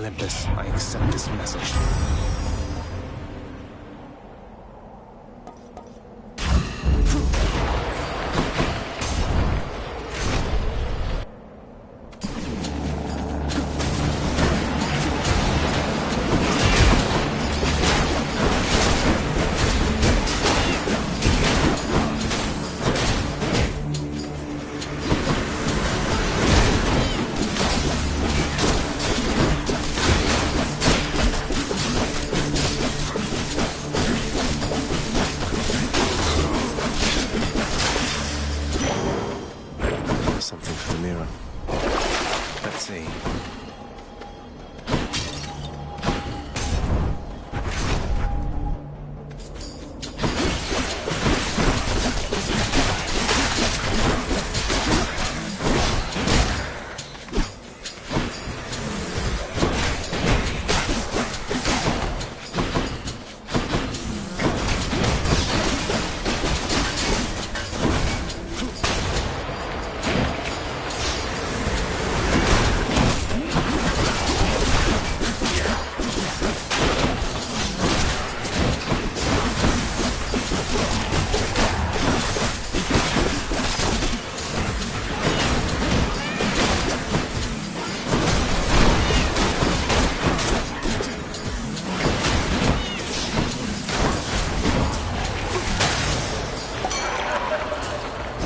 Olympus, I accept this message. Something for the mirror. Let's see.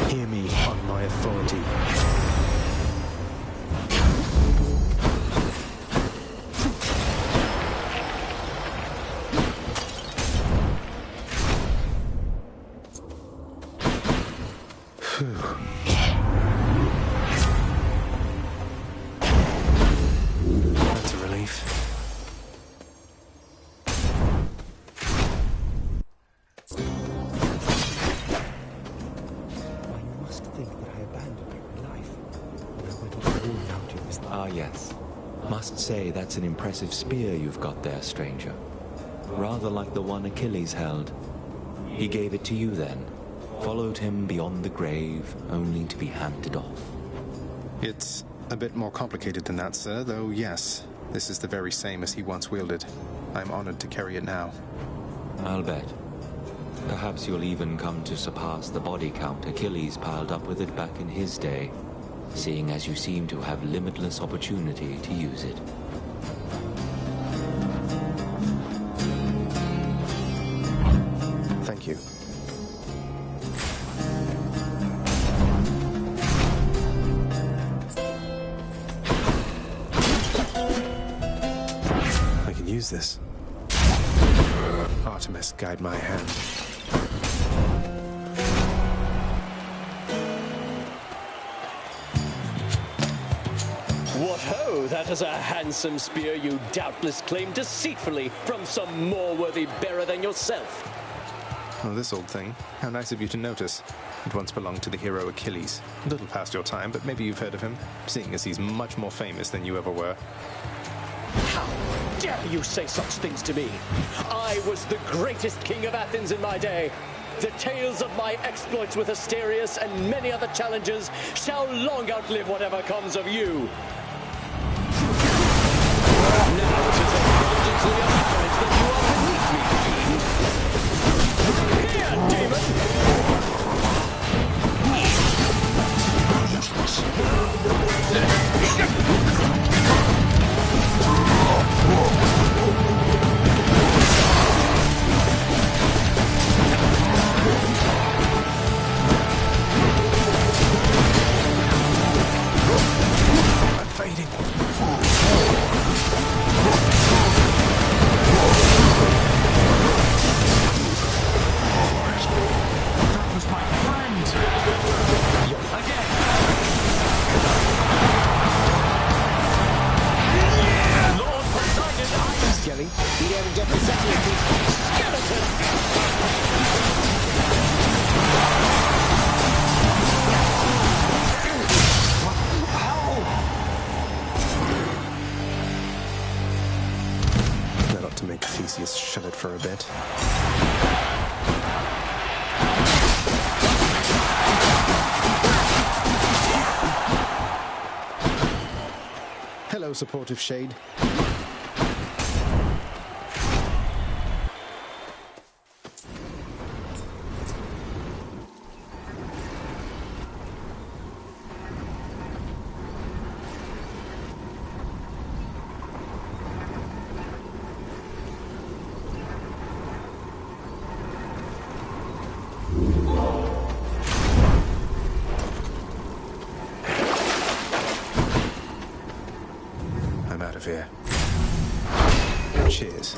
Hear me on my authority. That's a relief. Ah, yes. Must say that's an impressive spear you've got there, stranger. Rather like the one Achilles held. He gave it to you then, followed him beyond the grave, only to be handed off. It's a bit more complicated than that, sir, though yes, this is the very same as he once wielded. I'm honored to carry it now. I'll bet. Perhaps you'll even come to surpass the body count Achilles piled up with it back in his day, seeing as you seem to have limitless opportunity to use it. Thank you. I can use this. Artemis, guide my hand. What ho! That is a handsome spear you doubtless claimed deceitfully from some more worthy bearer than yourself. Oh, this old thing. How nice of you to notice. It once belonged to the hero Achilles. A little past your time, but maybe you've heard of him, seeing as he's much more famous than you ever were. How dare you say such things to me? I was the greatest king of Athens in my day. The tales of my exploits with Asterius and many other challenges shall long outlive whatever comes of you. Now it is abundantly apparent that you are beneath me, fiend. Here, demon! I'm fading. That was my friend! Again! Lord Poseidon, Skelly, be there in just a second. Skeleton! That ought to make Theseus shut it for a bit. Hello, supportive shade. here. Cheers.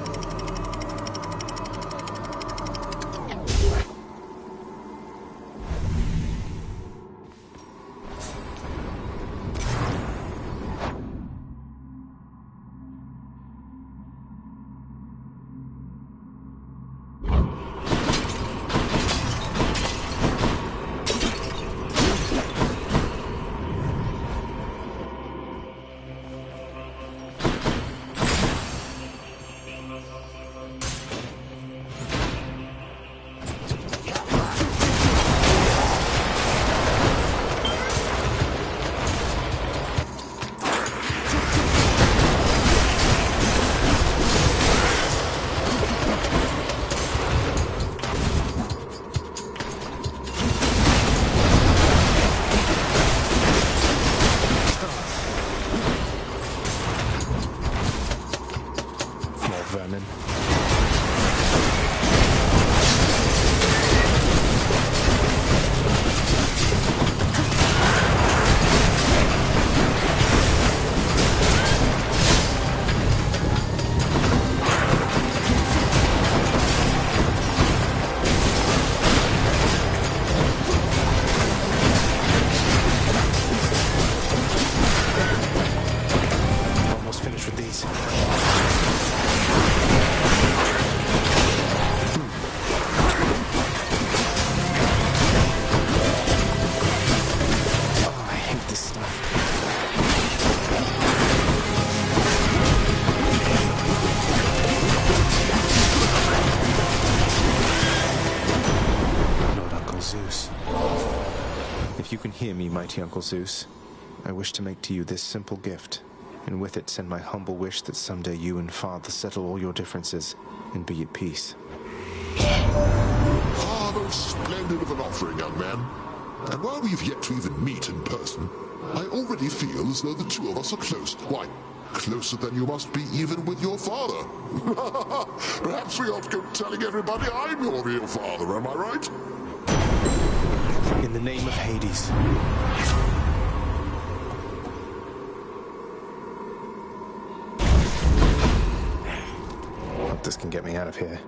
Vermin. Almost finished with these. If you can hear me, mighty Uncle Zeus, I wish to make to you this simple gift, and with it send my humble wish that someday you and Father settle all your differences and be at peace. Ah, most splendid of an offering, young man. And while we've yet to even meet in person, I already feel as though the two of us are close. Why, closer than you must be even with your father. Perhaps we ought to go telling everybody I'm your real father, am I right? In the name of Hades. Hope this can get me out of here.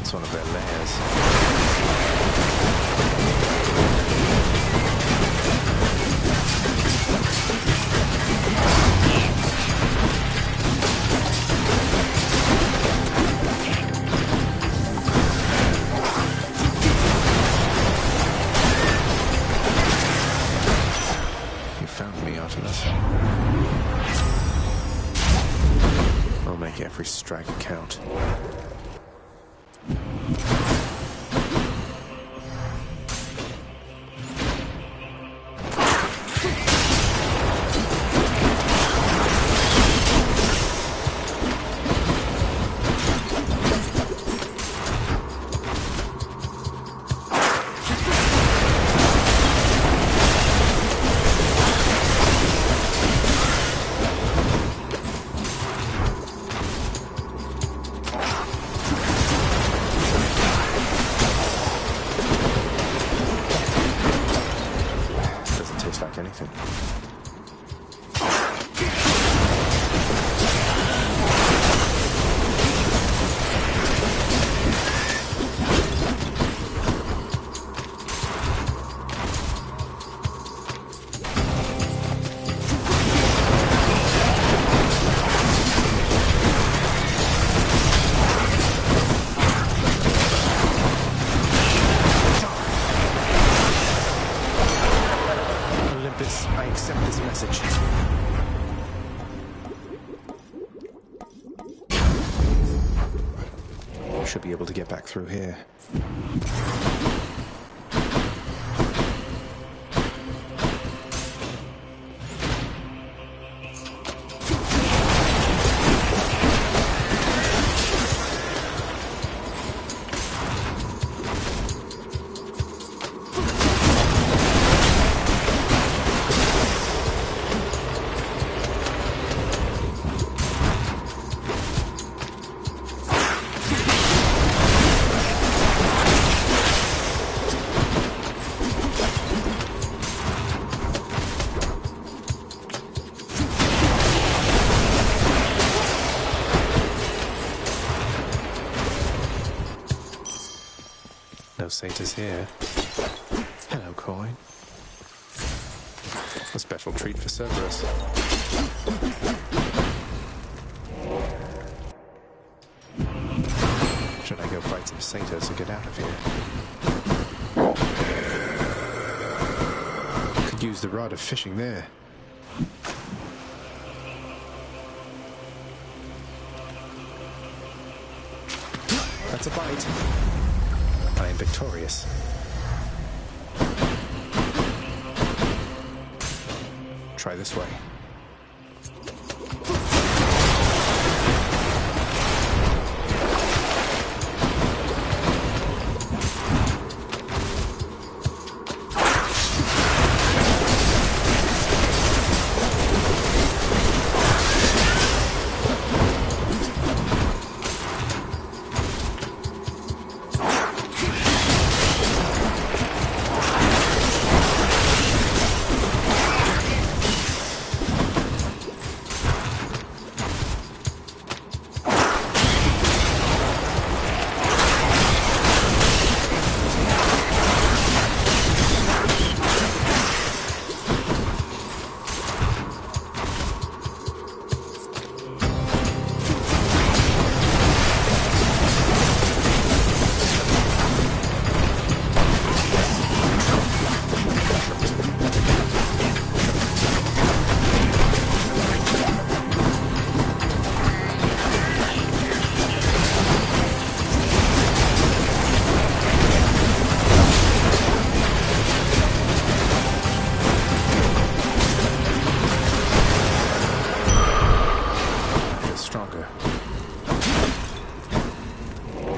It's one of their lairs. You found me, Artemis. I'll make every strike count. Like anything. I accept this message. Should be able to get back through here. No satyrs here. Hello, coin. A special treat for Cerberus. Should I go fight some satyrs to get out of here? Could use the rod of fishing there. That's a bite. I am victorious. Try this way.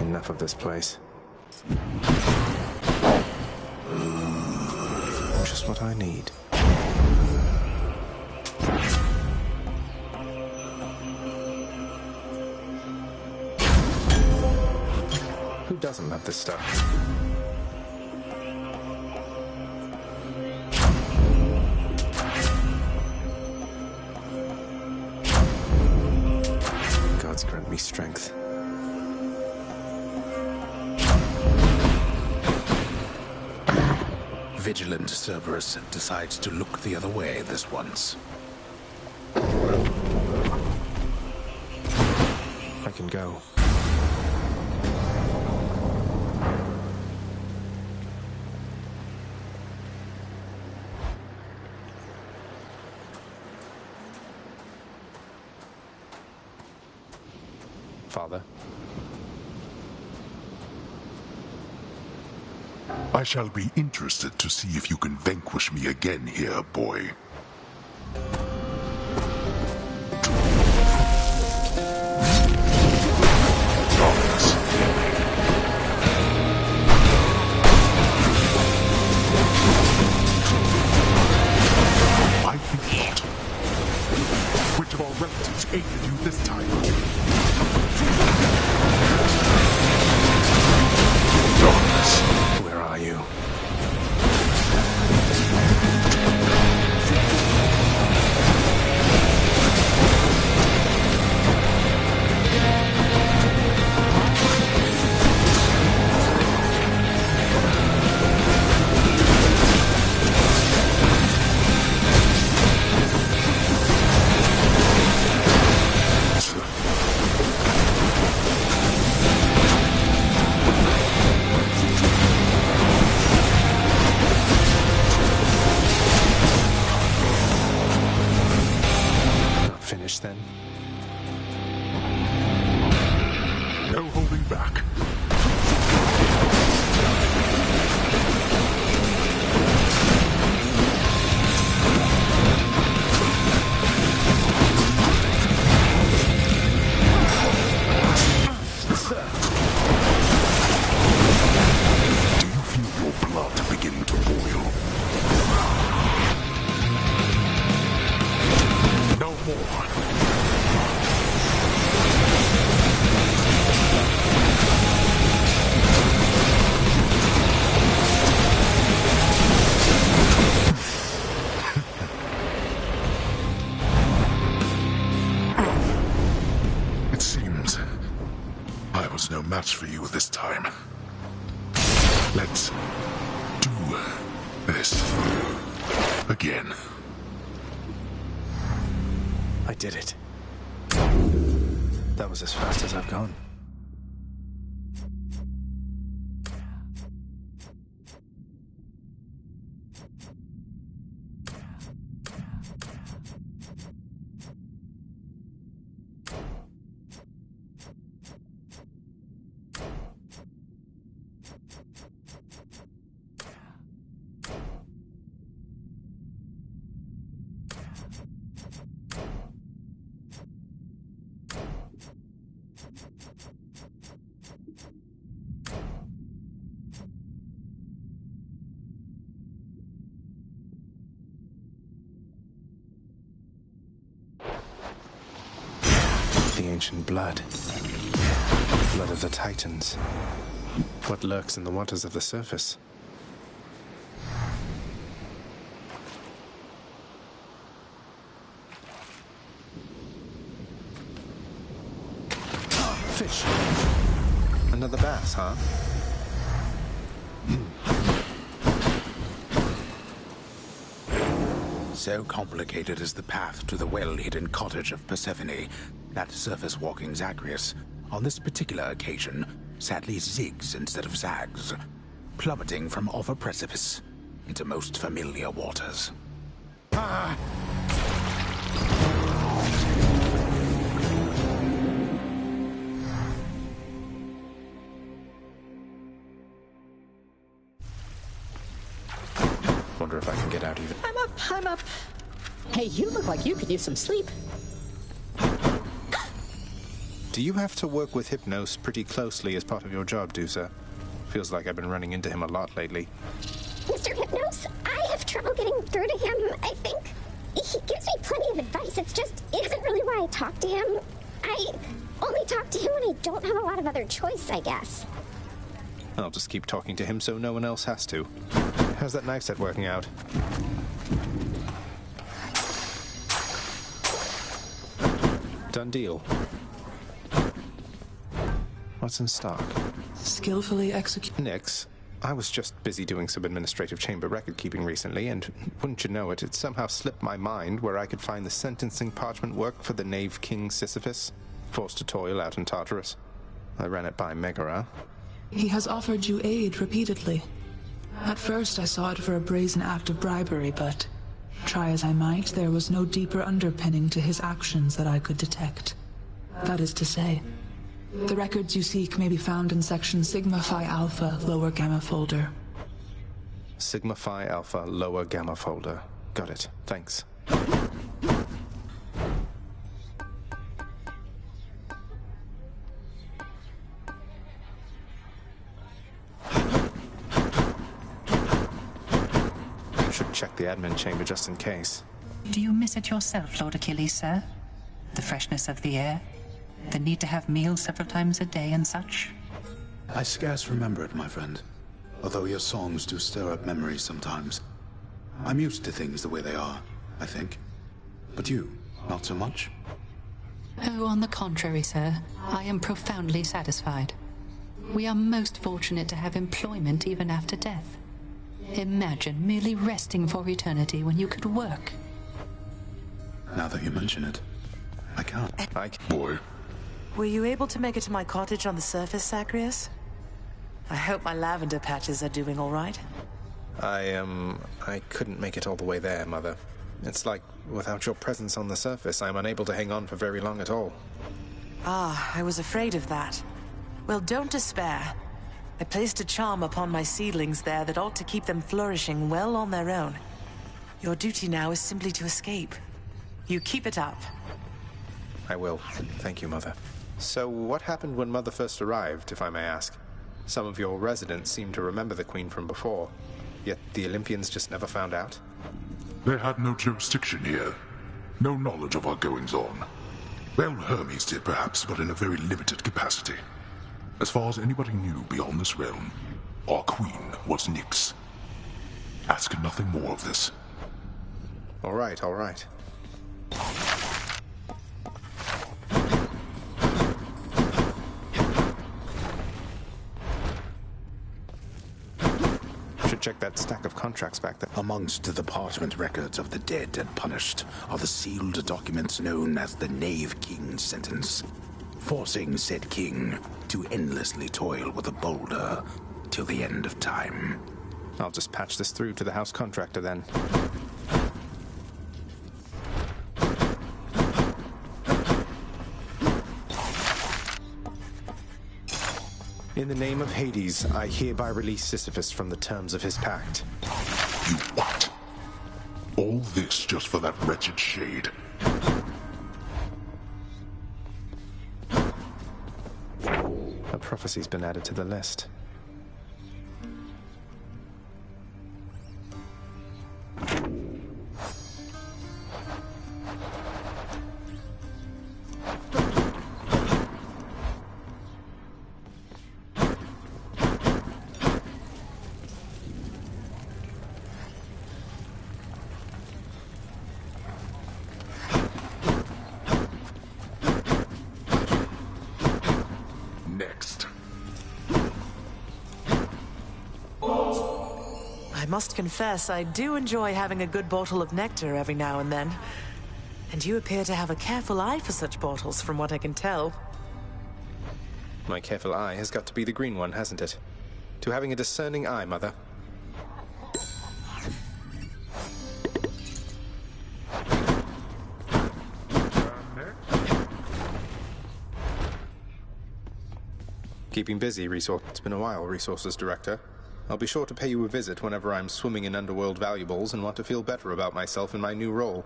Enough of this place. Just what I need. Who doesn't love this stuff? Gods grant me strength. Vigilant Cerberus decides to look the other way this once. I can go. Father? I shall be interested to see if you can vanquish me again here, boy. I think not. Which of our relatives aided you this time? Where are you? match for you this time. Let's do this again. I did it. That was as fast as I've gone. The ancient blood. Blood of the Titans. What lurks in the waters of the surface? Fish. Another bass, huh? So complicated is the path to the well-hidden cottage of Persephone that surface-walking Zagreus, on this particular occasion, sadly zigs instead of zags, plummeting from off a precipice into most familiar waters. Ah! Wonder if I can get out even. I'm up. Hey, you look like you could use some sleep. Do you have to work with Hypnos pretty closely as part of your job, Dusa? Feels like I've been running into him a lot lately. Mr. Hypnos, I have trouble getting through to him, I think. He gives me plenty of advice. It just isn't really why I talk to him. I only talk to him when I don't have a lot of other choice, I guess. I'll just keep talking to him so no one else has to. How's that knife set working out? Done deal. What's in stock? Skillfully execute. Nix, I was just busy doing some administrative chamber record keeping recently, and wouldn't you know it, it somehow slipped my mind where I could find the sentencing parchment work for the knave king Sisyphus, forced to toil out in Tartarus. I ran it by Megara. He has offered you aid repeatedly. At first I saw it for a brazen act of bribery, but try as I might, there was no deeper underpinning to his actions that I could detect. That is to say, the records you seek may be found in section Sigma Phi Alpha, lower gamma folder. Sigma Phi Alpha, lower gamma folder. Got it. Thanks. Should check the admin chamber just in case. Do you miss it yourself, Lord Achilles, sir? The freshness of the air? The need to have meals several times a day and such? I scarce remember it, my friend. Although your songs do stir up memories sometimes. I'm used to things the way they are, I think. But you, not so much? Oh, on the contrary, sir. I am profoundly satisfied. We are most fortunate to have employment even after death. Imagine merely resting for eternity when you could work. Now that you mention it, I can't. Boy. Were you able to make it to my cottage on the surface, Zagreus? I hope my lavender patches are doing all right. I couldn't make it all the way there, Mother. It's like, without your presence on the surface, I'm unable to hang on for very long at all. Ah, I was afraid of that. Well, don't despair. I placed a charm upon my seedlings there that ought to keep them flourishing well on their own. Your duty now is simply to escape. You keep it up. I will. Thank you, Mother. So, what happened when Mother first arrived, if I may ask? Some of your residents seem to remember the Queen from before, yet the Olympians just never found out. They had no jurisdiction here. No knowledge of our goings-on. Well, Hermes did perhaps, but in a very limited capacity. As far as anybody knew beyond this realm, our queen was Nyx. Ask nothing more of this. All right, all right. should check that stack of contracts back there. Amongst the parchment records of the dead and punished are the sealed documents known as the Knave King's sentence, forcing said king to endlessly toil with a boulder till the end of time. I'll just patch this through to the house contractor then. In the name of Hades, I hereby release Sisyphus from the terms of his pact. You what? All this just for that wretched shade? A prophecy's been added to the list. I must confess, I do enjoy having a good bottle of nectar every now and then. And you appear to have a careful eye for such bottles, from what I can tell. My careful eye has got to be the green one, hasn't it? To having a discerning eye, Mother. Keeping busy, Resource. It's been a while, Resources Director. I'll be sure to pay you a visit whenever I'm swimming in underworld valuables and want to feel better about myself in my new role.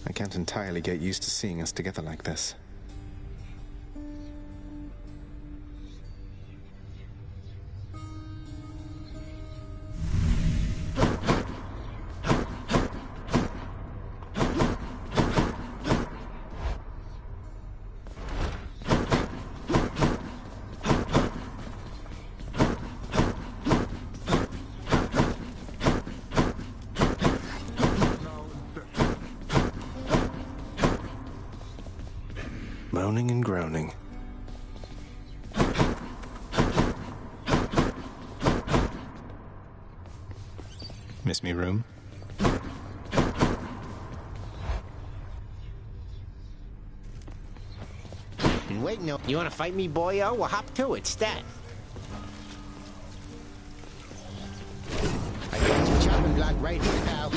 I can't entirely get used to seeing us together like this. Moaning and groaning. Miss me room? And wait, no. You want to fight me, boyo? Well, hop to it, stat. I got your chopping block right here, pal.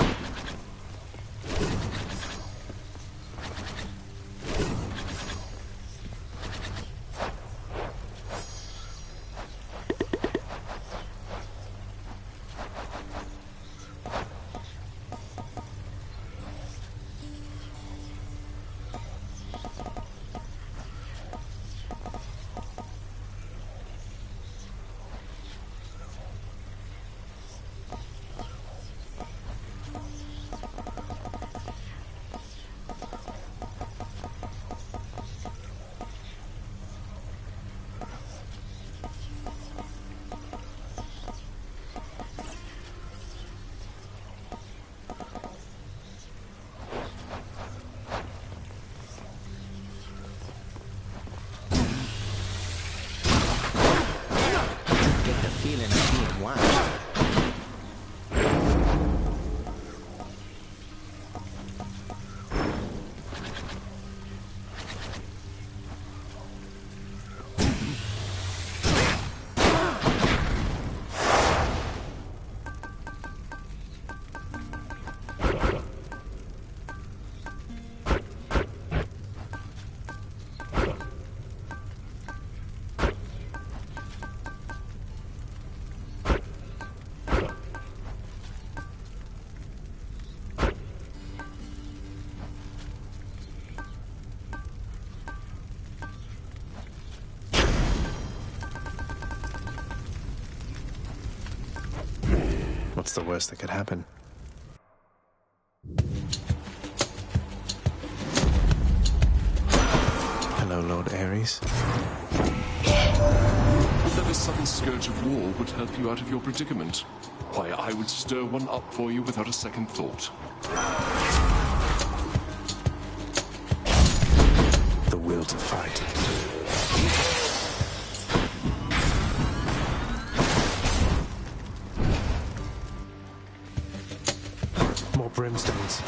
Feeling of being watched. What's the worst that could happen? Lord Ares. That a sudden scourge of war would help you out of your predicament. Why, I would stir one up for you without a second thought. The will to fight. More brimstones.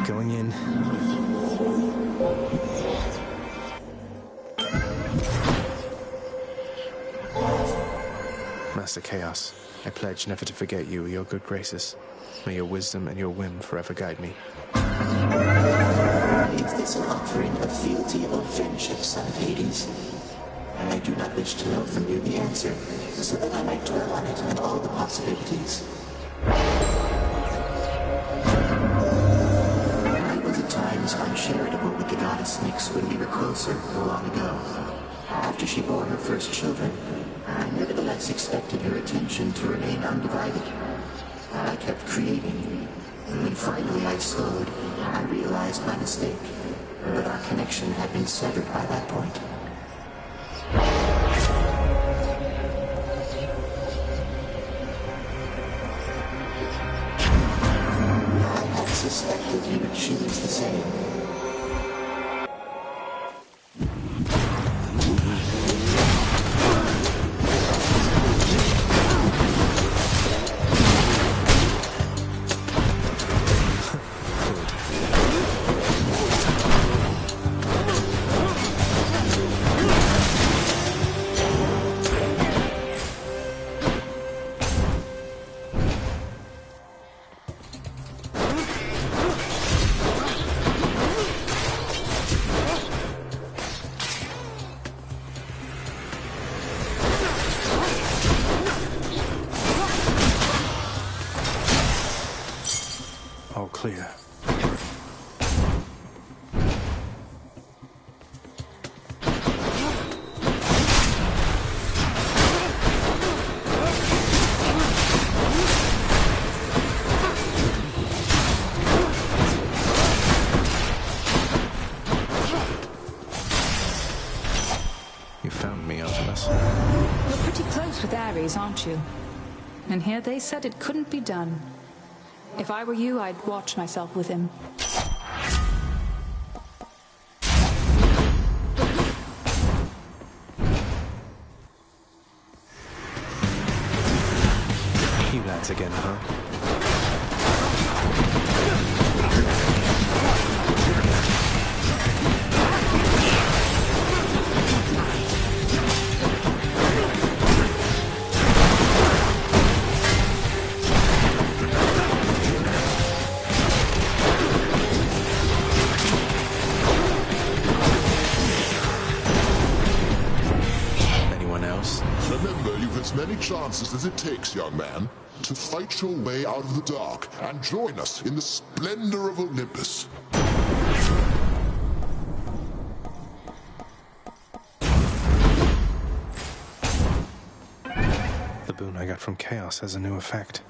Going in. Master Chaos, I pledge never to forget you or your good graces. May your wisdom and your whim forever guide me. Is this an offering of fealty or friendship, son of Hades? I do not wish to know from you the answer, so that I might dwell on it and all the possibilities. I was at times uncharitable with the goddess Nyx when we were closer long ago. After she bore her first children, I nevertheless expected her attention to remain undivided. I kept creating. When finally I slowed, I realized my mistake, but our connection had been severed by that point. I had suspected you would choose the same. All clear. You found me, Artemis. You're pretty close with Ares, aren't you? And here they said it couldn't be done. If I were you, I'd watch myself with him. You lads again, huh? Remember, you've as many chances as it takes, young man, to fight your way out of the dark and join us in the splendor of Olympus. The boon I got from Chaos has a new effect.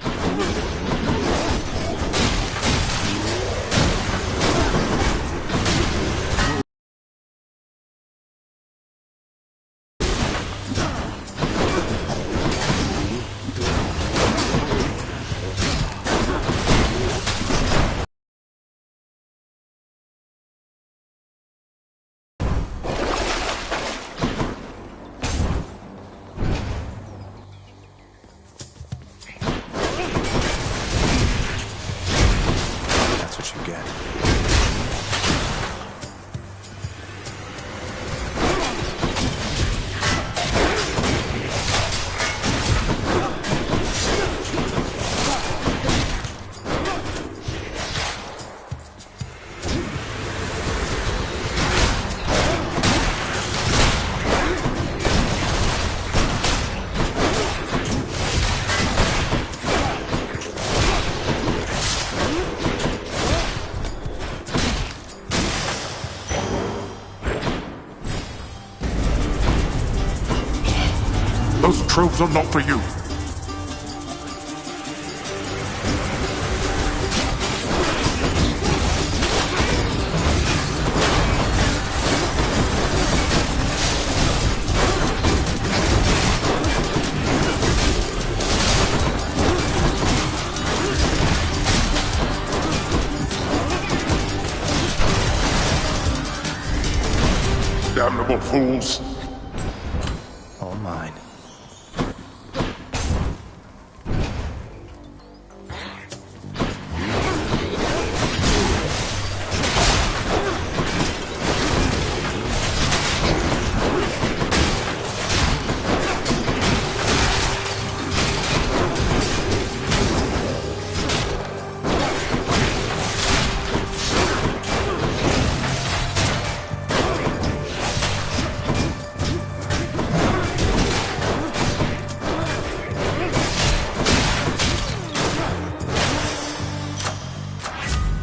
Those tropes are not for you. Damnable fools! All mine.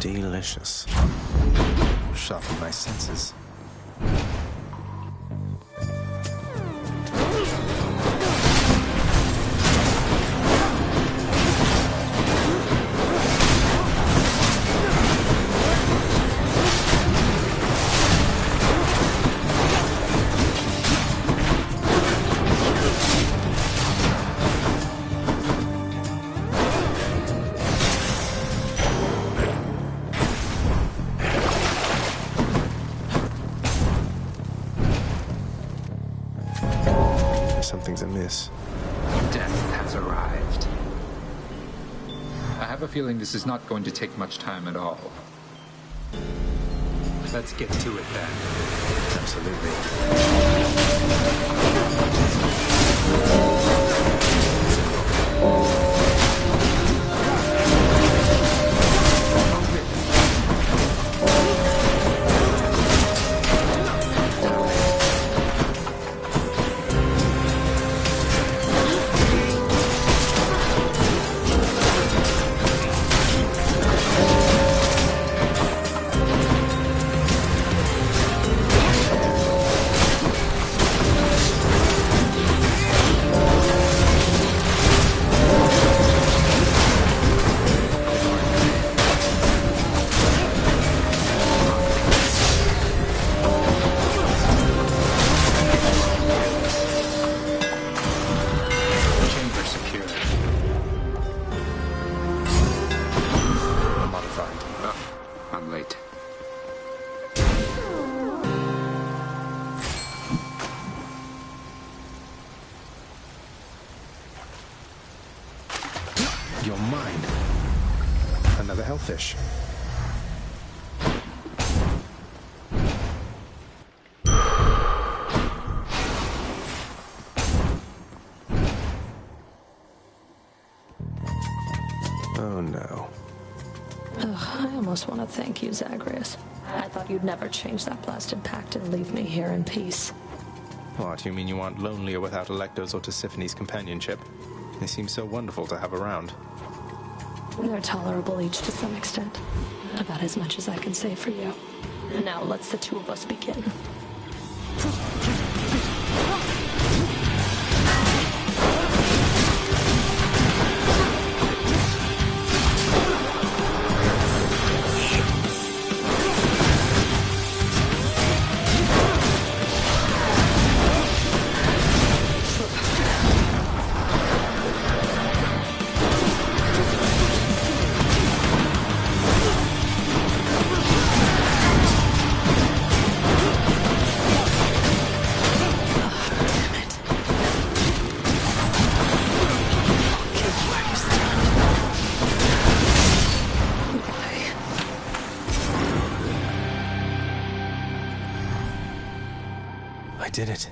Delicious. Sharpen my senses. Something's amiss. Death has arrived. I have a feeling this is not going to take much time at all. Let's get to it then. You're mine. Another hellfish. Oh no. Ugh, I almost want to thank you, Zagreus. I thought you'd never change that blasted pact and leave me here in peace. What, you mean you aren't lonelier without Alecto's or Tisiphone's companionship? They seem so wonderful to have around. They're tolerable each to some extent. About as much as I can say for you. Now let's the two of us begin. I did it.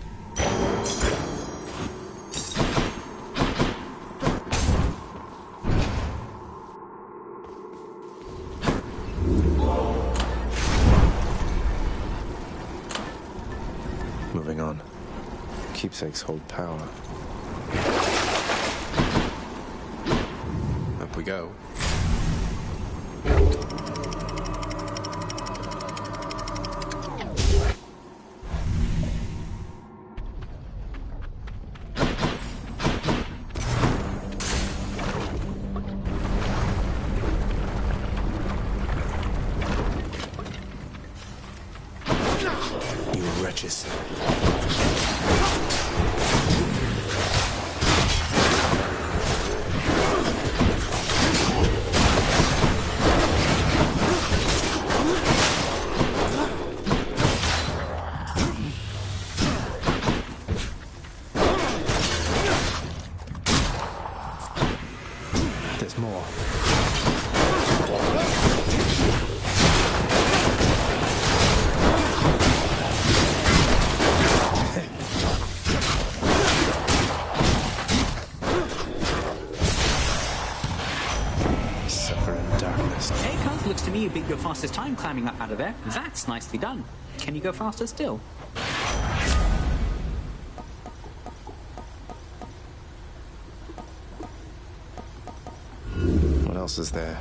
Moving on. Keepsakes hold power. Up we go. You wretches. There's more. Suffer in darkness. Hey, Cuz, looks to me you beat your fastest time climbing up out of there. That's nicely done. Can you go faster still? What else is there?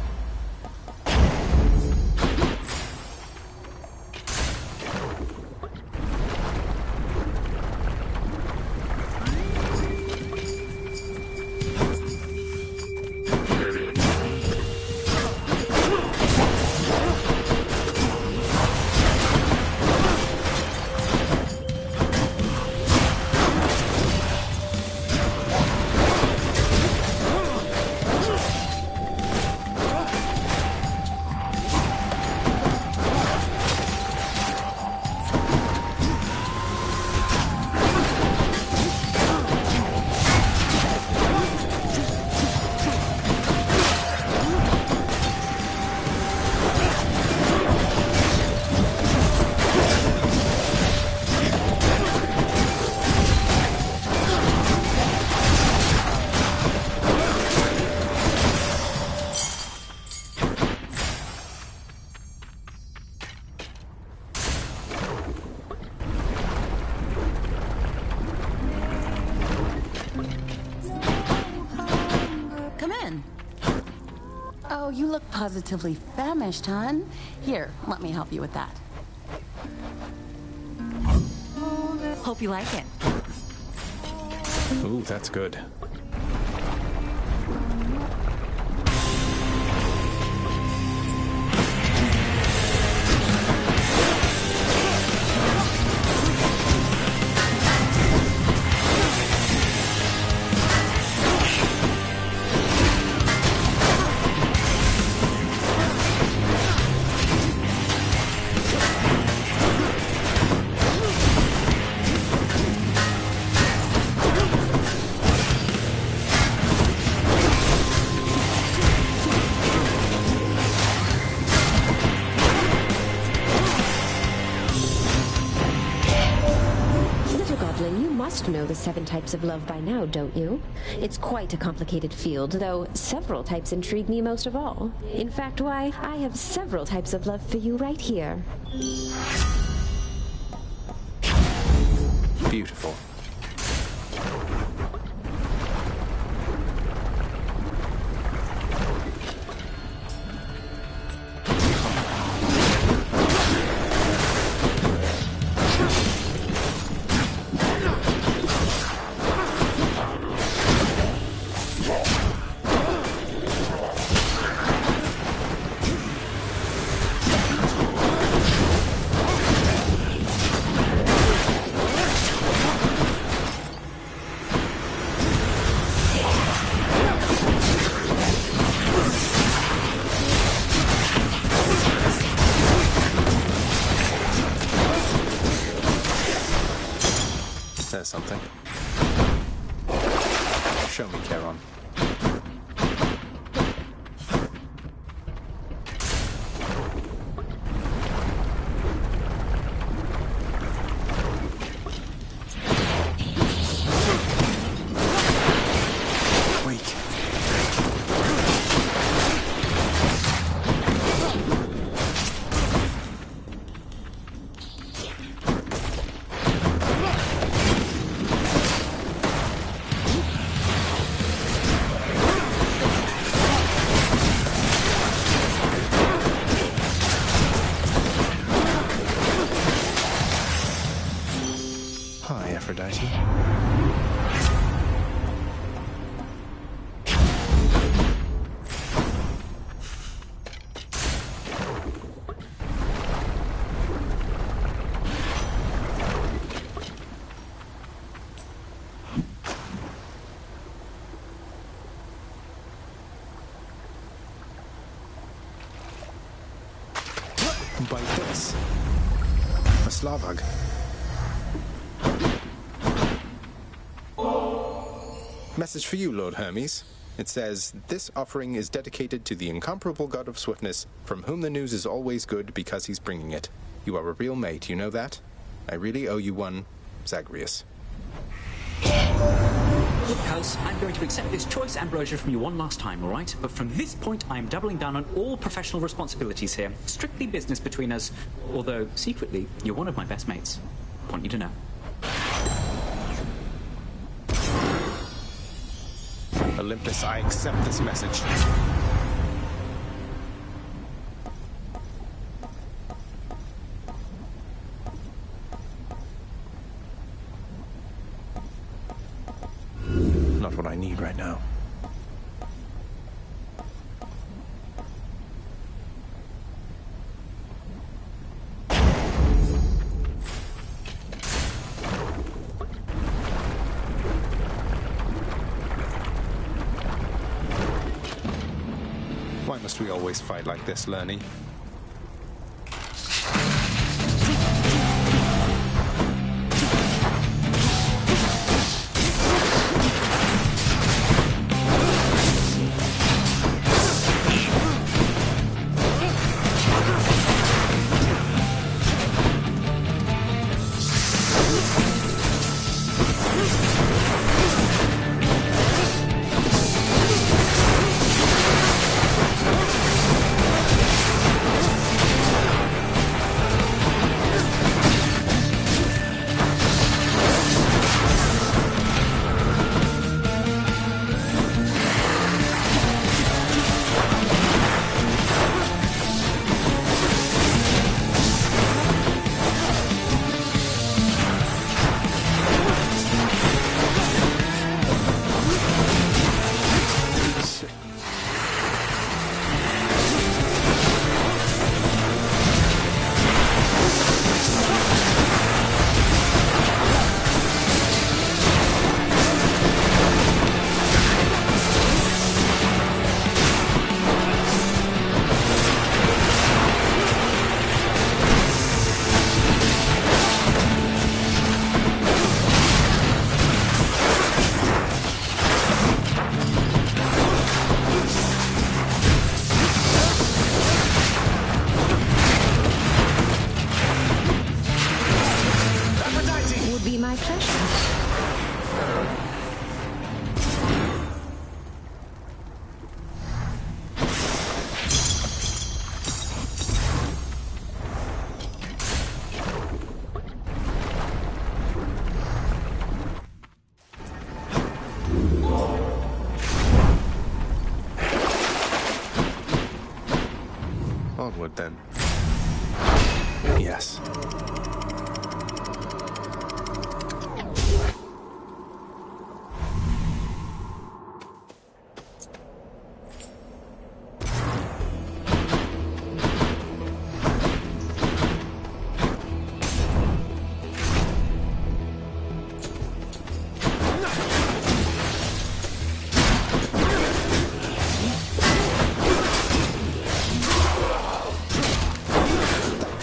Oh, you look positively famished, hon. Here, let me help you with that. Hope you like it. Ooh, that's good. Know the 7 types of love by now, don't you? It's quite a complicated field, though several types intrigue me most of all. In fact, why, I have several types of love for you right here. Beautiful. There's something. Show me, Charon. Aphrodite. Slavag. Message for you, Lord Hermes. It says, "This offering is dedicated to the incomparable god of swiftness, from whom the news is always good because he's bringing it. You are a real mate, you know that? I really owe you one, Zagreus." Look, House, I'm going to accept this choice ambrosia from you one last time, all right? But from this point, I'm doubling down on all professional responsibilities here. Strictly business between us, although, secretly, you're one of my best mates. Want you to know. Olympus, I accept this message. Not what I need right now. Why must we always fight like this, Lerny? Onward, then. Yes.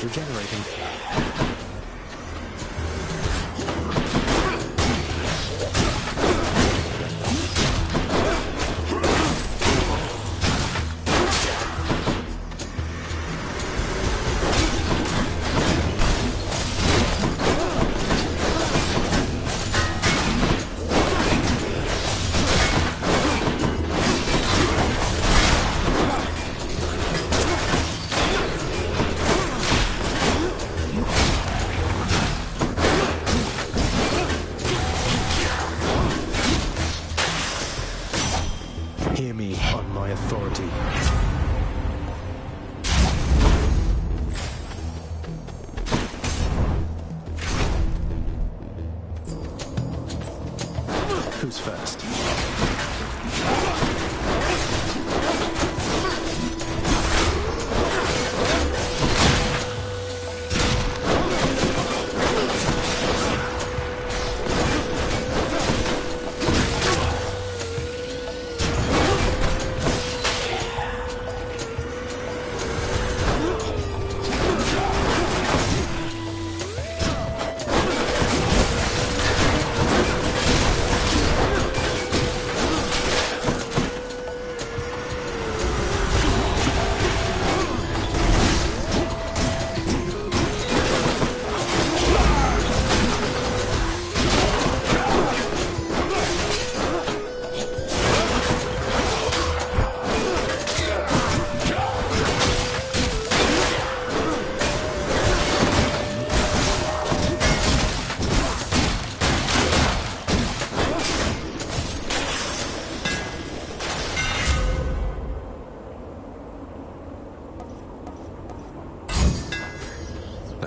Regenerating. Hear me on my authority. Who's first?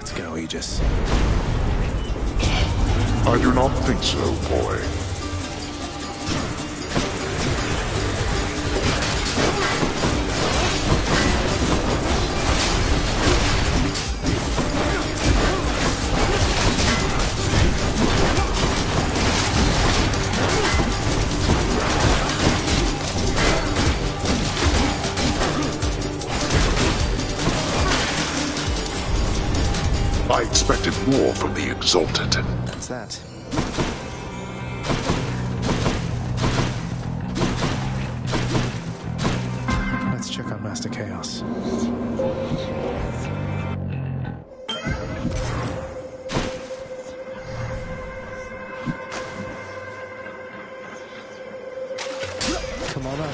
Let's go, Aegis. I do not think so, boy. I expected more from the Exalted. That's that. Let's check on Master Chaos. Come on up.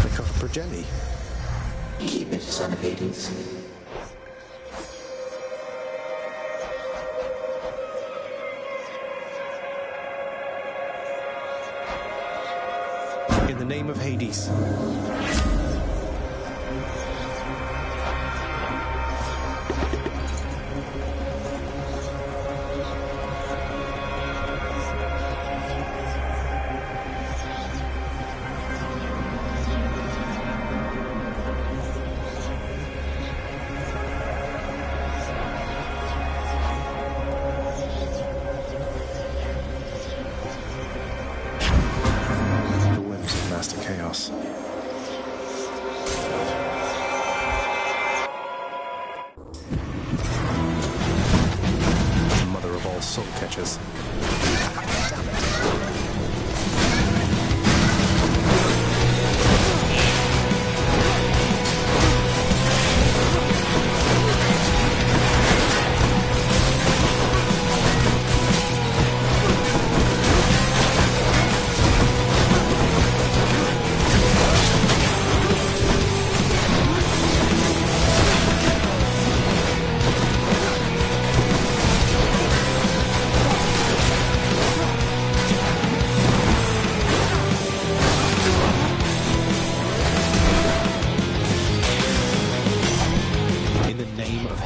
The copper jelly. Keep it, son of Hades. In the name of Hades. Master Chaos. Mother of all soul catchers.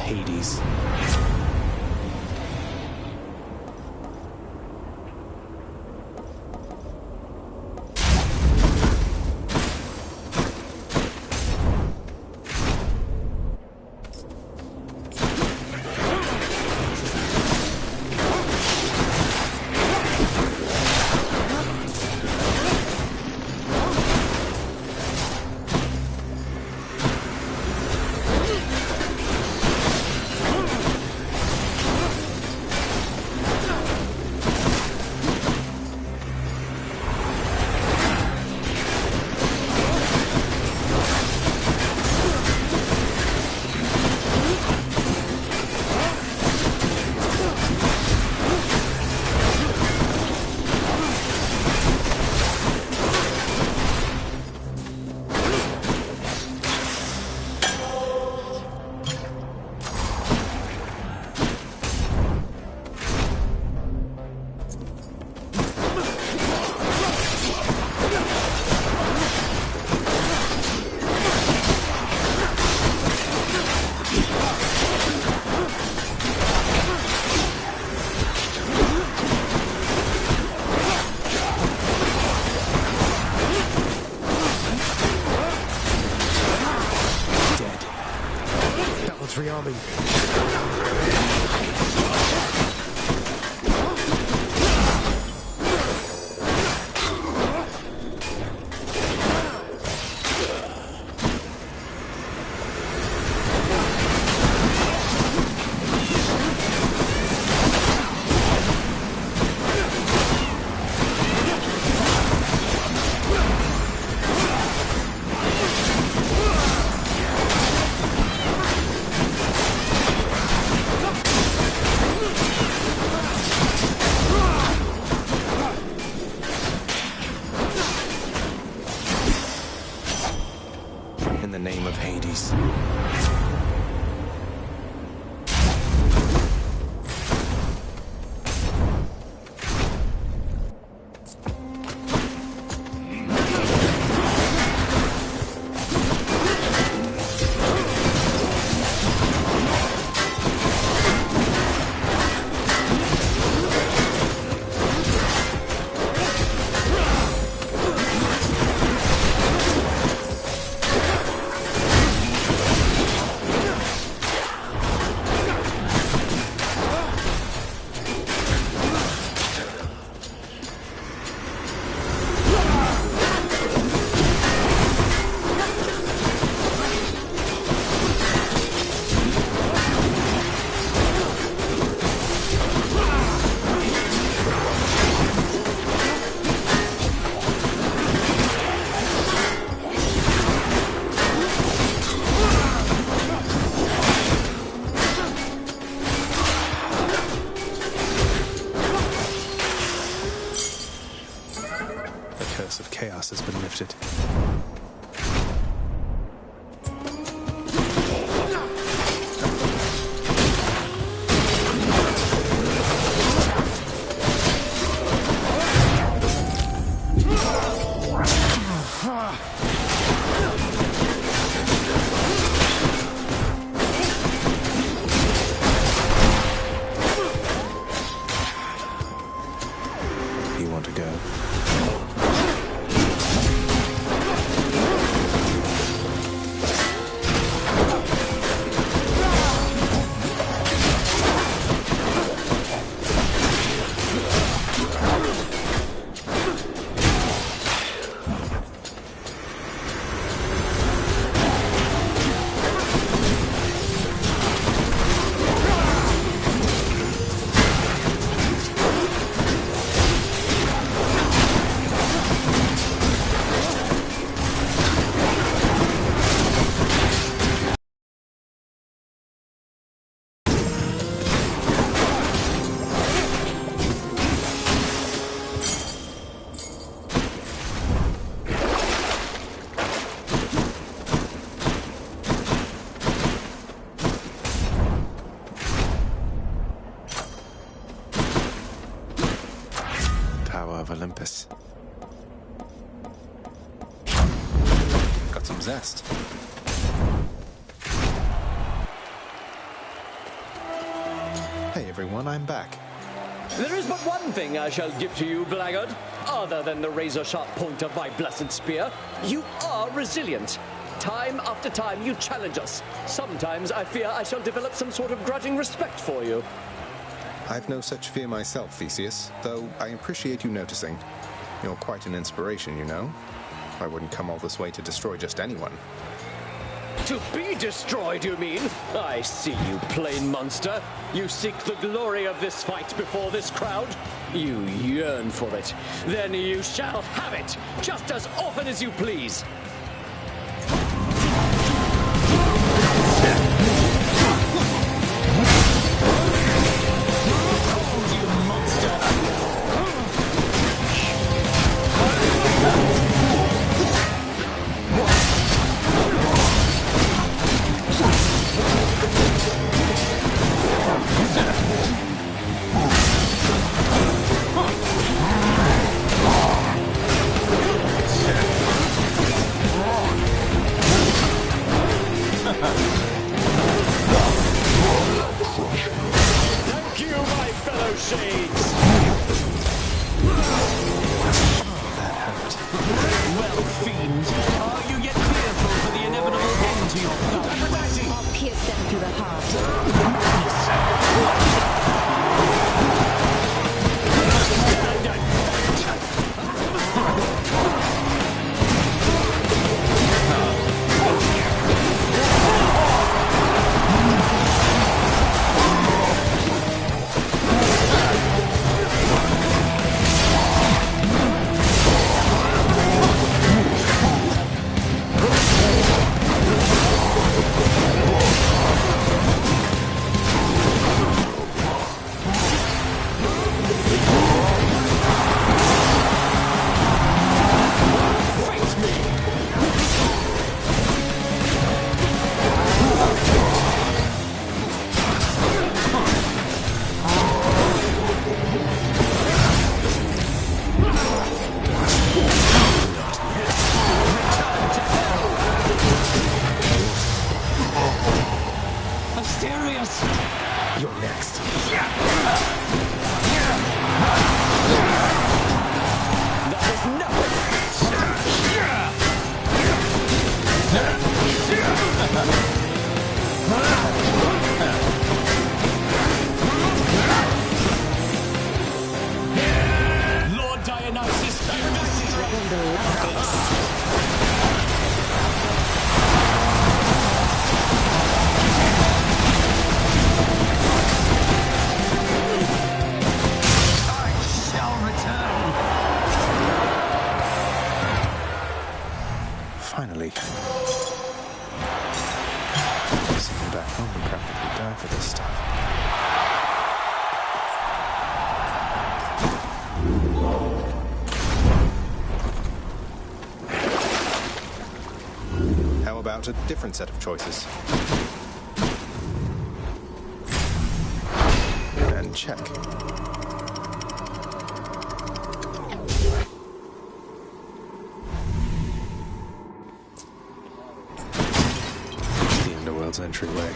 Hades. curse has been lifted. You want to go? Of Olympus. Got some zest. Hey everyone, I'm back. There is but one thing I shall give to you, blackguard, other than the razor-sharp point of my blessed spear. You are resilient. Time after time you challenge us. Sometimes I fear I shall develop some sort of grudging respect for you. I've no such fear myself, Theseus, though I appreciate you noticing. You're quite an inspiration, you know. I wouldn't come all this way to destroy just anyone. To be destroyed, you mean? I see you, plain monster. You seek the glory of this fight before this crowd? You yearn for it. Then you shall have it, just as often as you please. Thank you, my fellow shades! That hurt. Well, fiend, are you yet fearful for the inevitable end to your plan? I'll pierce them through the heart. You're next. Lord Dionysus, down to a different set of choices. And check. The Underworld's entryway.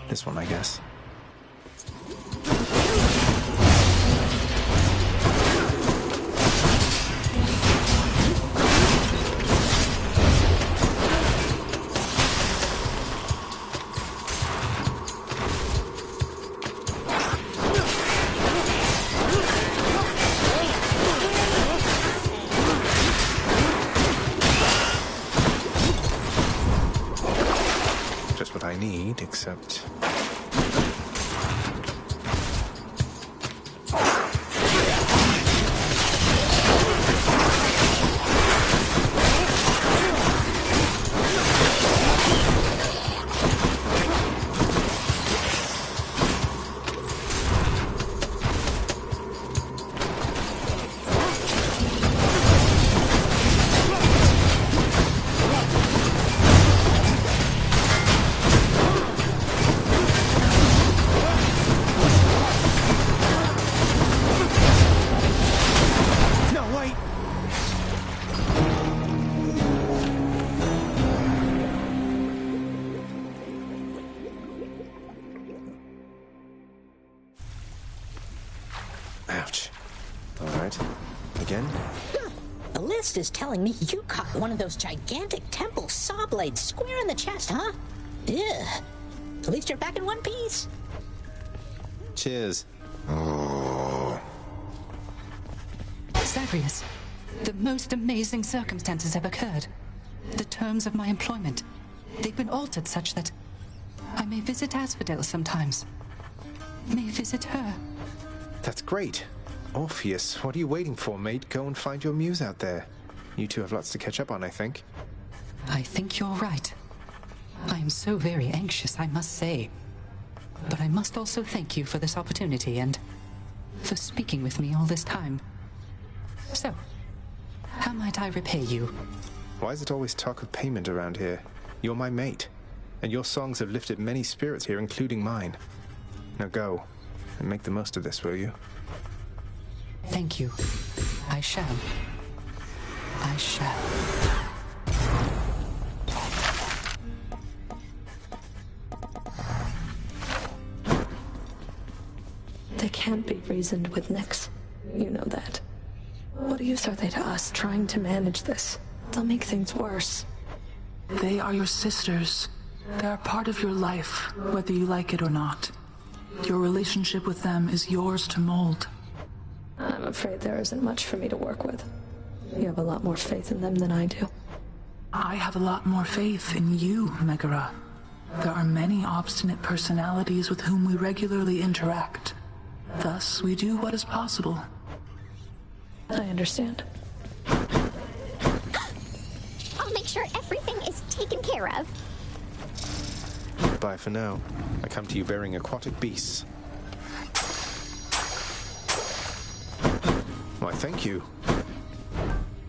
This one, I guess. Just what I need, except... Ouch. All right. Again? The list is telling me you caught one of those gigantic temple saw blades square in the chest, huh? Ugh. At least you're back in one piece. Cheers. Zagreus, the most amazing circumstances have occurred. The terms of my employment, they've been altered such that I may visit Asphodel sometimes. May visit her. That's great. Orpheus, what are you waiting for, mate? Go and find your muse out there. You two have lots to catch up on, I think. I think you're right. I am so very anxious, I must say. But I must also thank you for this opportunity and for speaking with me all this time. So, how might I repay you? Why is it always talk of payment around here? You're my mate, and your songs have lifted many spirits here, including mine. Now go, and make the most of this, will you? Thank you. I shall. I shall. They can't be reasoned with, Nyx. You know that. What use are they to us trying to manage this? They'll make things worse. They are your sisters. They are part of your life, whether you like it or not. Your relationship with them is yours to mold. I'm afraid there isn't much for me to work with. You have a lot more faith in them than I do. I have a lot more faith in you, Megara. There are many obstinate personalities with whom we regularly interact. Thus, we do what is possible. I understand. I'll make sure everything is taken care of. Bye for now. I come to you bearing aquatic beasts. Why, thank you.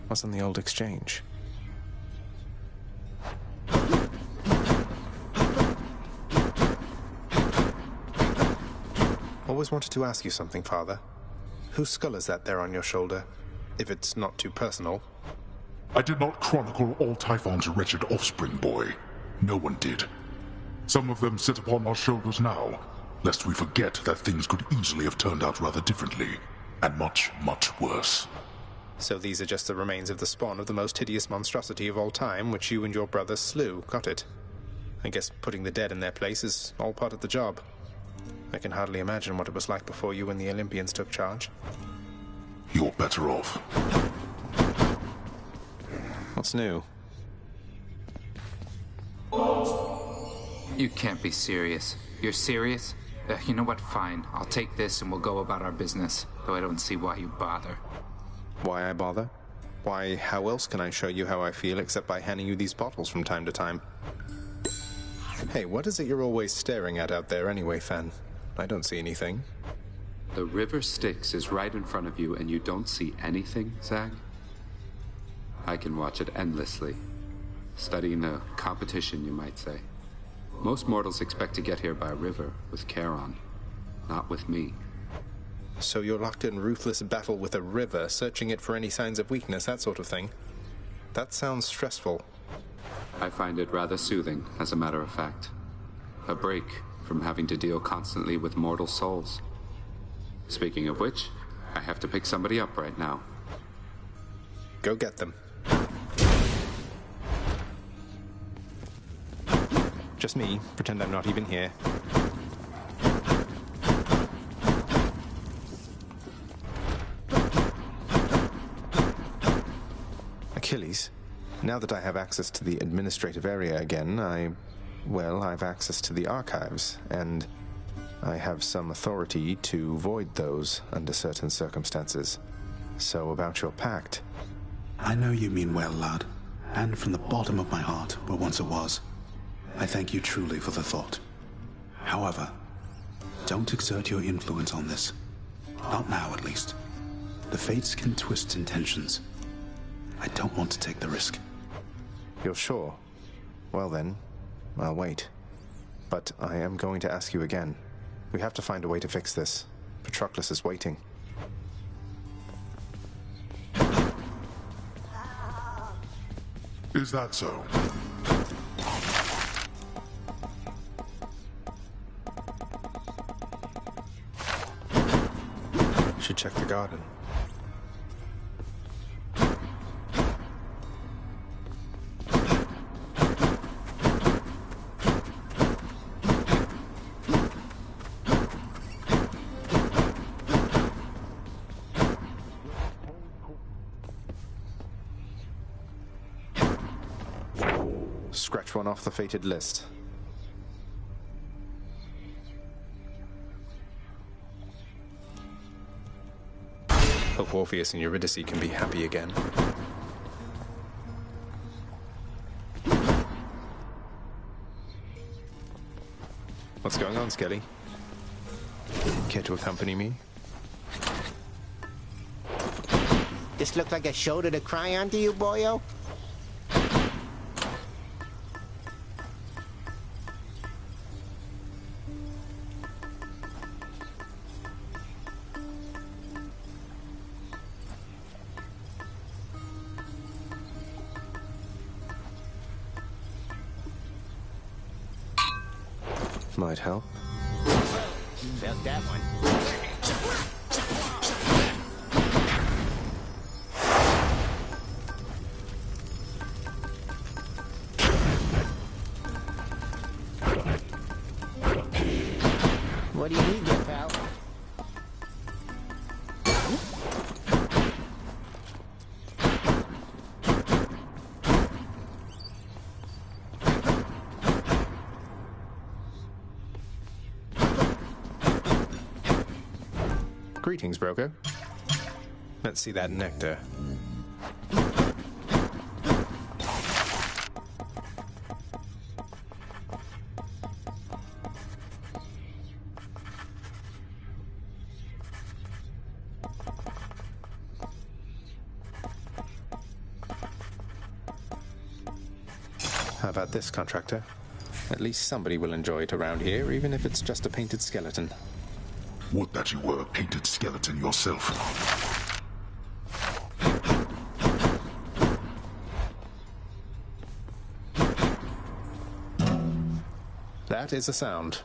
What's on the old exchange? Always wanted to ask you something, Father. Whose skull is that there on your shoulder? If it's not too personal. I did not chronicle all Typhon's wretched offspring, boy. No one did. Some of them sit upon our shoulders now, lest we forget that things could easily have turned out rather differently, and much, much worse. So these are just the remains of the spawn of the most hideous monstrosity of all time, which you and your brother slew, got it? I guess putting the dead in their place is all part of the job. I can hardly imagine what it was like before you and the Olympians took charge. You're better off. What's new? You can't be serious. You're serious? You know what? Fine. I'll take this and we'll go about our business, though I don't see why you bother. Why I bother? Why, how else can I show you how I feel except by handing you these bottles from time to time? Hey, what is it you're always staring at out there anyway, Fen? I don't see anything. The river Styx is right in front of you and you don't see anything, Zag? I can watch it endlessly. Studying a competition, you might say. Most mortals expect to get here by river, with Charon. Not with me. So you're locked in ruthless battle with a river, searching it for any signs of weakness, that sort of thing. That sounds stressful. I find it rather soothing, as a matter of fact. A break from having to deal constantly with mortal souls. Speaking of which, I have to pick somebody up right now. Go get them. Just me. Pretend I'm not even here. Achilles, now that I have access to the administrative area again, I've access to the archives, and I have some authority to void those under certain circumstances. So about your pact. I know you mean well, lad, and from the bottom of my heart, where once it was, I thank you truly for the thought. However, don't exert your influence on this. Not now, at least. The fates can twist intentions. I don't want to take the risk. You're sure? Well then, I'll wait. But I am going to ask you again. We have to find a way to fix this. Patroclus is waiting. Is that so? Should check the garden. Scratch one off the fated list. Hope Orpheus and Eurydice can be happy again. What's going on, Skelly? Care to accompany me? This look like a shoulder to cry on to you, boyo? Might help. Felt that one. What do you need there, pal? Greetings, broker. Let's see that nectar. How about this, contractor? At least somebody will enjoy it around here, even if it's just a painted skeleton. Would that you were a painted skeleton yourself. That is a sound.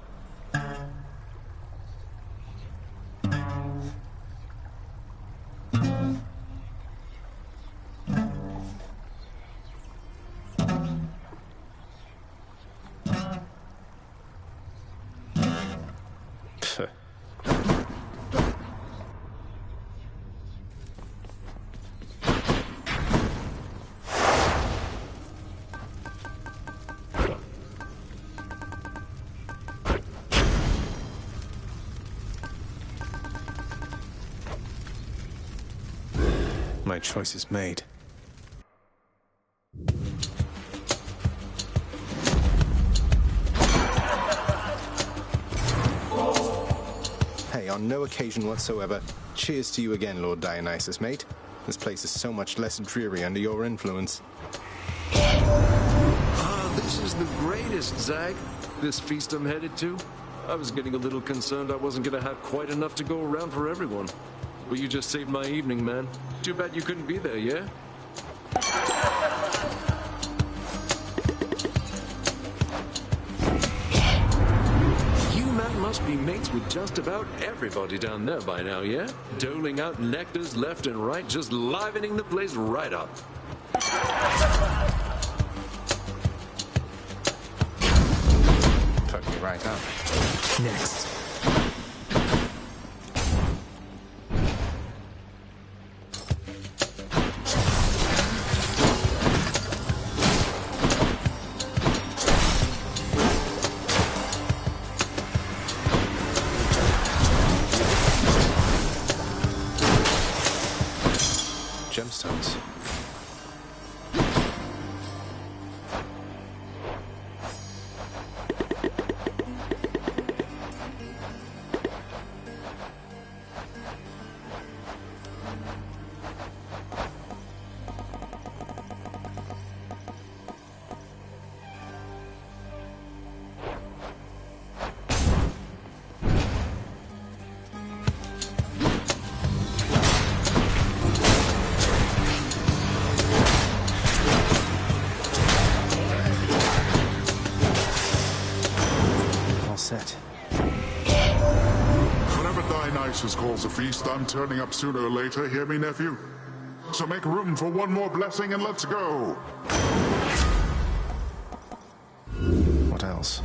My choice is made. Hey, on no occasion whatsoever. Cheers to you again, Lord Dionysus, mate. This place is so much less dreary under your influence. This is the greatest, Zag. This feast I'm headed to. I was getting a little concerned I wasn't going to have quite enough to go around for everyone. Well, you just saved my evening, man. Too bad you couldn't be there, yeah? You man must be mates with just about everybody down there by now, yeah? Doling out nectars left and right, just livening the place right up. Fuck me right up. Next. Gemstones. Set. Whenever Dionysus calls a feast, I'm turning up sooner or later, hear me, nephew? So make room for one more blessing and let's go! What else?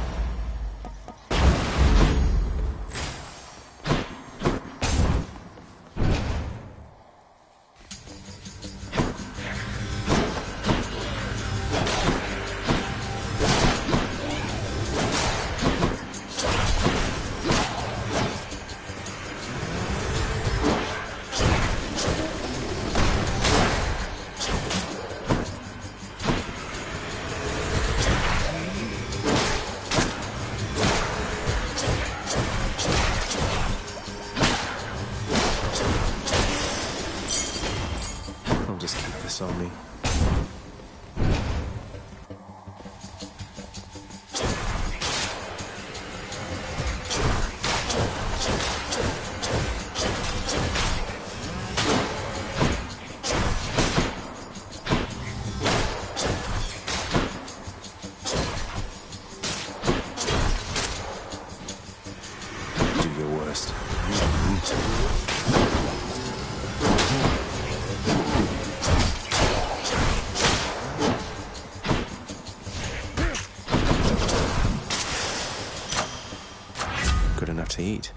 good enough to eat.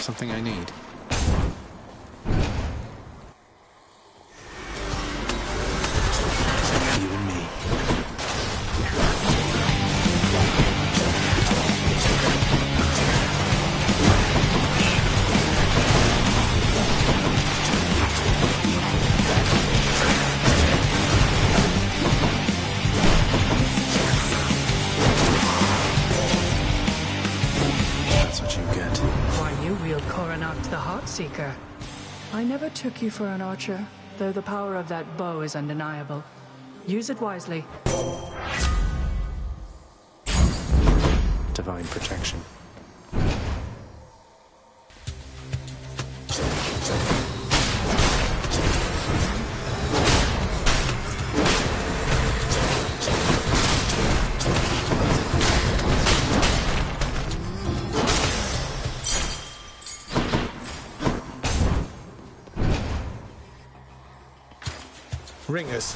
Something I need. You and me. That's what you get. Why, you wield Coronacht the Heartseeker. I never took you for an archer, though the power of that bow is undeniable. Use it wisely. Divine protection. Ringers.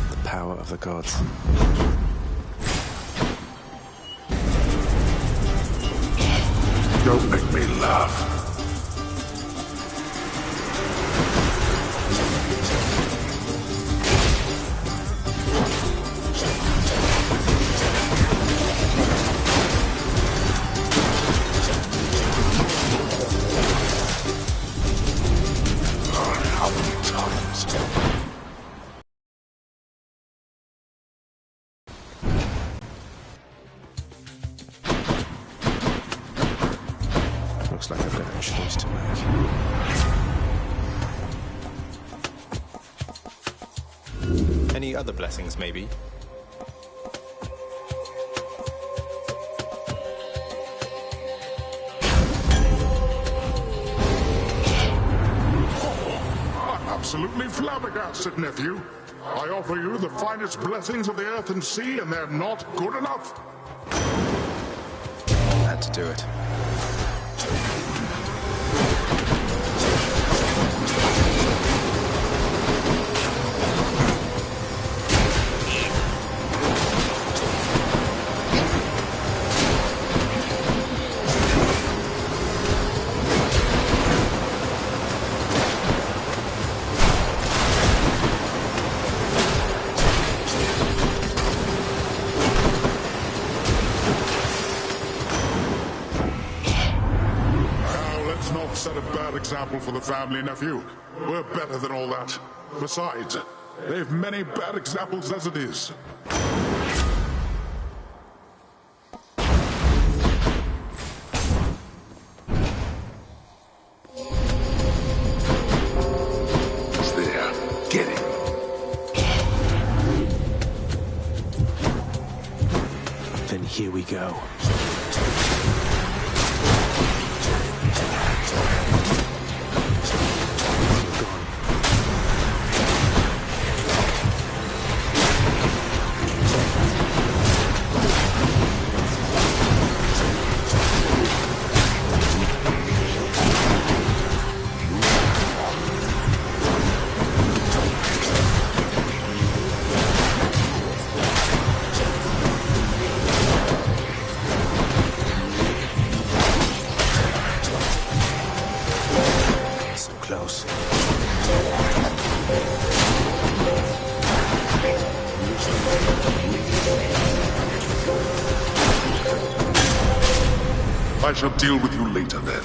The power of the gods. Don't make me laugh. How many times? Looks like I've got a choice to make. Any other blessings, maybe? I'm absolutely flabbergasted, nephew. I offer you the finest blessings of the earth and sea, and they're not good enough. Had to do it. Set a bad example for the family, nephew. We're better than all that. Besides, they've many bad examples as it is. He's there. Get him. Then here we go. I shall deal with you later then.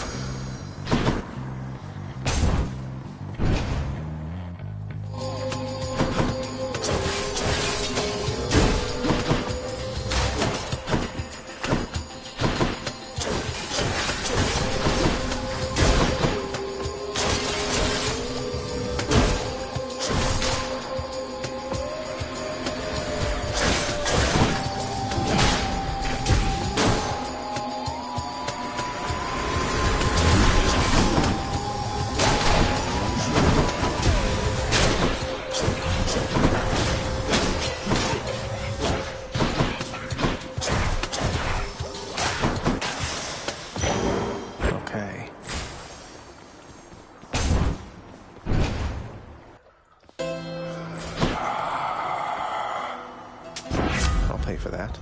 For that.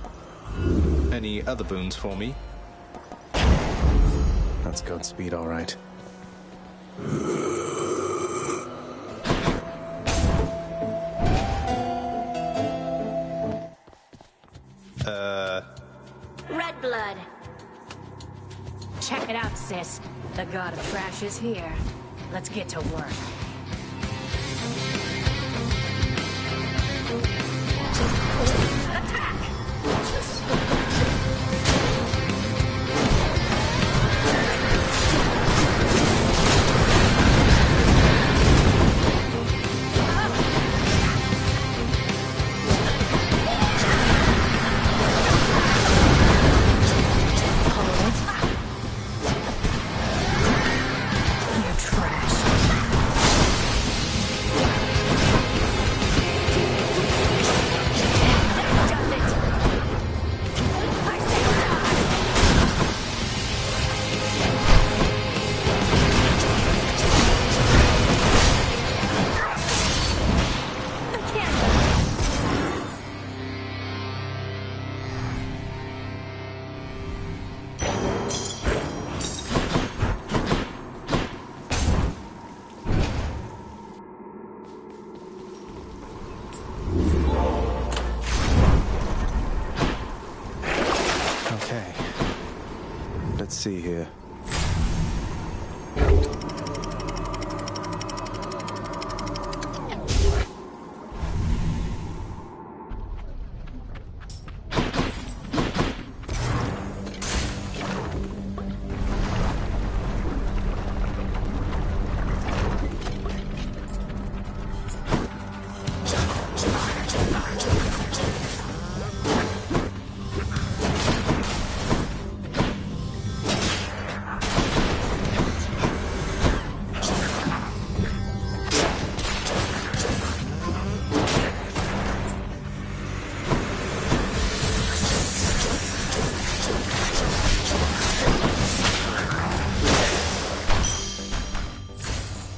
Any other boons for me? That's Godspeed, all right. Red blood. Check it out, sis. The god of trash is here. Let's get to work. Let's see here.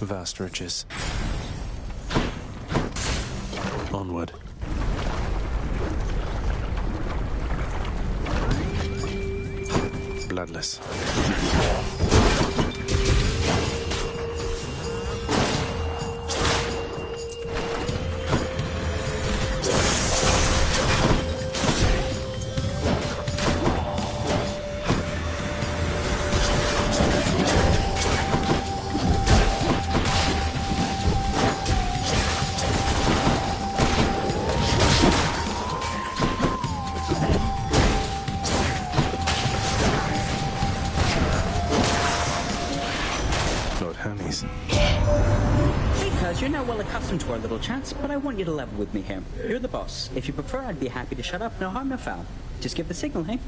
Vast riches. Onward. Bloodless. You're now well accustomed to our little chats, but I want you to level with me here. You're the boss. If you prefer, I'd be happy to shut up. No harm, no foul. Just give the signal, hey?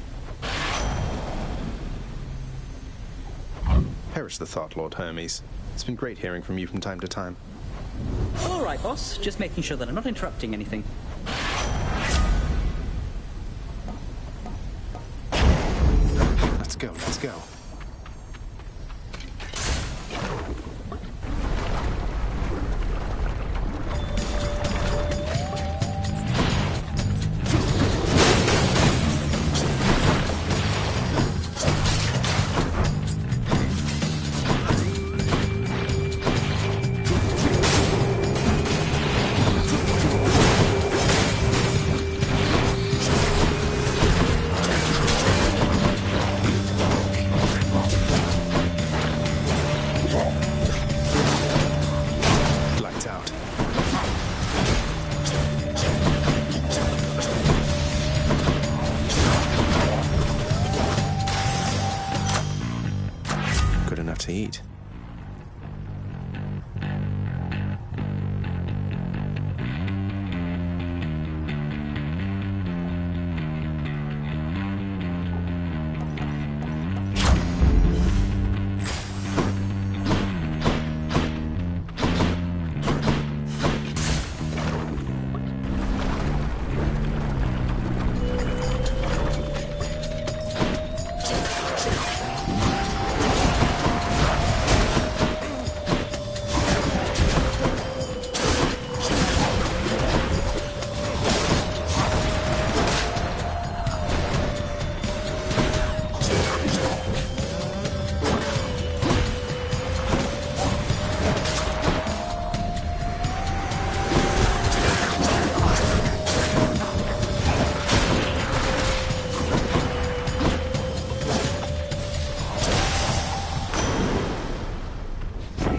Perish the thought, Lord Hermes. It's been great hearing from you from time to time. All right, boss. Just making sure that I'm not interrupting anything. Let's go, let's go. out to eat.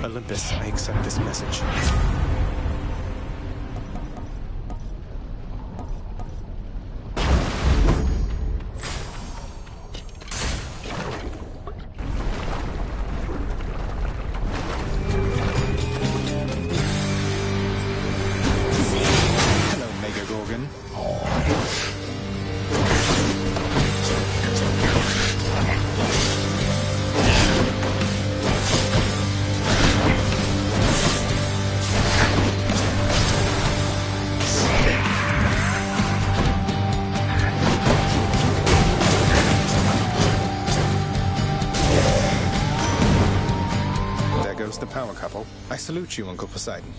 Olympus, I accept this message. Hello, Mega Gorgon. The power couple. I salute you, Uncle Poseidon.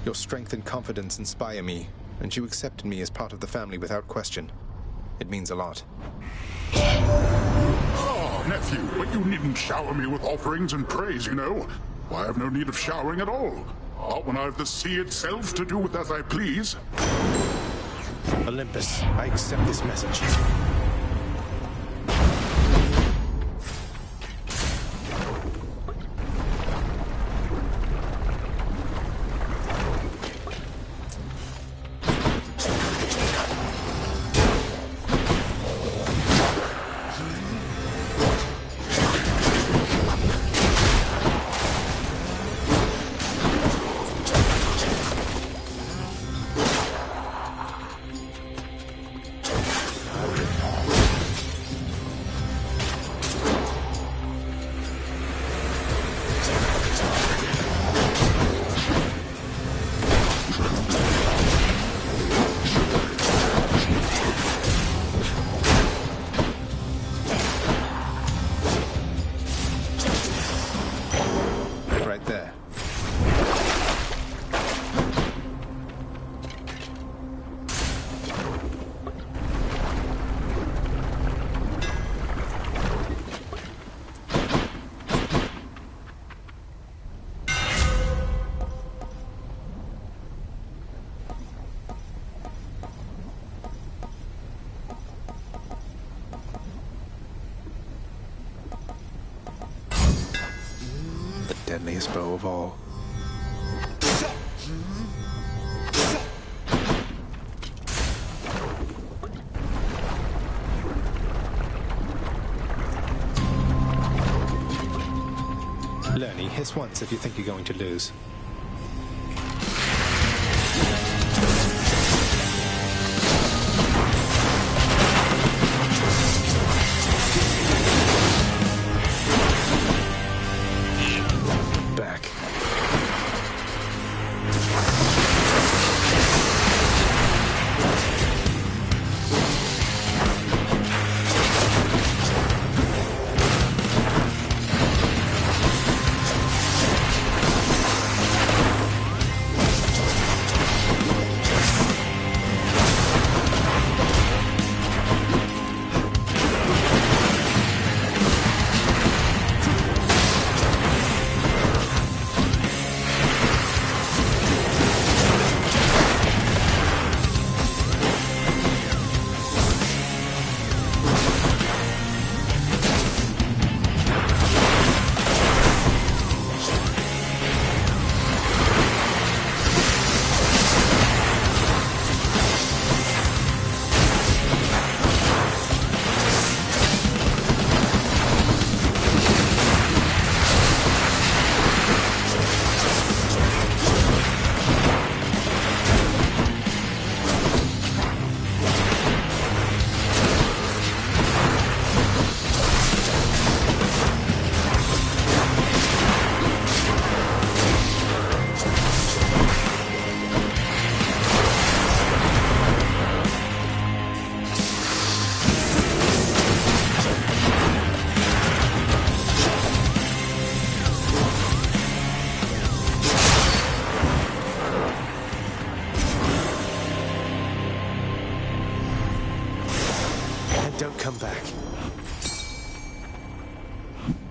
Your strength and confidence inspire me, and you accepted me as part of the family without question. It means a lot. Oh, nephew, but you needn't shower me with offerings and praise, you know. I have no need of showering at all. Not when I have the sea itself to do with as I please. Olympus, I accept this message. Deadliest bow of all. Lernie, hiss once if you think you're going to lose.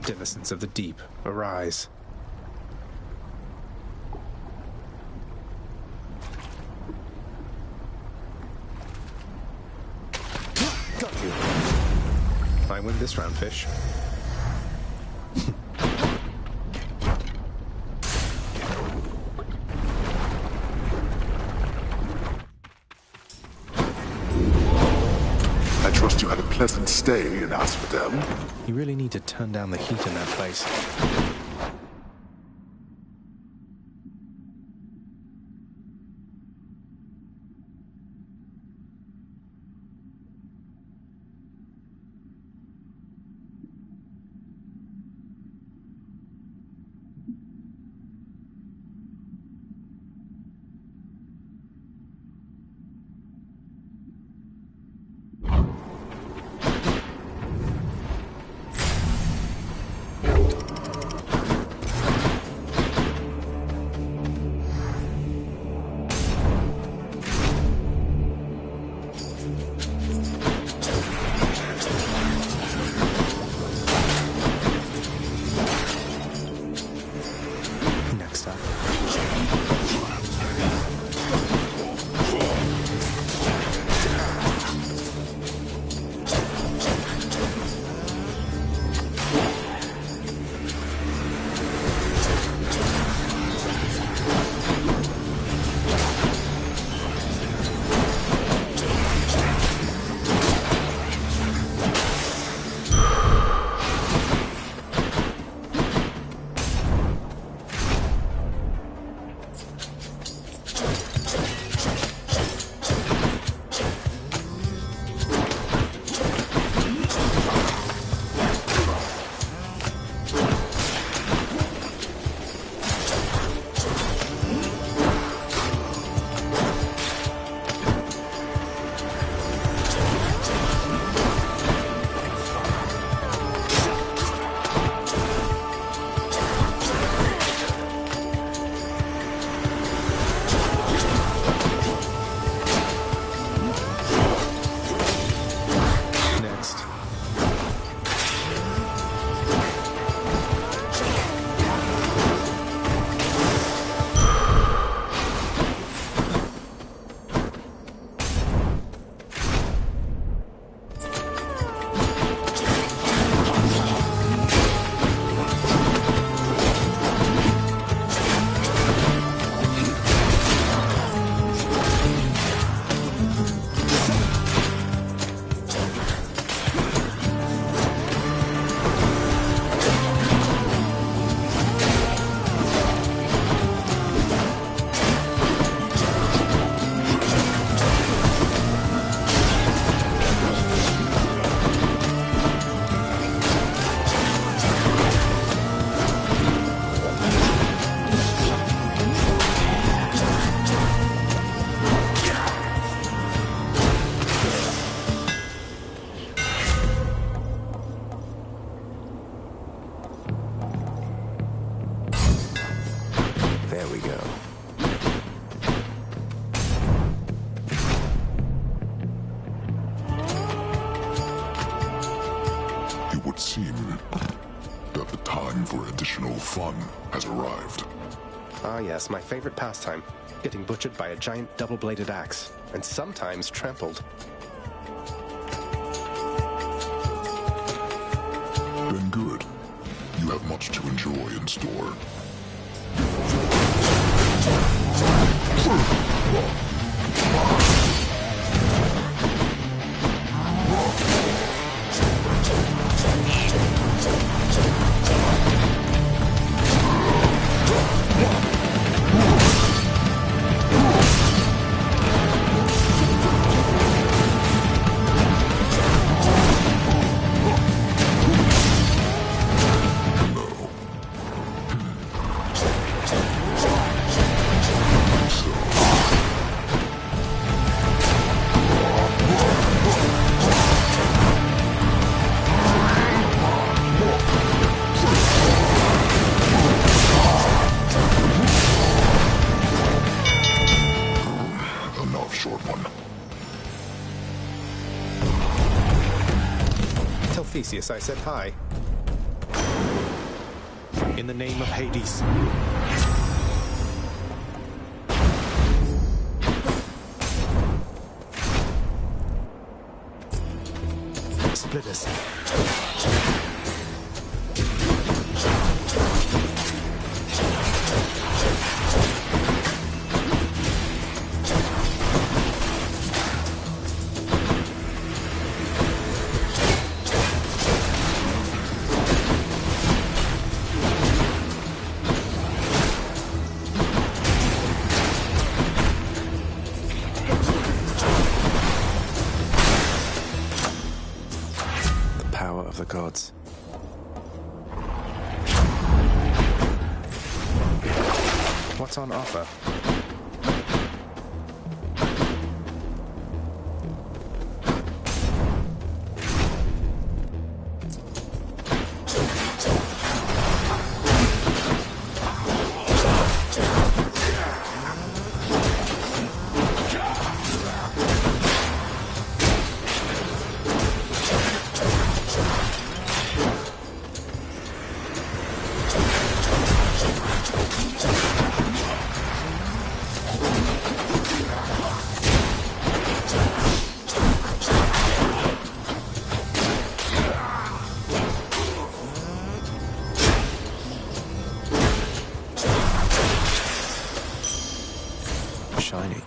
Denizens of the deep, arise. Got you. I win this round, fish. I trust you had a pleasant stay in Asphodel. You really need to turn down the heat in that place. fun has arrived. Ah yes, my favorite pastime. Getting butchered by a giant double-bladed axe, and sometimes trampled. Then good. You have much to enjoy in store. Tell Theseus I said hi. In the name of Hades. Split us. The gods. What's on offer? Shiny.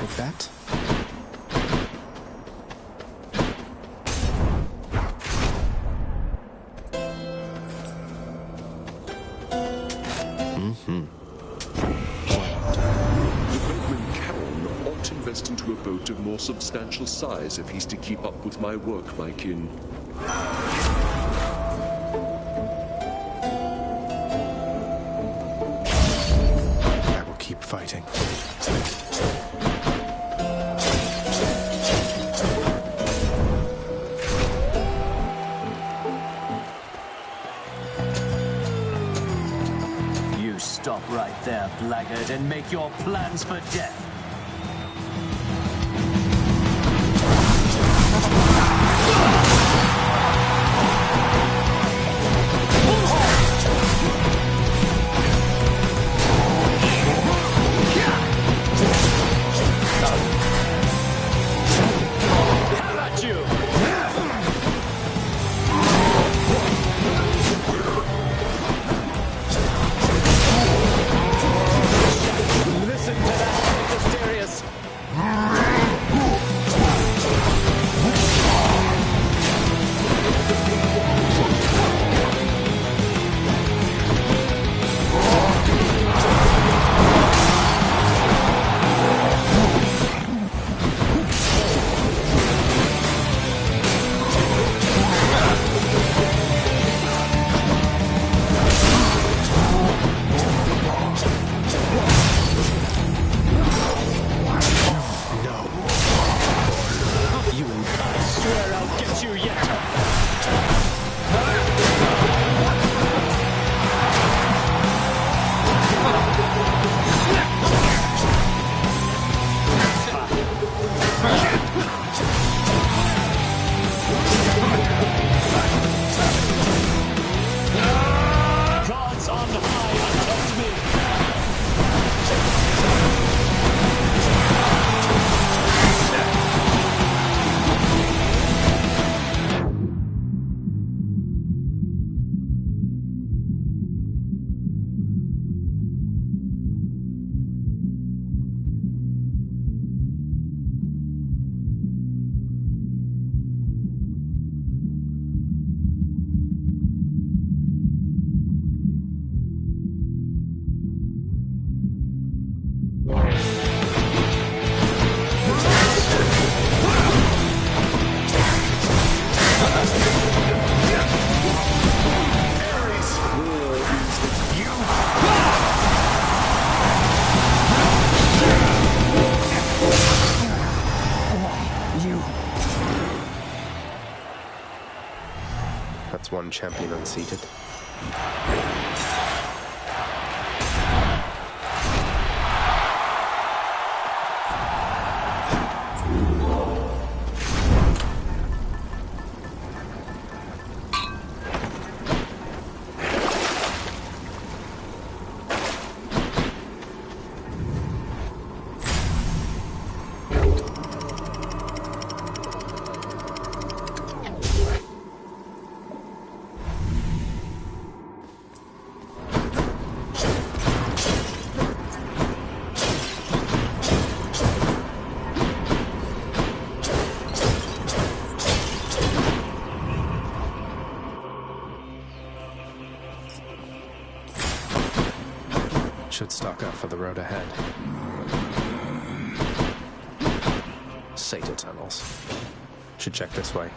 Like that. The boatman Charon ought to invest into a boat of more substantial size if he's to keep up with my work, my kin. I will keep fighting. You stop right there, blackguard, and make your plans for death. How about you? Listen to that, Mysterious. I swear I'll get you yet. Gods on high, protect me. That's one champion unseated. Should stock up for the road ahead. Satyr tunnels. Should check this way.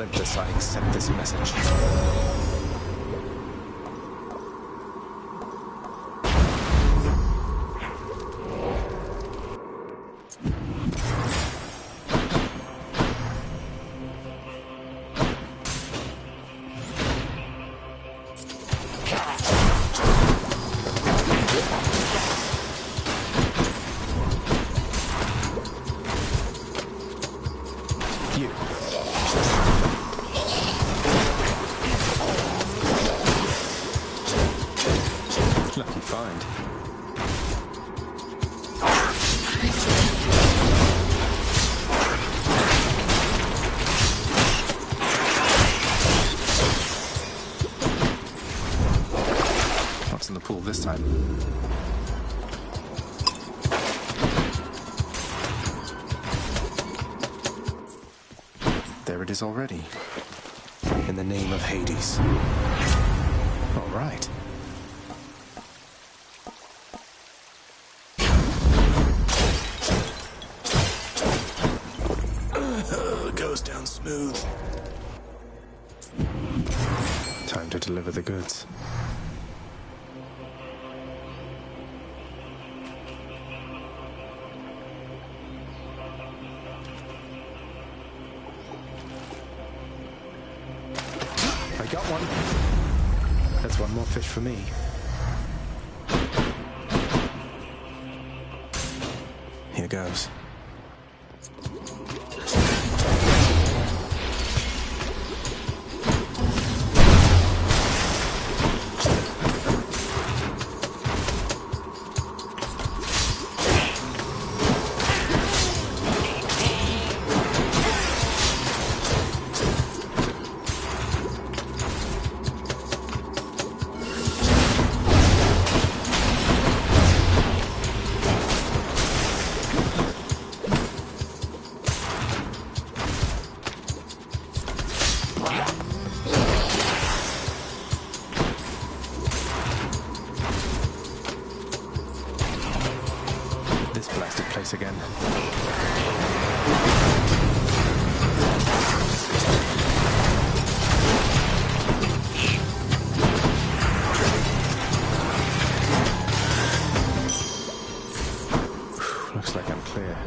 Olympus, I accept this message. Lucky find. What's in the pool this time? There it is already. In the name of Hades. All right. Goes down smooth. Time to deliver the goods. I got one. That's one more fish for me. Here goes. Again. Looks like I'm clear.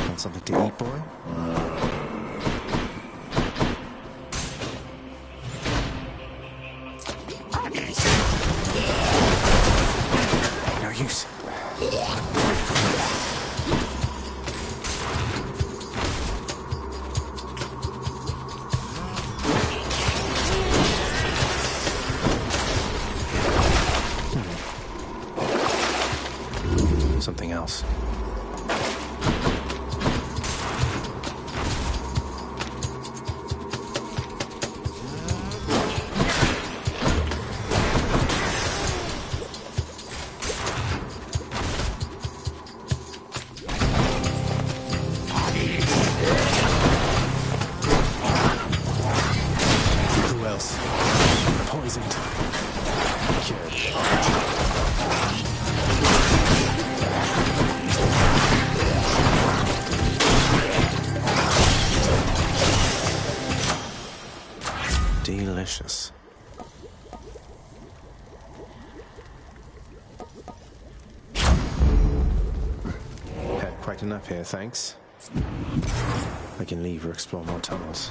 Want something to eat, boy? Use. Something else. Poisoned. Cured. Delicious. Had quite enough here, thanks. I can leave or explore more tunnels.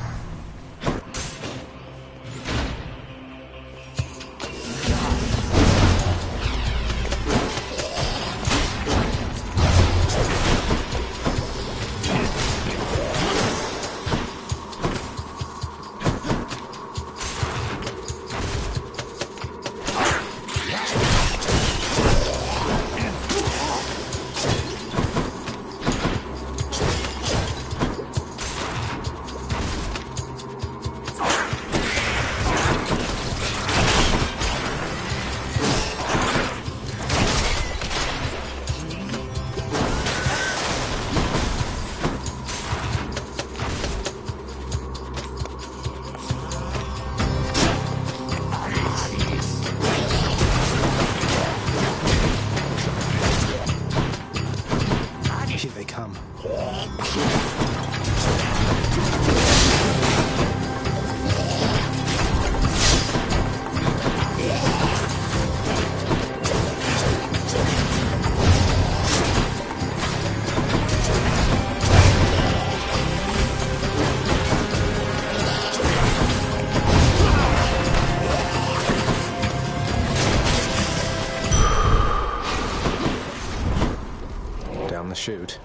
Down the chute.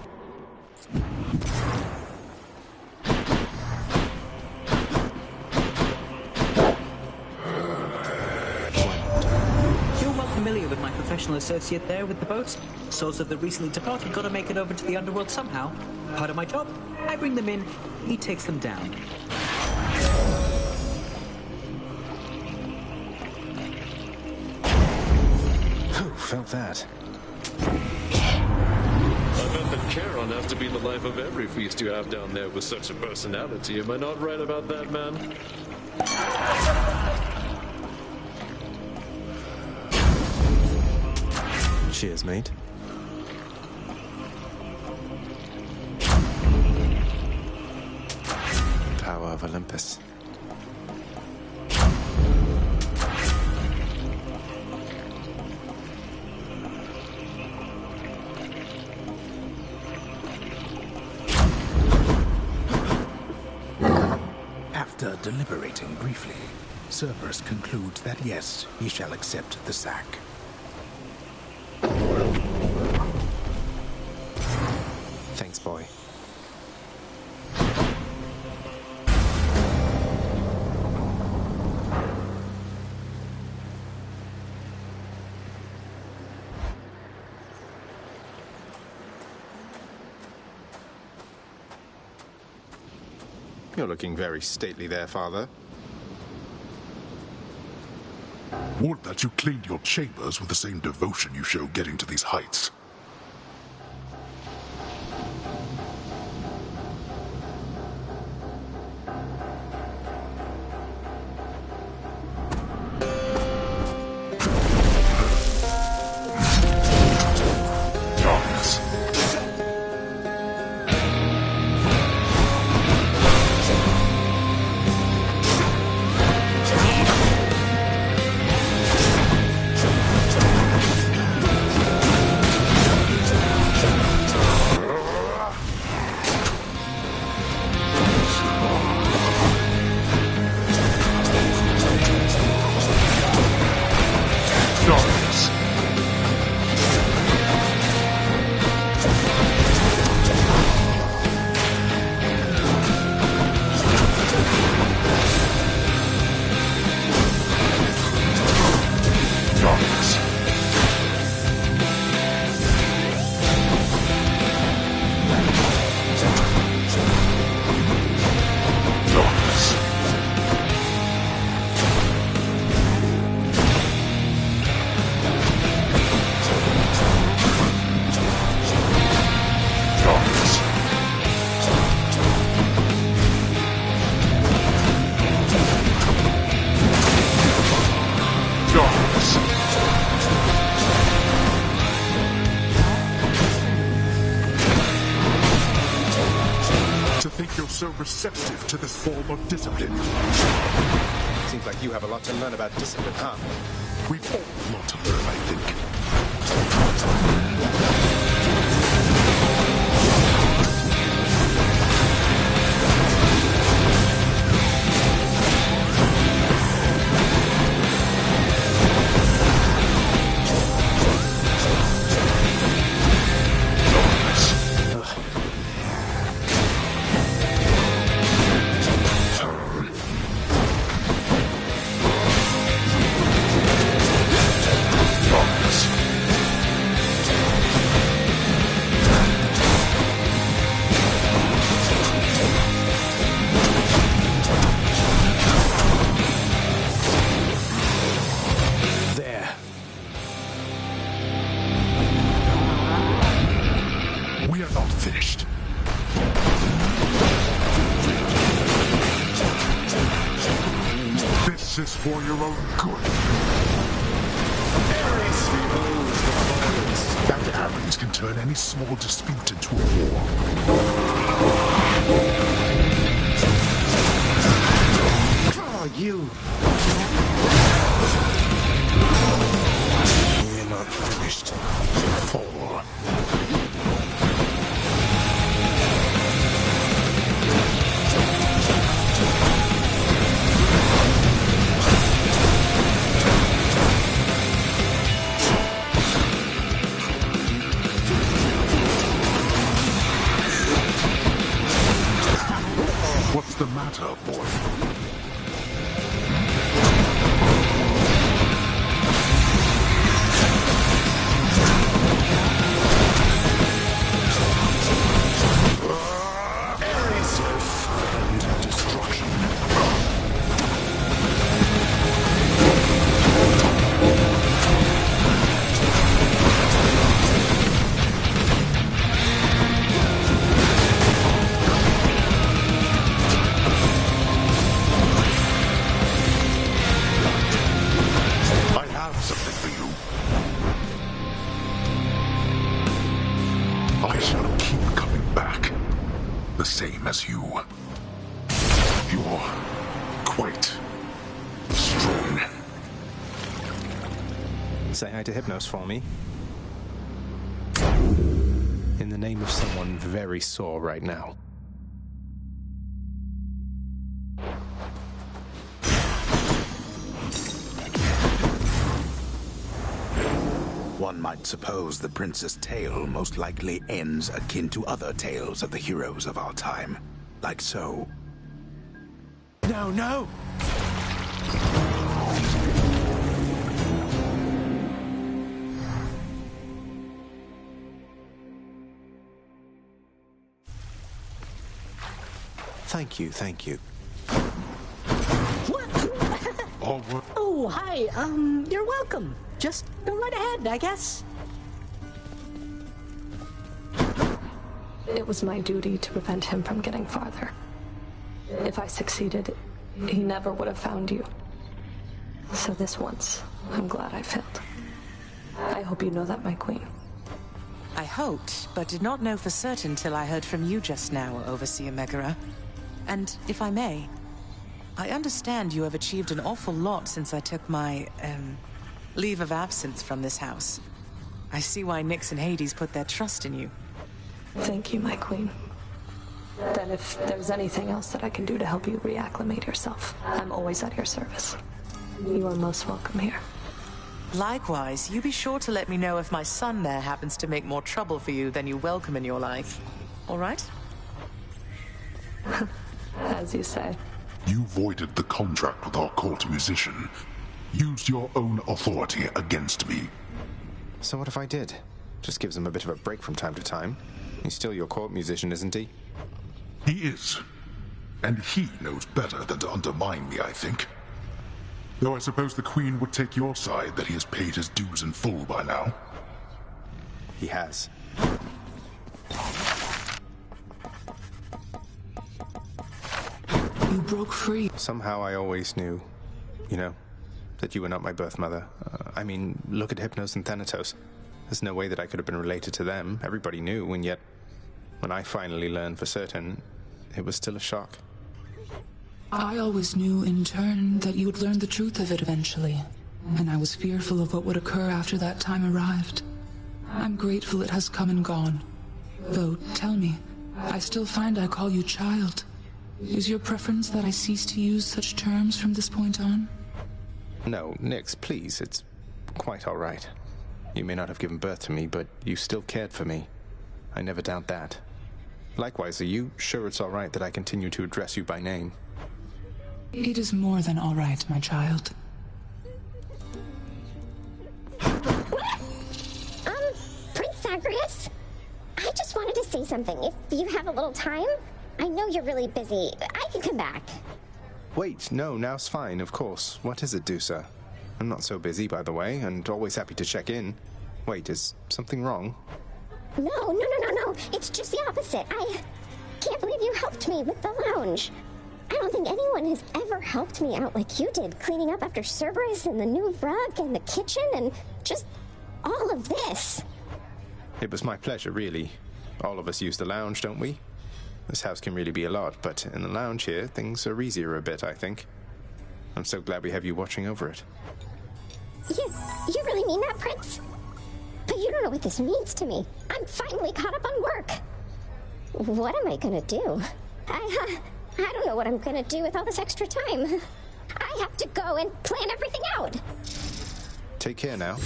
You're well familiar with my professional associate there with the boats. Souls of the recently departed gotta make it over to the underworld somehow. Part of my job, I bring them in, he takes them down. Whew, felt that. I bet that Charon has to be in the life of every feast you have down there with such a personality. Am I not right about that, man? Cheers, mate. Tower of Olympus. After deliberating briefly, Cerberus concludes that yes, he shall accept the sack. Thanks, boy. You're looking very stately there, Father. Would that you cleaned your chambers with the same devotion you show getting to these heights. So receptive to this form of discipline. Seems like you have a lot to learn about discipline, huh? We've all a lot to learn, I think. This is for your own good. Ares beholds the forest. Back it up. dragons can turn any small dispute into a war. Oh, you! We're not finished. Fall. What's the matter, boy? As you. You're quite strong. Say hi to Hypnos for me. In the name of someone very sore right now. One might suppose the prince's tale most likely ends akin to other tales of the heroes of our time. Like so. No, no! Thank you, thank you. Oh, hi. You're welcome. Just go right ahead, I guess. It was my duty to prevent him from getting farther. If I succeeded, he never would have found you. So this once, I'm glad I failed. I hope you know that, my queen. I hoped, but did not know for certain till I heard from you just now, Overseer Megara. And if I may, I understand you have achieved an awful lot since I took my, leave of absence from this house. I see why Nyx and Hades put their trust in you. Thank you, my queen. Then if there's anything else that I can do to help you reacclimate yourself, I'm always at your service. You are most welcome here. Likewise, you be sure to let me know if my son there happens to make more trouble for you than you welcome in your life. All right? As you say. You voided the contract with our court musician. Used your own authority against me. So what if I did? Just gives him a bit of a break from time to time. He's still your court musician, isn't he? He is. And he knows better than to undermine me, I think. Though I suppose the Queen would take your side that he has paid his dues in full by now. He has. You broke free. Somehow I always knew, you know, that you were not my birth mother. I mean, look at Hypnos and Thanatos. There's no way that I could have been related to them. Everybody knew, and yet, when I finally learned for certain, it was still a shock. I always knew, in turn, that you would learn the truth of it eventually, and I was fearful of what would occur after that time arrived. I'm grateful it has come and gone. Though, tell me, I still find I call you child. Is your preference that I cease to use such terms from this point on? No, Nyx, please, it's quite all right. You may not have given birth to me, but you still cared for me. I never doubt that. Likewise, are you sure it's all right that I continue to address you by name? It is more than all right, my child. Prince Zagreus? I just wanted to say something. If you have a little time, I know you're really busy. I can come back. Wait, no, now's fine, of course. What is it, Dusa? I'm not so busy, by the way, and always happy to check in. Wait, is something wrong? No. It's just the opposite. I can't believe you helped me with the lounge. I don't think anyone has ever helped me out like you did, cleaning up after Cerberus and the new rug and the kitchen and just all of this. It was my pleasure, really. All of us use the lounge, don't we? This house can really be a lot, but in the lounge here, things are easier a bit, I think. I'm so glad we have you watching over it. You really mean that, Prince? But you don't know what this means to me. I'm finally caught up on work. What am I gonna do? I don't know what I'm gonna do with all this extra time. I have to go and plan everything out. Take care now.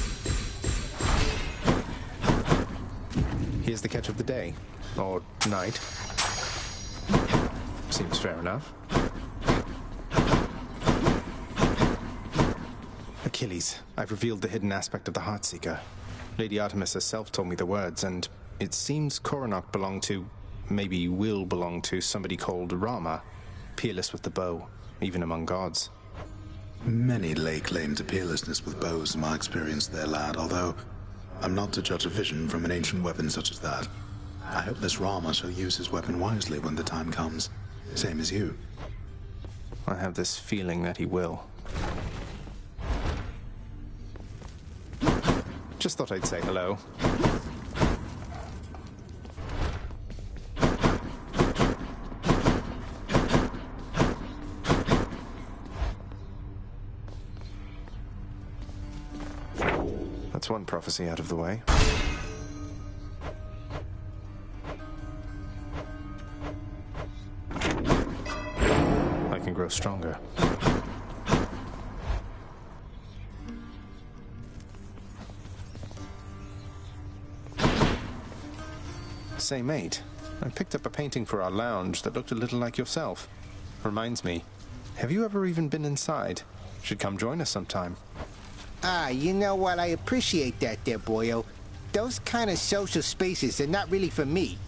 Here's the catch of the day. Or night. Seems fair enough. Achilles, I've revealed the hidden aspect of the Heartseeker. Lady Artemis herself told me the words, and it seems Coronach belonged to, maybe will belong to, somebody called Rama, peerless with the bow, even among gods. Many lay claim to peerlessness with bows in my experience there, lad, although I'm not to judge a vision from an ancient weapon such as that. I hope this Rama shall use his weapon wisely when the time comes, same as you. I have this feeling that he will. Just thought I'd say hello. That's one prophecy out of the way. I can grow stronger. Say, mate, I picked up a painting for our lounge that looked a little like yourself. Reminds me, have you ever even been inside? Should come join us sometime. You know what? I appreciate that there, boyo. Those kind of social spaces are not really for me.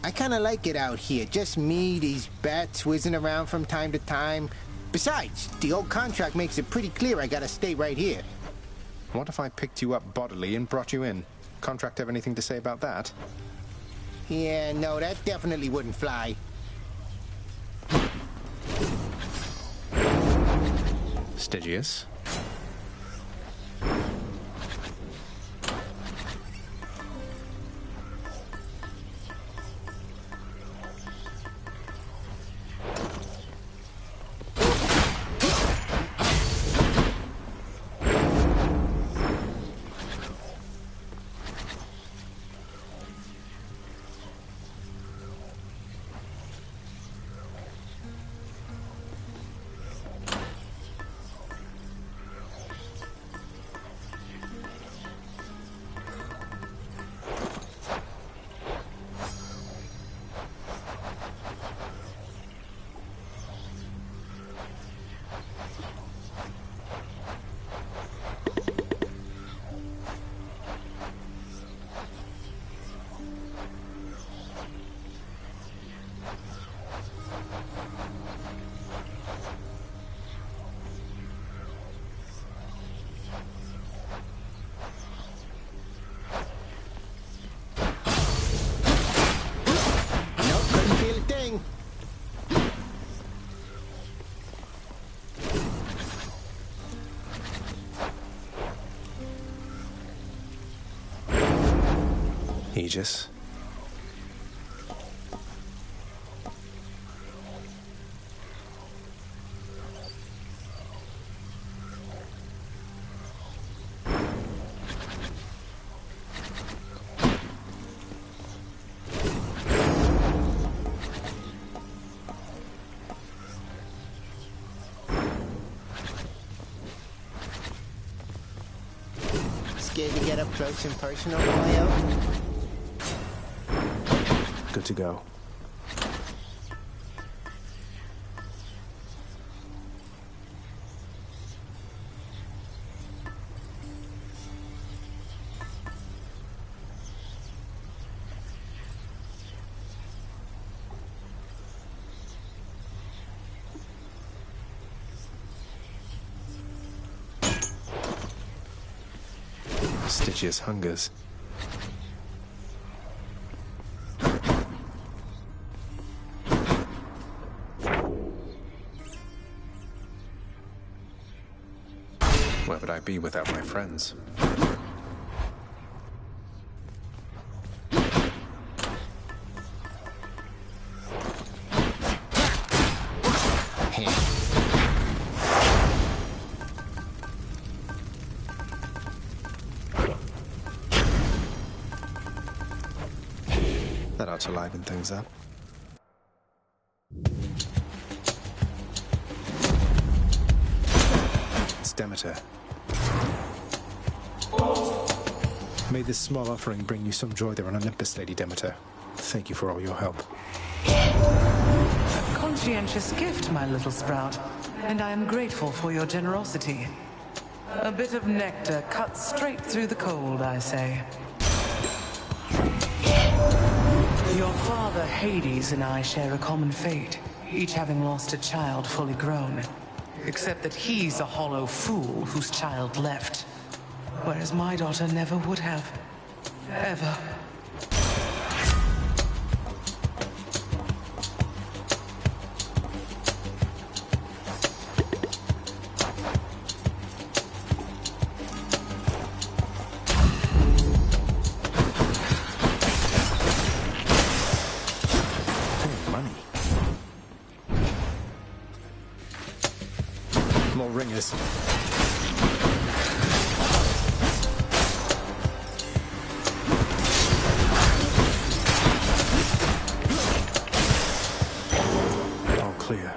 I kind of like it out here. Just me, these bats whizzing around from time to time. Besides, the old contract makes it pretty clear I gotta stay right here. What if I picked you up bodily and brought you in? Contract have anything to say about that? Yeah, no, that definitely wouldn't fly. Stygius? Aegis. Scared to get up close and personal, boyo? Good to go. Stygius hungers. Where would I be without my friends? That ought to liven things up. It's Demeter. May this small offering bring you some joy there on Olympus, Lady Demeter. Thank you for all your help. A conscientious gift, my little sprout, and I am grateful for your generosity. A bit of nectar cut straight through the cold, I say. Your father, Hades, and I share a common fate, each having lost a child fully grown. Except that he's a hollow fool whose child left. Whereas my daughter never would have. Ever. More ringers. All clear.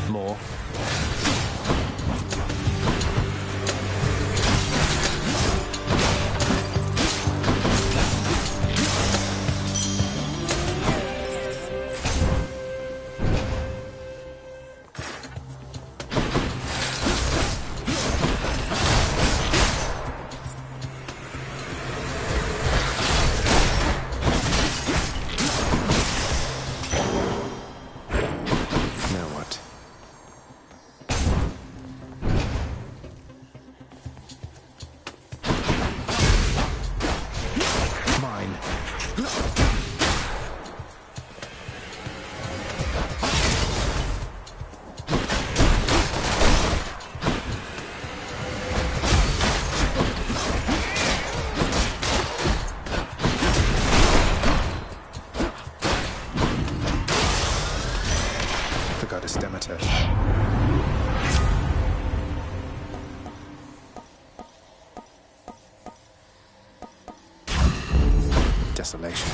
More. Goddess Demeter. Desolation.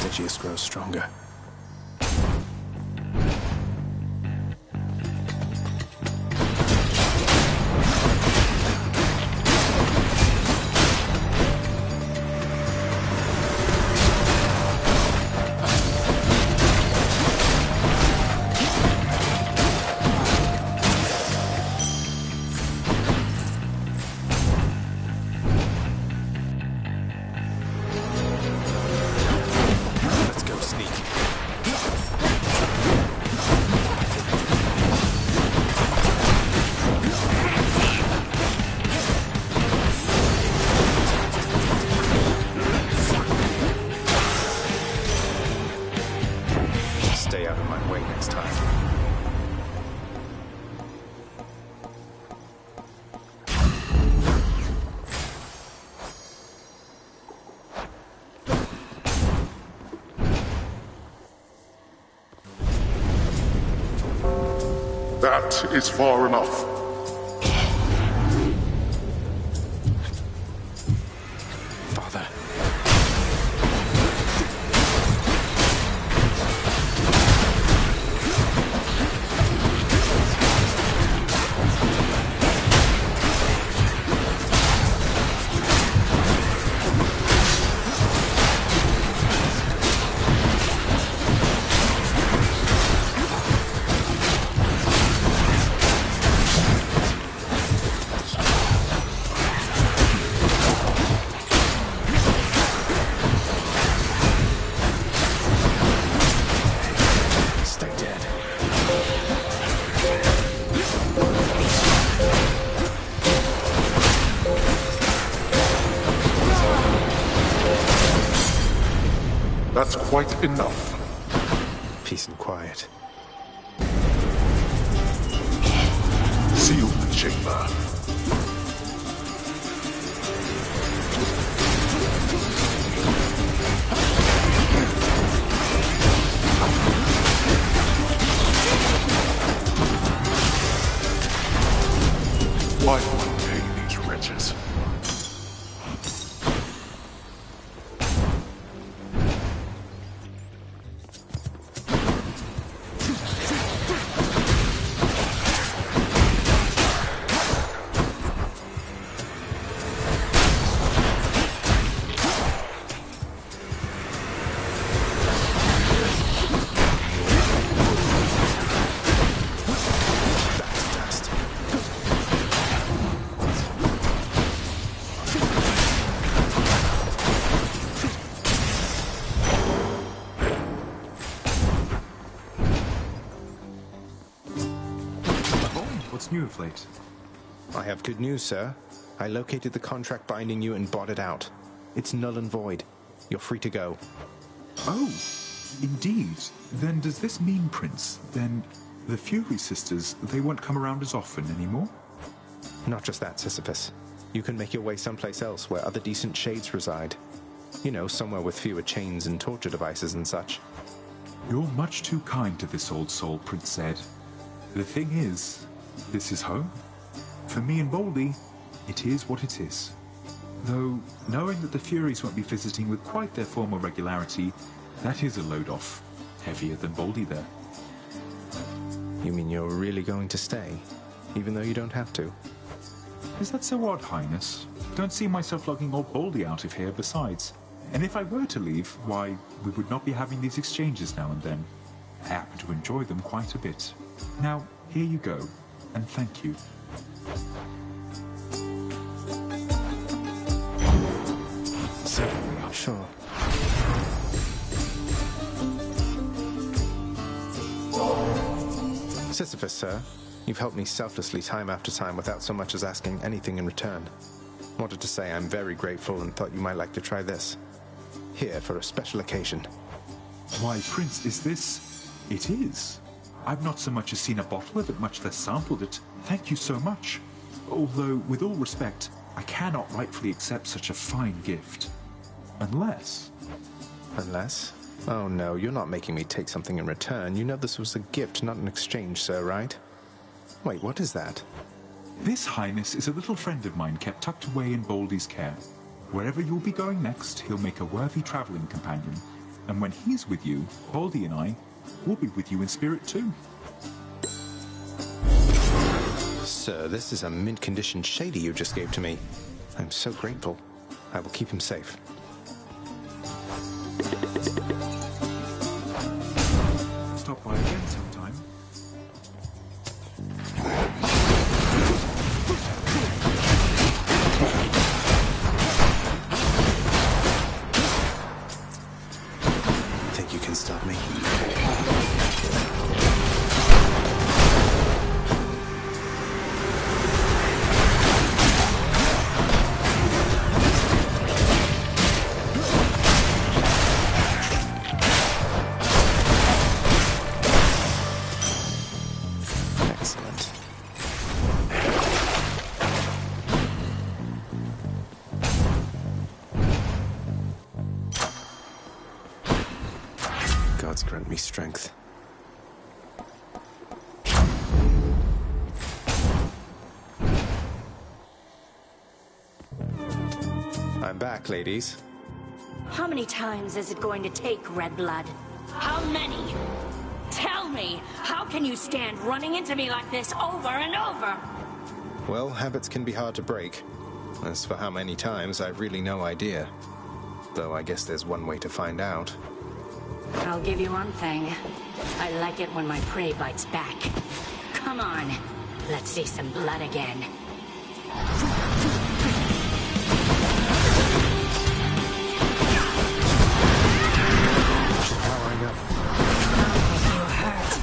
Stygius grows stronger. Stay out of my way next time. That is far enough. Father. quite enough. Peace and quiet. Seal the chamber. Why do I pay these wretches? New of late. I have good news, sir. I located the contract binding you and bought it out. It's null and void. You're free to go. Oh, indeed. Then does this mean, Prince, then the Fury Sisters, they won't come around as often anymore? Not just that, Sisyphus. You can make your way someplace else where other decent shades reside. You know, somewhere with fewer chains and torture devices and such. You're much too kind to this old soul, Prince Zed. The thing is, this is home. For me and Baldy, it is what it is. Though, knowing that the Furies won't be visiting with quite their former regularity, that is a load off. Heavier than Baldy there. You mean you're really going to stay, even though you don't have to? Is that so odd, Highness? Don't see myself logging old Baldy out of here besides. And if I were to leave, why, we would not be having these exchanges now and then. I happen to enjoy them quite a bit. Now, here you go. And thank you. Certainly, sure. Sisyphus, sir. You've helped me selflessly time after time without so much as asking anything in return. Wanted to say I'm very grateful and thought you might like to try this. Here for a special occasion. Why, Prince, is this... It is. I've not so much as seen a bottle of it, much less sampled it. Thank you so much. Although, with all respect, I cannot rightfully accept such a fine gift. Unless... Unless? Oh no, you're not making me take something in return. You know this was a gift, not an exchange, sir, right? Wait, what is that? This, Highness, is a little friend of mine kept tucked away in Baldy's care. Wherever you'll be going next, he'll make a worthy traveling companion. And when he's with you, Baldy and I... we'll be with you in spirit too. Sir, this is a mint-condition shady you just gave to me. I'm so grateful. I will keep him safe. Stop by again sometime. Think you can stop me? Gods grant me strength. I'm back, ladies. How many times is it going to take, Red Blood? How many? Tell me, how can you stand running into me like this over and over? Well, habits can be hard to break. As for how many times, I've really no idea. Though I guess there's one way to find out. I'll give you one thing. I like it when my prey bites back. Come on, let's see some blood again. Powering up. You hurt.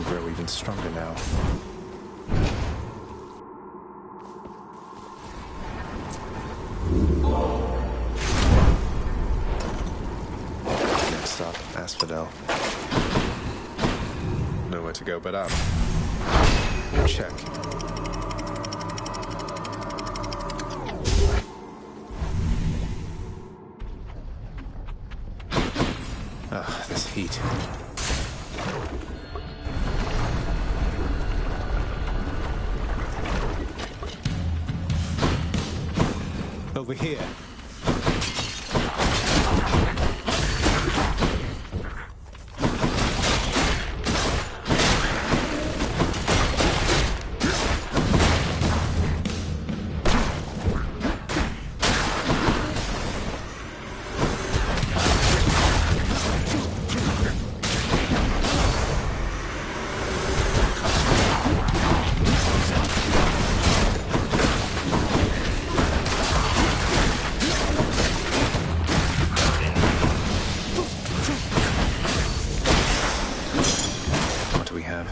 can grow even stronger now. Next stop, Asphodel. Nowhere to go but up. Check. Ah, this heat. Over here.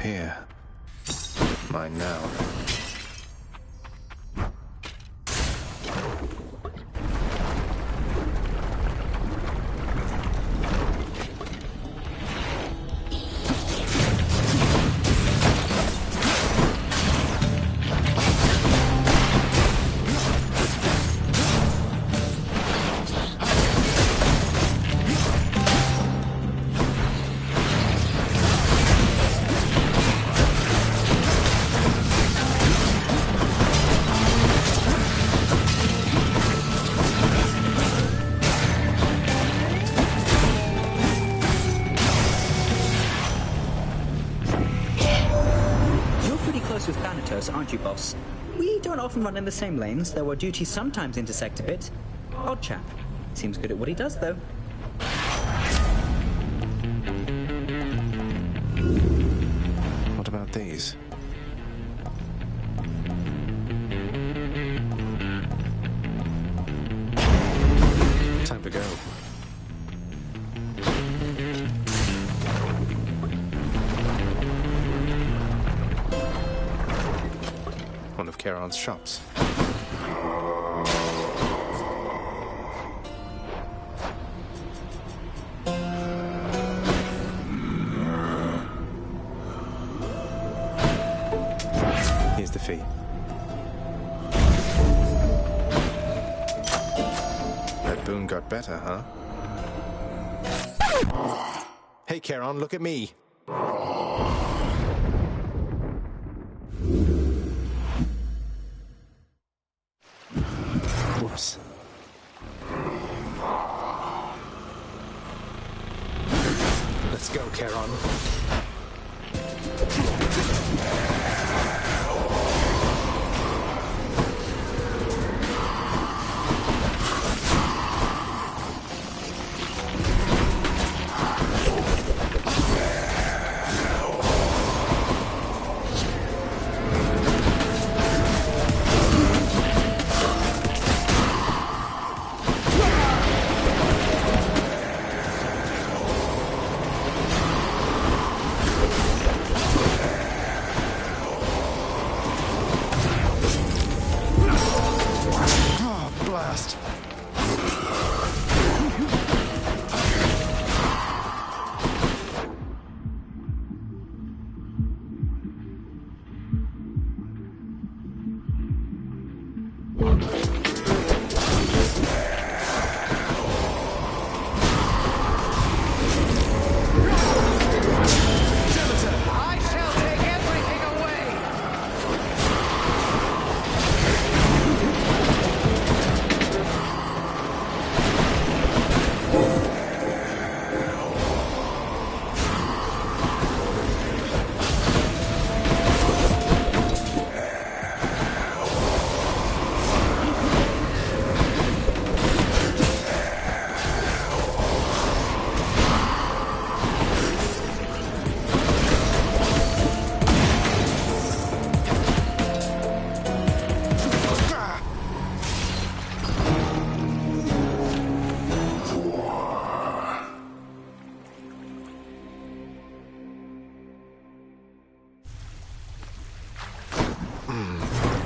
Here. Mine now. With Thanatos, aren't you, boss? We don't often run in the same lanes, though our duties sometimes intersect a bit. Odd chap. Seems good at what he does, though. What about these? Time to go. One of Charon's shops. Here's the fee. That boon got better, huh? Hey, Charon, look at me. Whoops. Let's go, Charon.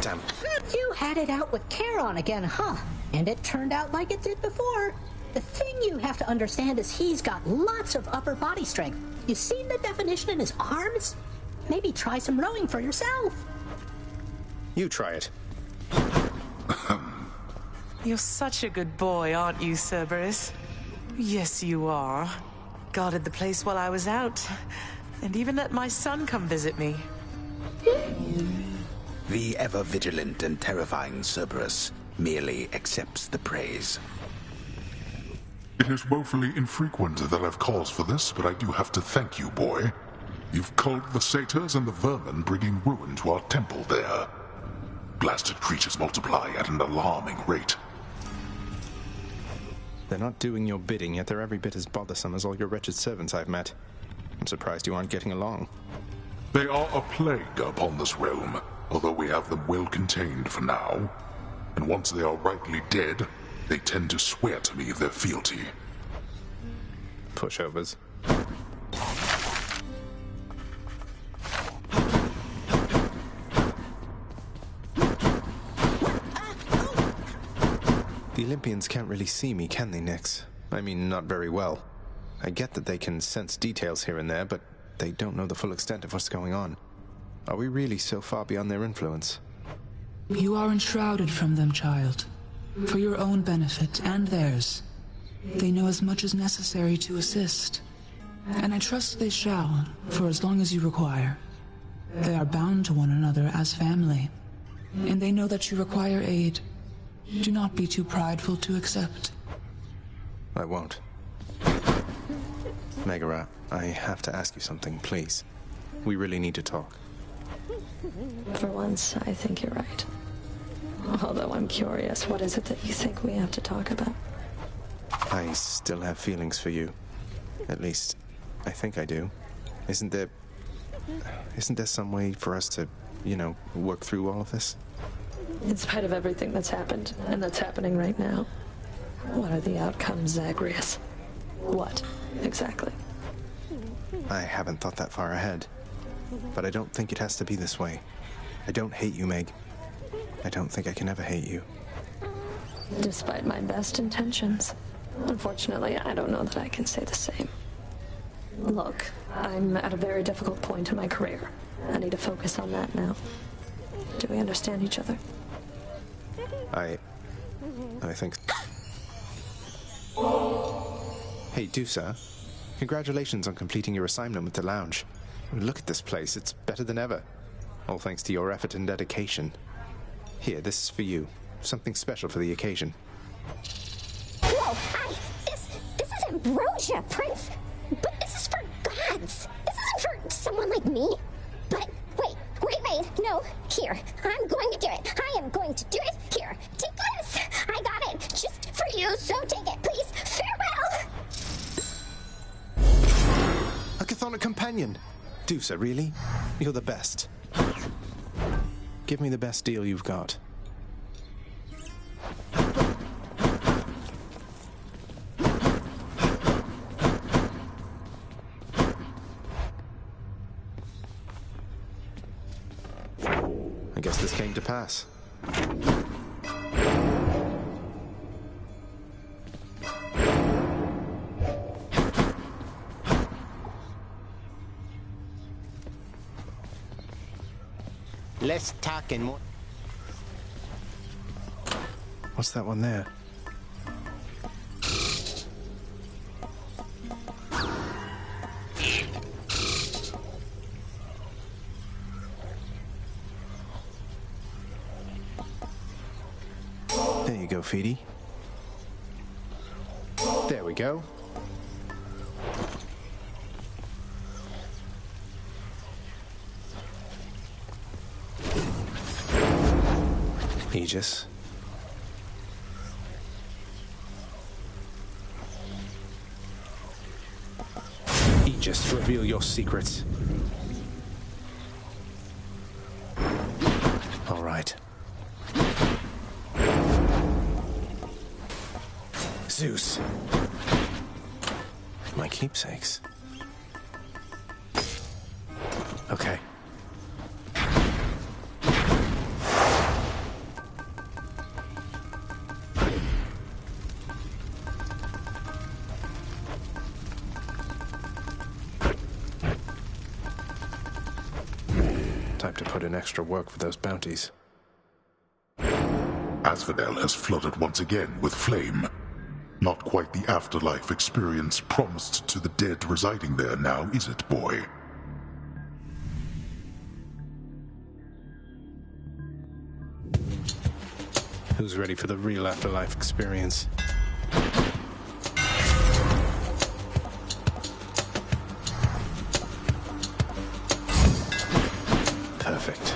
Damn. You had it out with Charon again, huh? And it turned out like it did before. The thing you have to understand is he's got lots of upper body strength. You seen the definition in his arms? Maybe try some rowing for yourself. You try it. You're such a good boy, aren't you, Cerberus? Yes, you are. Guarded the place while I was out, and even let my son come visit me. The ever-vigilant and terrifying Cerberus merely accepts the praise. It is woefully infrequent that I've cause for this, but I do have to thank you, boy. You've culled the satyrs and the vermin, bringing ruin to our temple there. Blasted creatures multiply at an alarming rate. They're not doing your bidding, yet they're every bit as bothersome as all your wretched servants I've met. I'm surprised you aren't getting along. They are a plague upon this realm, although we have them well contained for now. And once they are rightly dead, they tend to swear to me their fealty. Pushovers. The Olympians can't really see me, can they, Nyx? I mean, not very well. I get that they can sense details here and there, but they don't know the full extent of what's going on. Are we really so far beyond their influence? You are enshrouded from them, child. For your own benefit and theirs. They know as much as necessary to assist. And I trust they shall, for as long as you require. They are bound to one another as family. And they know that you require aid. Do not be too prideful to accept. I won't. Megara, I have to ask you something, please. We really need to talk. For once, I think you're right. Although I'm curious, what is it that you think we have to talk about? I still have feelings for you. At least, I think I do. Isn't there some way for us to, work through all of this? In spite of everything that's happened, and that's happening right now, what are the outcomes, Zagreus? What, exactly? I haven't thought that far ahead. But I don't think it has to be this way. I don't hate you, Meg. I don't think I can ever hate you. Despite my best intentions. Unfortunately, I don't know that I can say the same. Look, I'm at a very difficult point in my career. I need to focus on that now. Do we understand each other? I think... Hey, Dusa. Congratulations on completing your assignment with the lounge. Look at this place. It's better than ever. All thanks to your effort and dedication. Here, this is for you. Something special for the occasion. Whoa! This is ambrosia, Prince! But this is for gods! This isn't for someone like me! But, wait, no, here, I'm going to do it! I am going to do it! Here, take this! I got it! Just for you, so take it, please! Farewell! A Chthonic companion! Dusa, really? You're the best. Give me the best deal you've got. I guess this came to pass. Less talk and more... What's that one there? There you go, Feedy. There we go. Aegis. Aegis, reveal your secrets. All right. Zeus. My keepsakes. Okay. Time to put in extra work for those bounties. Asphodel has flooded once again with flame. Not quite the afterlife experience promised to the dead residing there now, is it, boy? Who's ready for the real afterlife experience? Perfect.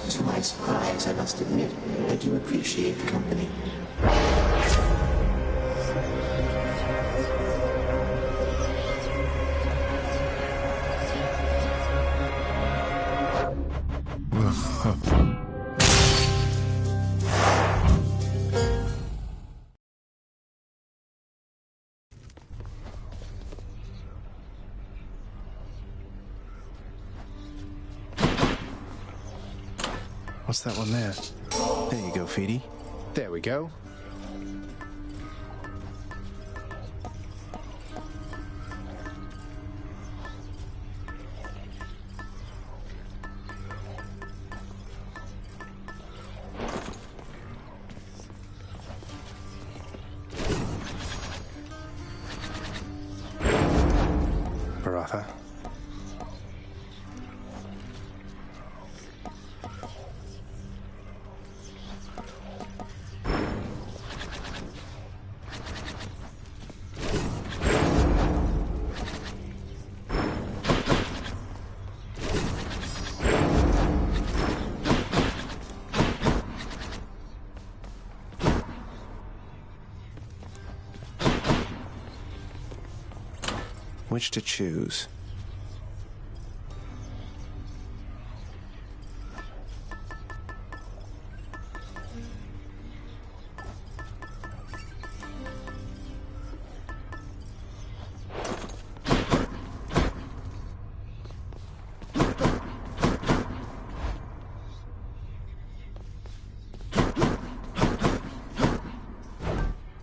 To my surprise, I must admit, I do appreciate the company. What's that one there? There you go, Feedy. There we go. Baratha. Which to choose?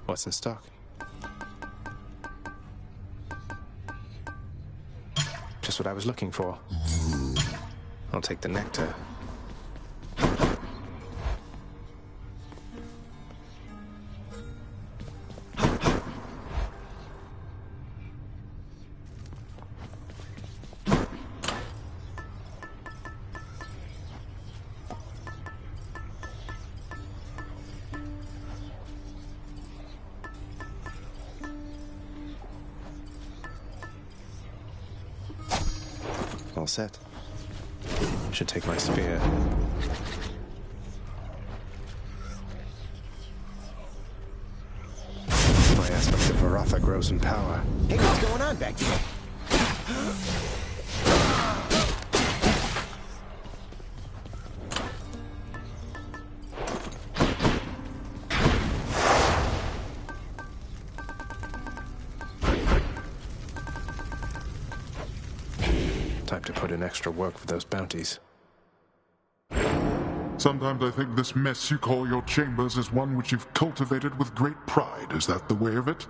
What's in stock? Just what I was looking for. I'll take the nectar. All set. Should take my spear. My aspect of Baratha grows in power. Hey, what's going on back there? Time to put in extra work for those bounties. Sometimes I think this mess you call your chambers is one which you've cultivated with great pride. Is that the way of it?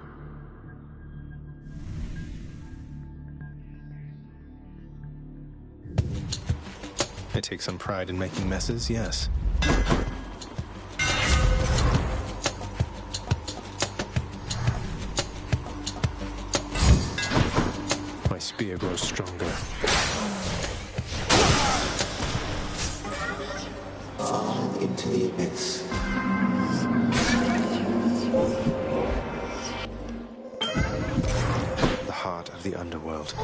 I take some pride in making messes, yes. My spear grows stronger. Fall into the abyss. The heart of the underworld.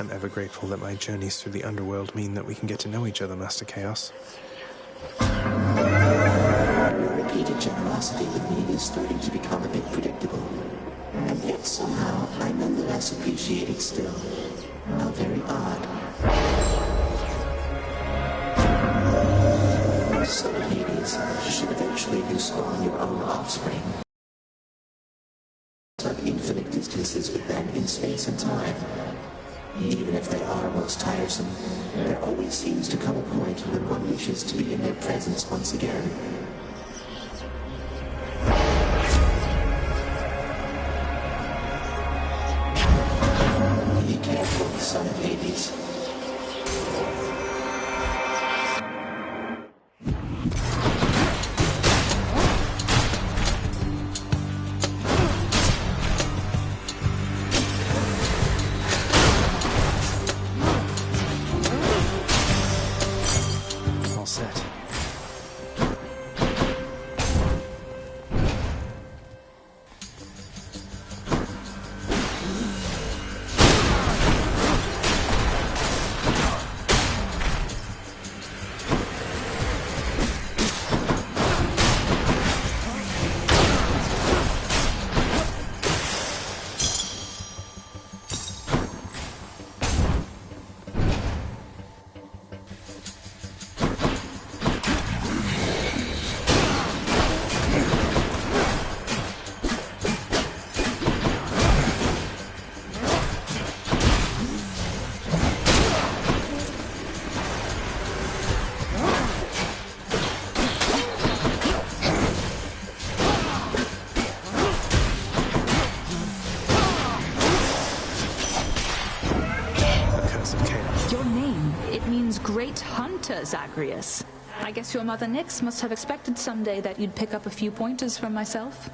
I'm ever grateful that my journeys through the underworld mean that we can get to know each other, Master Chaos. Your repeated generosity with me is starting to become a bit predictable. And yet somehow I nonetheless appreciate it still. How very odd. Son of Hades, should eventually you spawn your own offspring. Of infinite distances with them in space and time. Even if they are most tiresome, there always seems to come a point when one wishes to be in their presence once again. Be careful, son of Hades. Great hunter, Zagreus. I guess your mother Nyx must have expected someday that you'd pick up a few pointers from myself.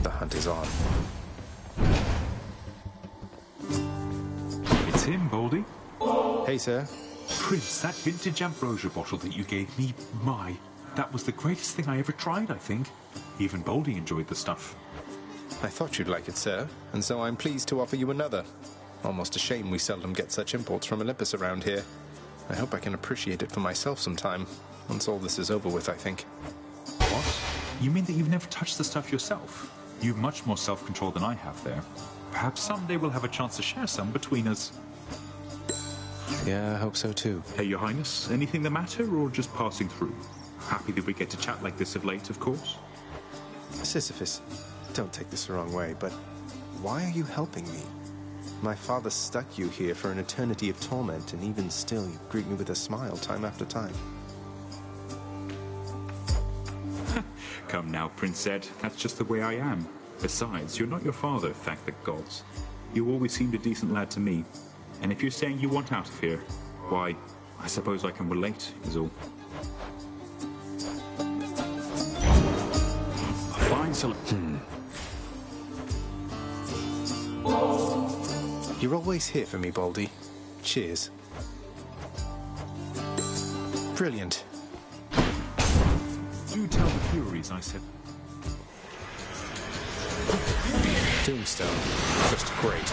The hunt is on. It's him, Baldy. Hey, sir. Prince, that vintage ambrosia bottle that you gave me, that was the greatest thing I ever tried, I think. Even Baldy enjoyed the stuff. I thought you'd like it, sir, and so I'm pleased to offer you another. Almost a shame we seldom get such imports from Olympus around here. I hope I can appreciate it for myself sometime, once all this is over with, I think. What? You mean that you've never touched the stuff yourself? You've much more self-control than I have there. Perhaps someday we'll have a chance to share some between us. Yeah, I hope so too. Hey, Your Highness, anything the matter, or just passing through? Happy that we get to chat like this of late, of course. Sisyphus, don't take this the wrong way, but why are you helping me? My father stuck you here for an eternity of torment, and even still you greet me with a smile time after time. Come now, Prince Zed, that's just the way I am. Besides, you're not your father, thank the gods. You always seemed a decent lad to me. And if you're saying you want out of here, why, I suppose I can relate, is all. A fine selection. You're always here for me, Baldy. Cheers. Brilliant. You tell the Furies I said. Tombstone. Just great.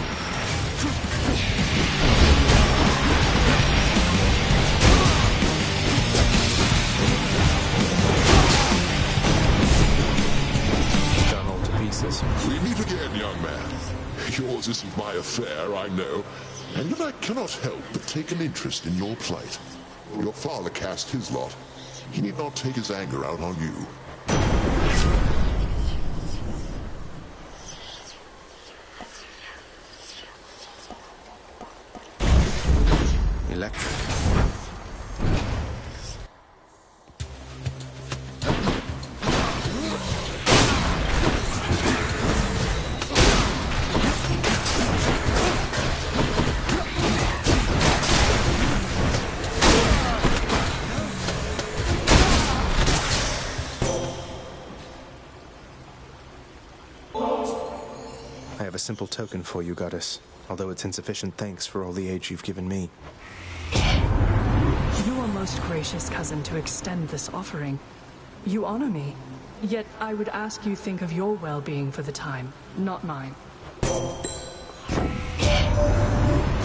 Done all to pieces. We meet again, young man. Yours isn't my affair, I know, and yet I cannot help but take an interest in your plight. Your father cast his lot. He need not take his anger out on you. Electric. I have a simple token for you, Goddess, although it's insufficient thanks for all the aid you've given me. You are most gracious, cousin, to extend this offering. You honor me. Yet I would ask you think of your well-being for the time, not mine.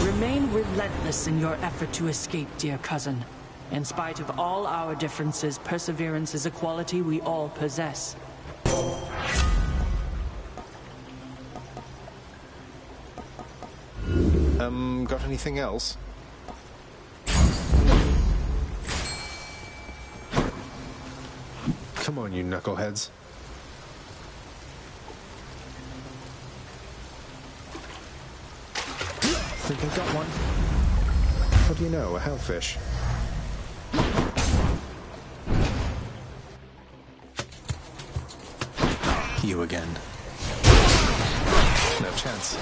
Remain relentless in your effort to escape, dear cousin. In spite of all our differences, perseverance is a quality we all possess. Got anything else? Come on, you knuckleheads. Think I got one? What do you know, a hellfish? You again. No chance.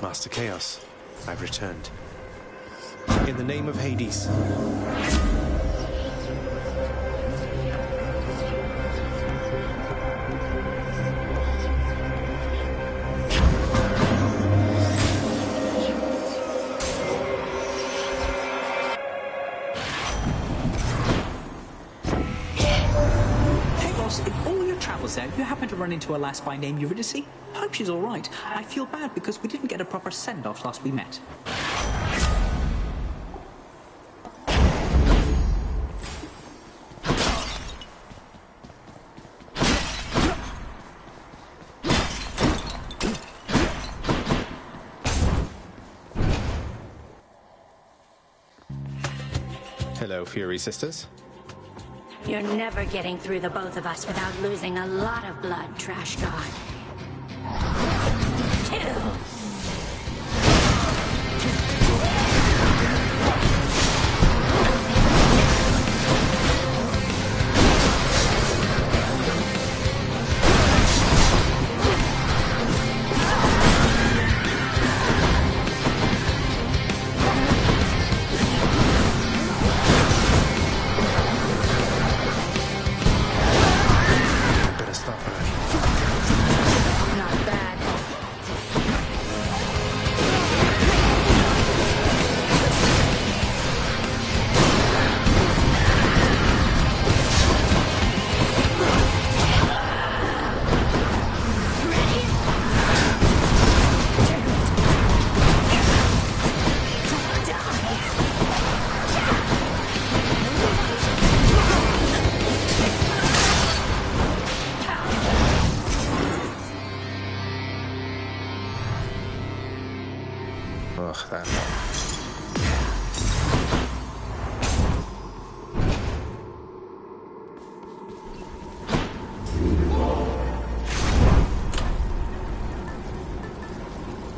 Master Chaos, I've returned. In the name of Hades. You happen to run into a lass by name Eurydice? Hope she's all right. I feel bad because we didn't get a proper send-off last we met. Hello, Fury Sisters. You're never getting through the both of us without losing a lot of blood, Trash God. Kill! Ugh, that.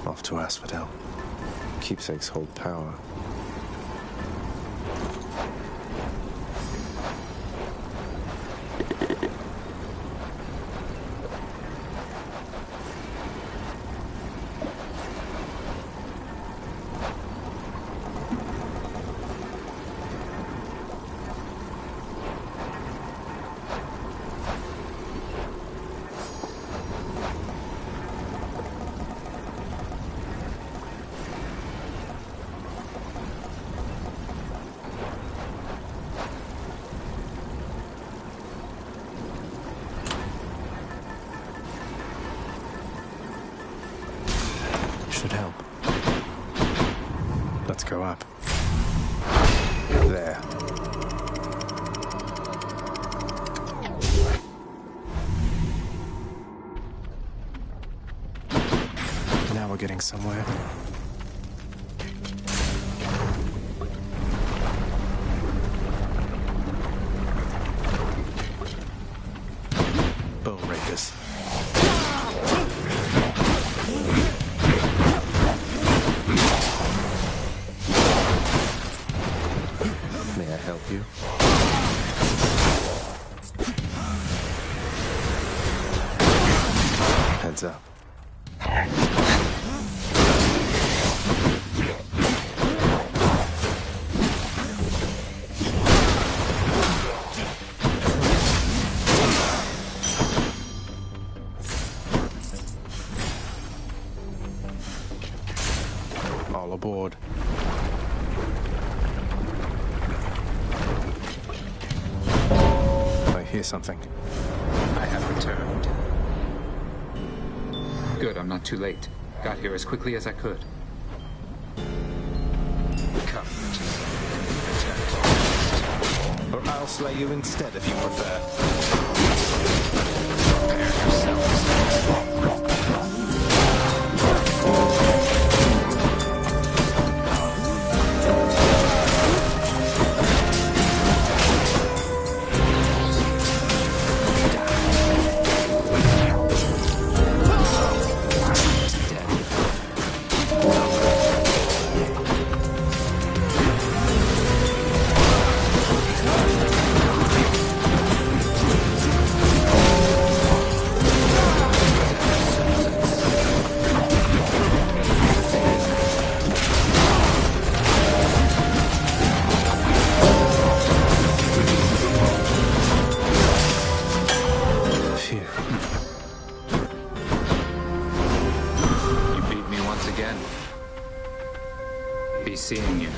Off to Asphodel. Keepsakes hold power. should help. Let's go up. There. Now we're getting somewhere. Bone Rakers. May I help you? Heads up. All aboard. I hear something. I have returned. Good, I'm not too late. Got here as quickly as I could. Come, or I'll slay you instead if you prefer. Seeing you.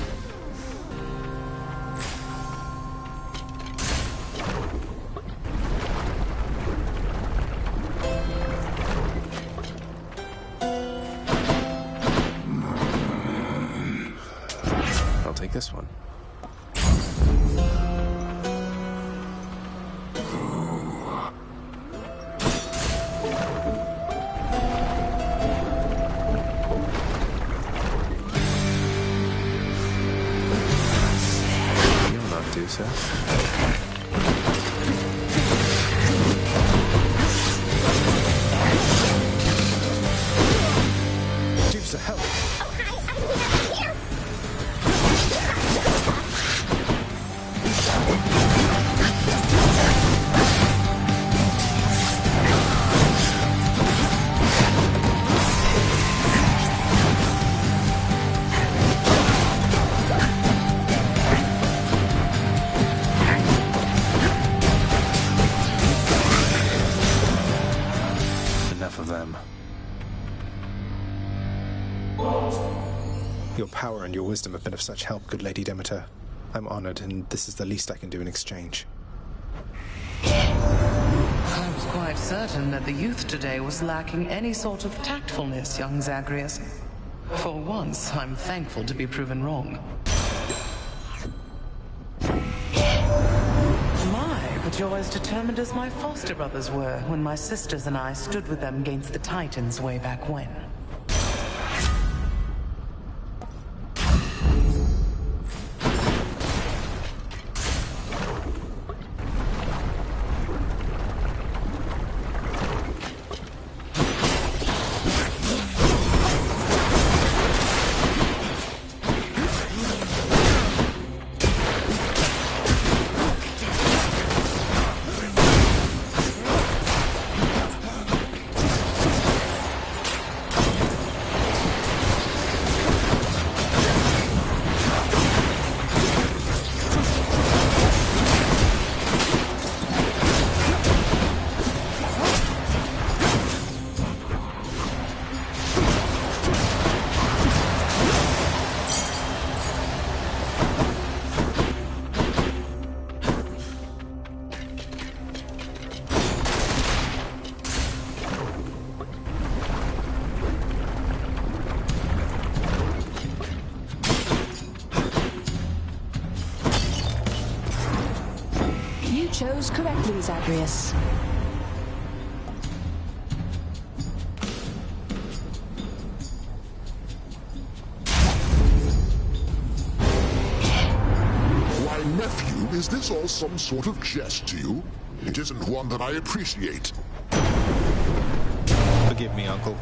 I'll take this one. Do so. Juicer, help! Of them. Your power and your wisdom have been of such help, good Lady Demeter. I'm honored, and this is the least I can do in exchange. I was quite certain that the youth today was lacking any sort of tactfulness, young Zagreus. For once, I'm thankful to be proven wrong. But you're as determined as my foster brothers were when my sisters and I stood with them against the Titans way back when. chose correctly, Zagreus. Why, nephew, is this all some sort of jest to you? It isn't one that I appreciate. Forgive me, Uncle.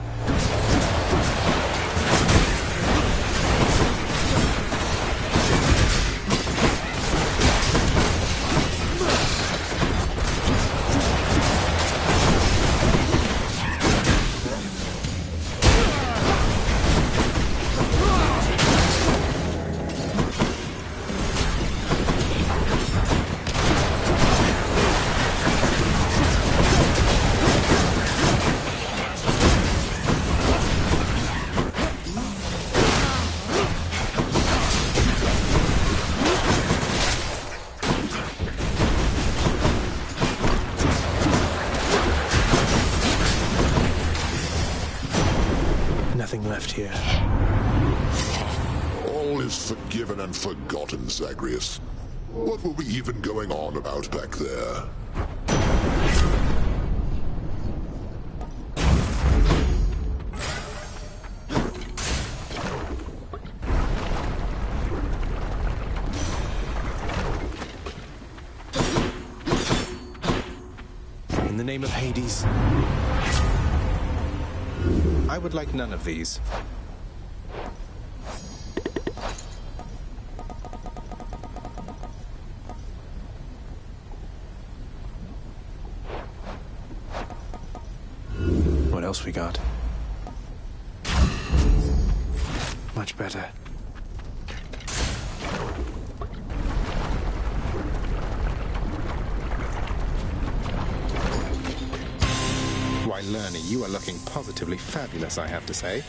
Nothing left here. All is forgiven and forgotten, Zagreus. What were we even going on about back there? In the name of Hades, I would like none of these. What else we got? Much better. Why, Lernie, you are looking positively fabulous, I have to say.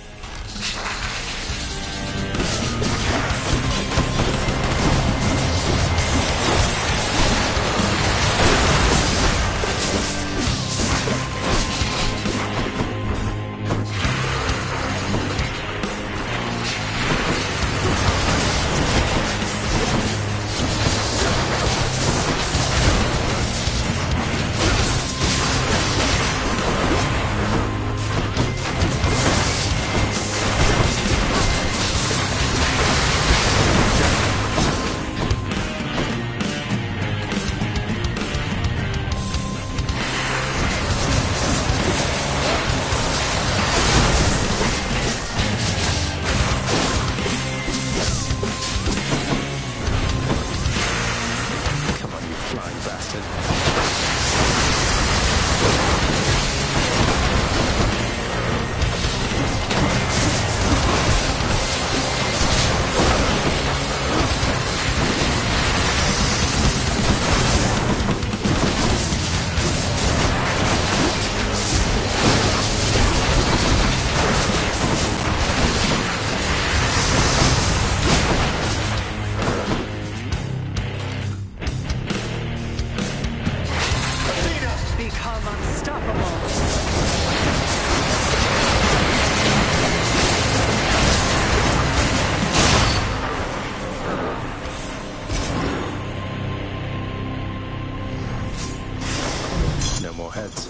No more heads.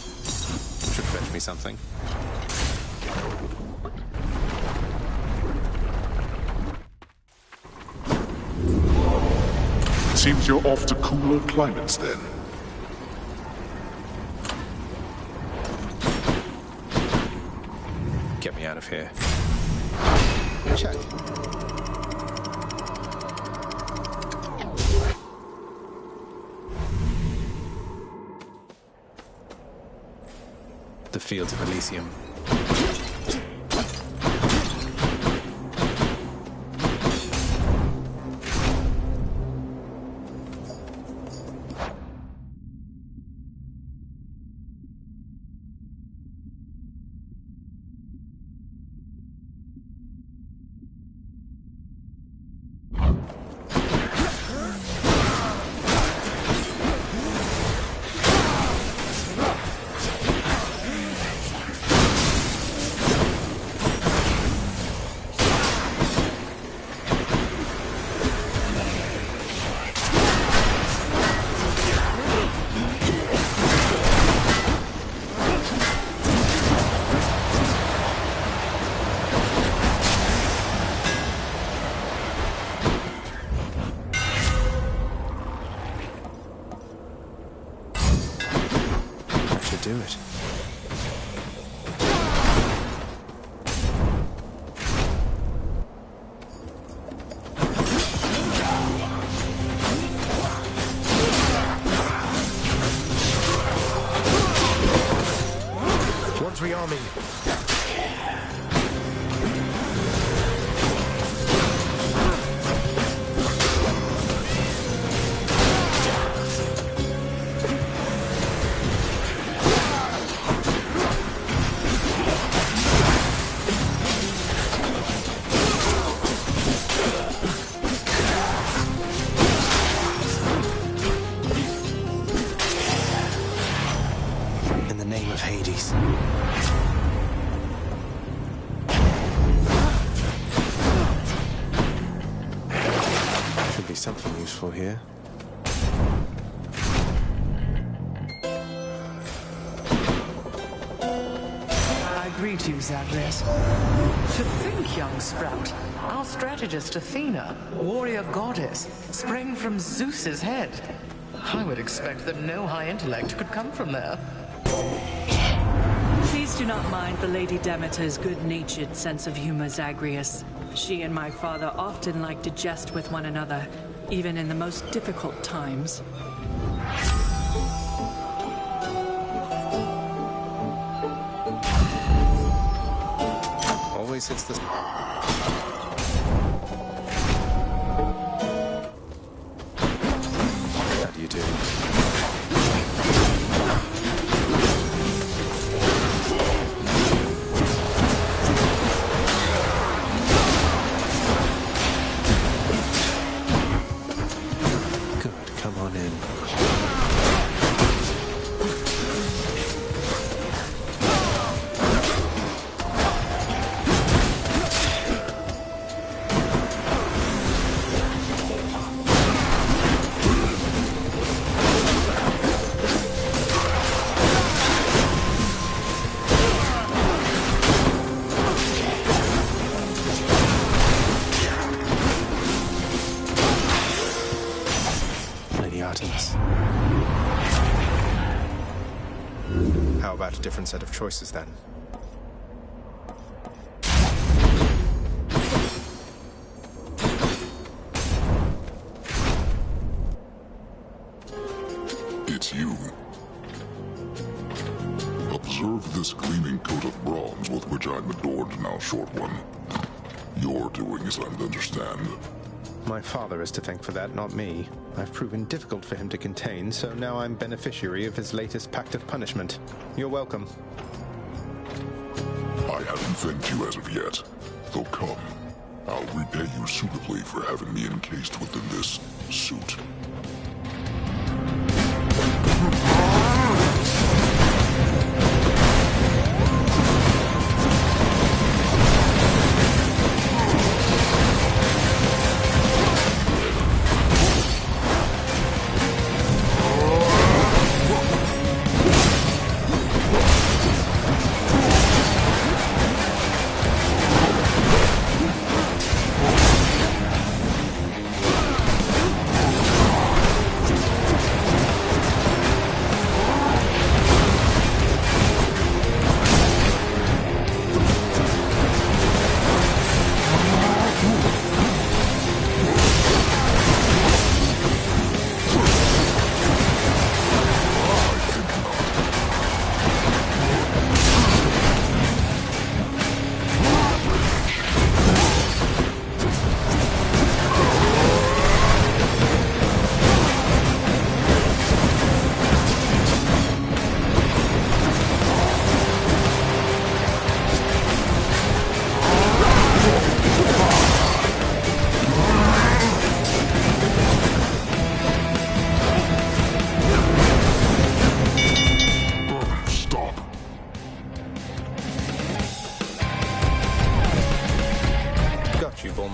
Should fetch me something. Seems you're off to cooler climates then. Get me out of here. Check. The fields of Elysium. Towards rearming. In the name of Hades. Should be something useful here. I greet you, Zagreus. To think, young sprout, our strategist Athena, warrior goddess, sprang from Zeus's head. I would expect that no high intellect could come from there. Please do not mind the Lady Demeter's good-natured sense of humor, Zagreus. She and my father often like to jest with one another, even in the most difficult times. Always hits the... How do you do? Good, come on in. Lady Artemis. How about a different set of choices then? It's you. Observe this gleaming coat of bronze with which I'm adorned now, short one. Your doings, I'm to understand. My father is to thank for that, not me. I've proven difficult for him to contain, so now I'm beneficiary of his latest pact of punishment. You're welcome. I haven't thanked you as of yet. Though come, I'll repay you suitably for having me encased within this suit.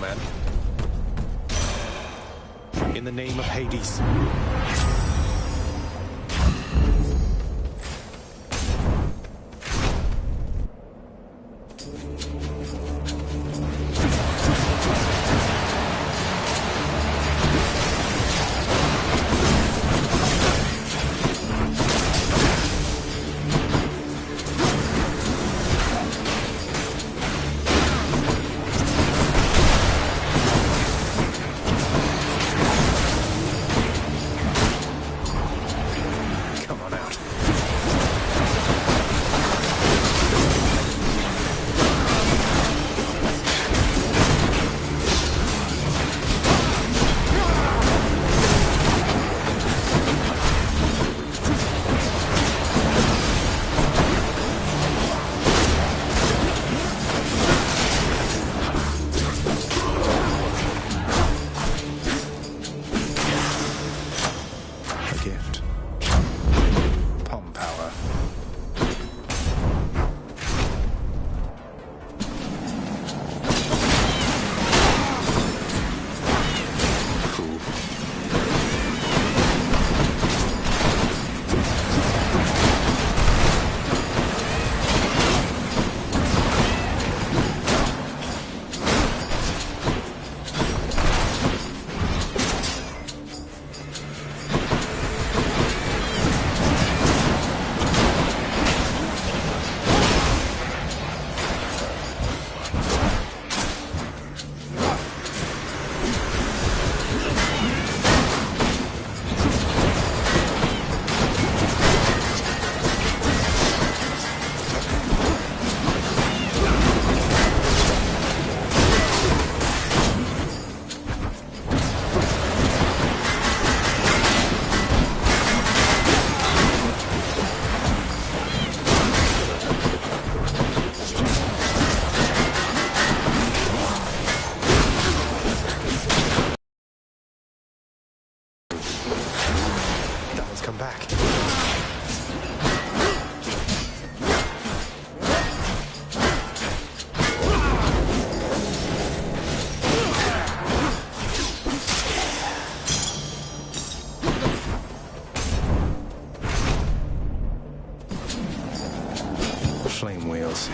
Man. In the name of Hades. flame wheels.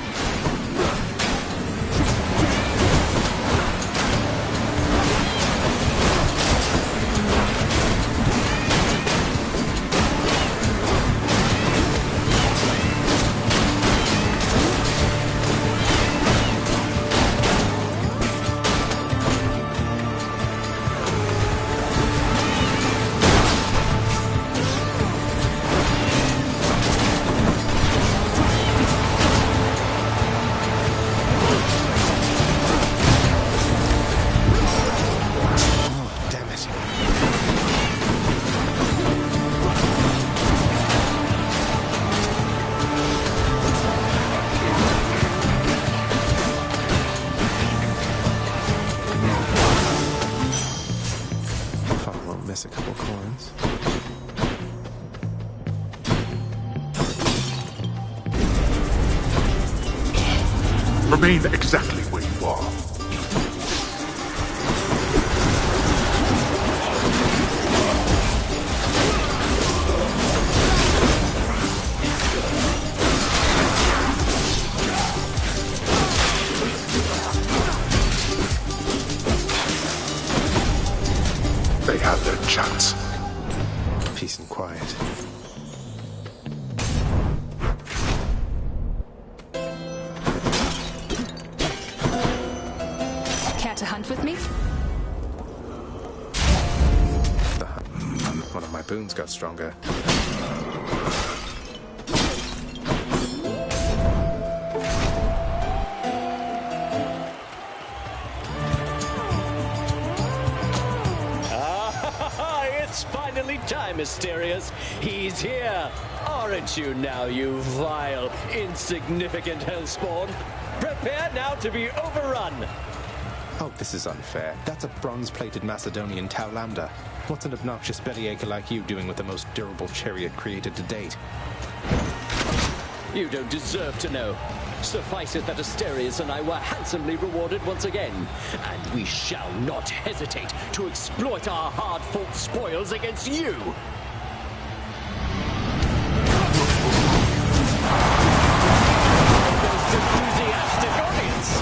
Miss a couple coins. Remain exactly where you are. They had their chance. Peace and quiet. Care to hunt with me? One of my boons got stronger. It's finally time, Asterius. He's here. Aren't you now, you vile, insignificant hellspawn? Prepare now to be overrun. Oh, this is unfair. That's a bronze-plated Macedonian Tau Lambda. What's an obnoxious bellyacre like you doing with the most durable chariot created to date? You don't deserve to know. Suffice it that Asterius and I were handsomely rewarded once again, and we shall not hesitate to exploit our hard-fought spoils against you. Most enthusiastic audience.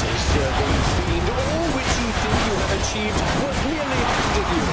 Deserving fiend, all which you think you have achieved was merely asked of you.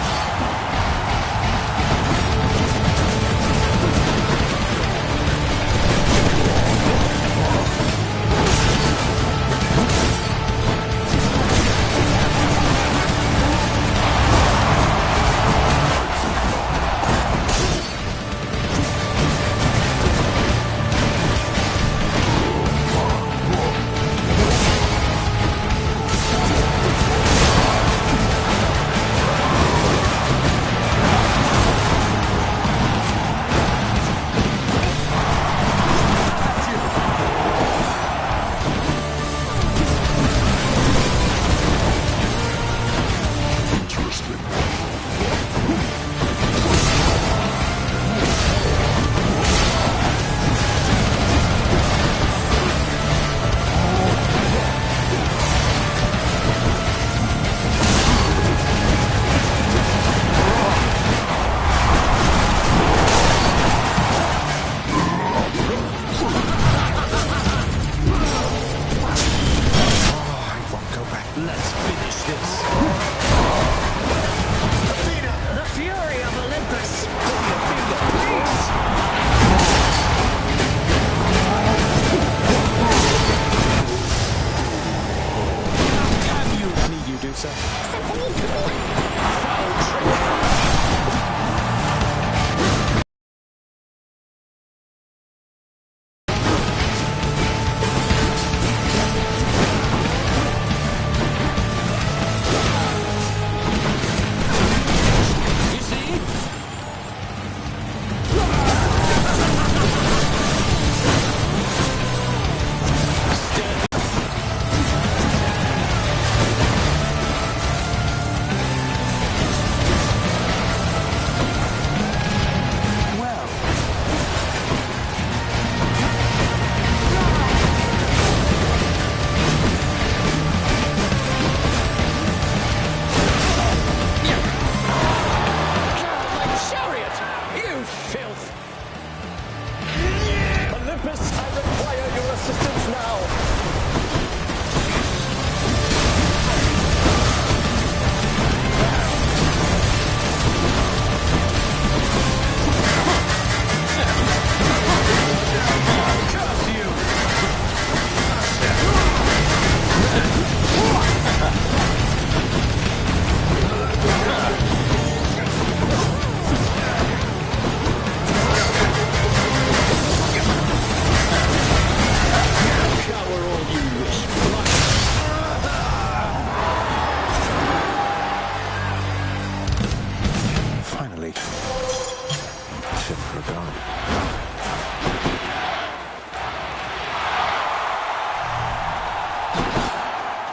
for a god.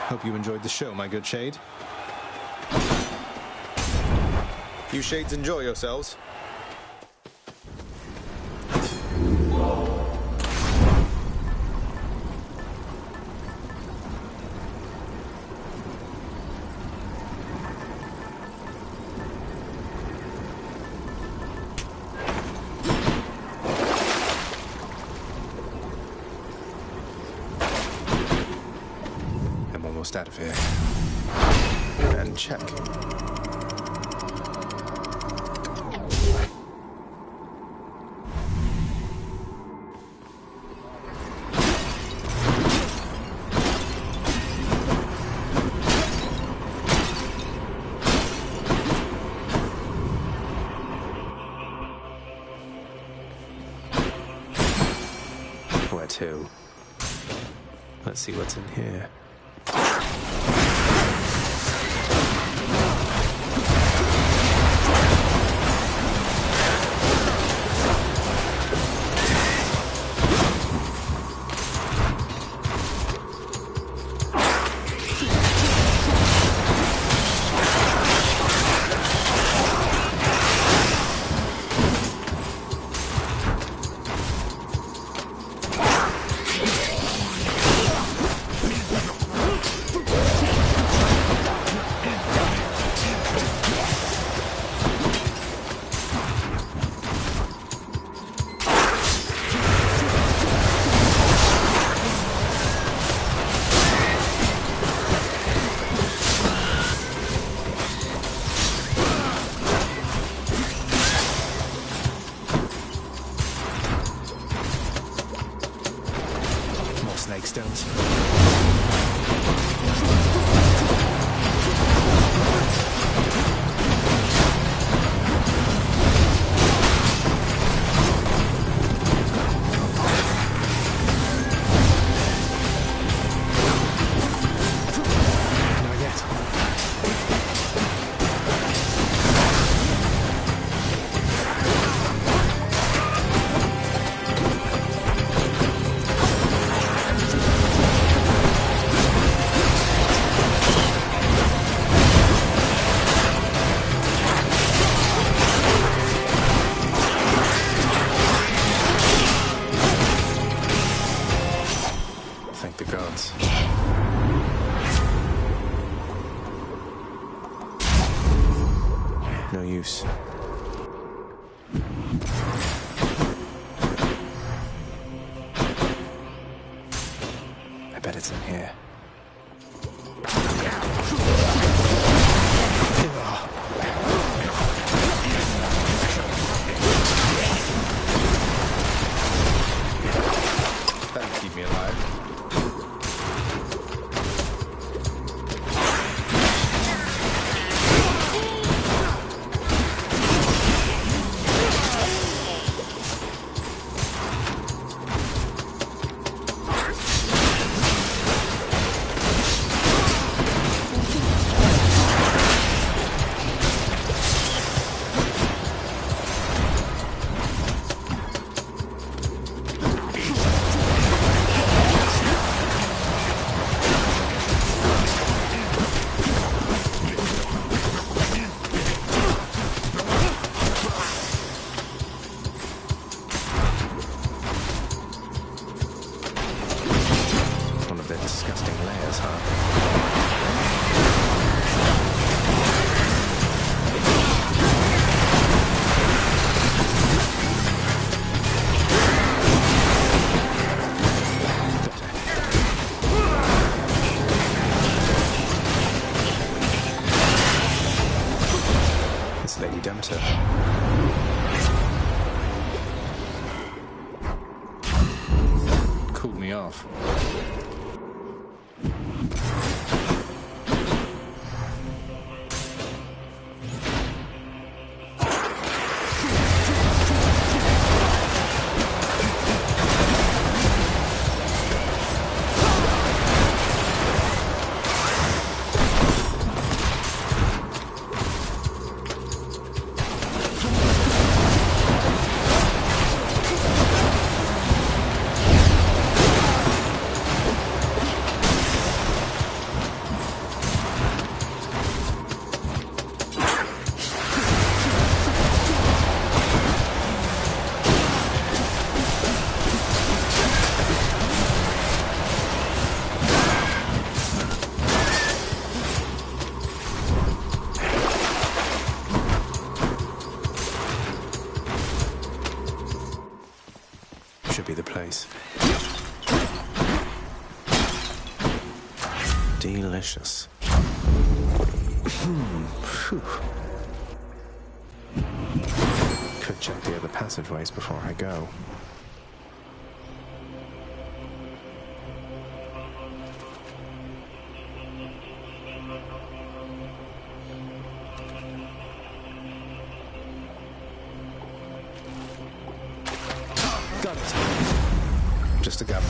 Hope you enjoyed the show, my good Shade. You Shades enjoy yourselves. Out of here. And check. Where to? Let's see what's in here. No use. I bet it's in here. That'll keep me alive. Lady Demeter. Cooled me off. should be the place. Delicious. Phew. Could check the other passageways before I go. Got it. Just a gap.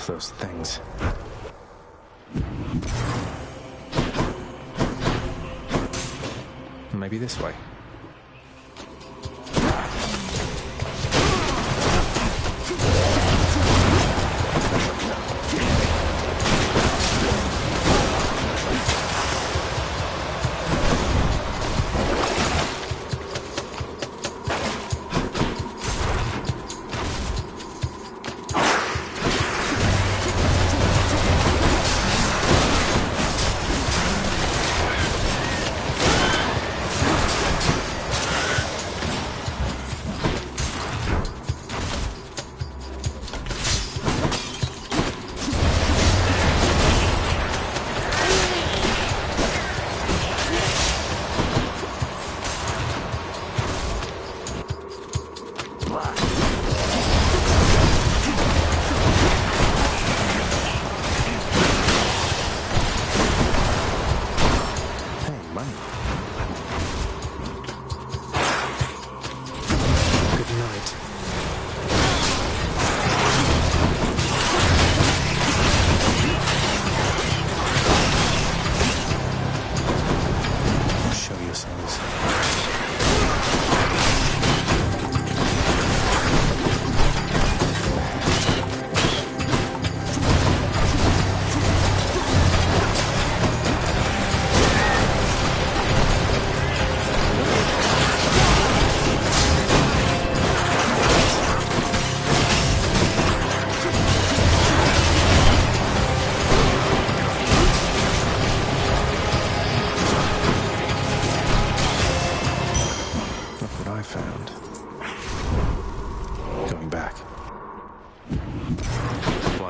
Those things. Maybe this way.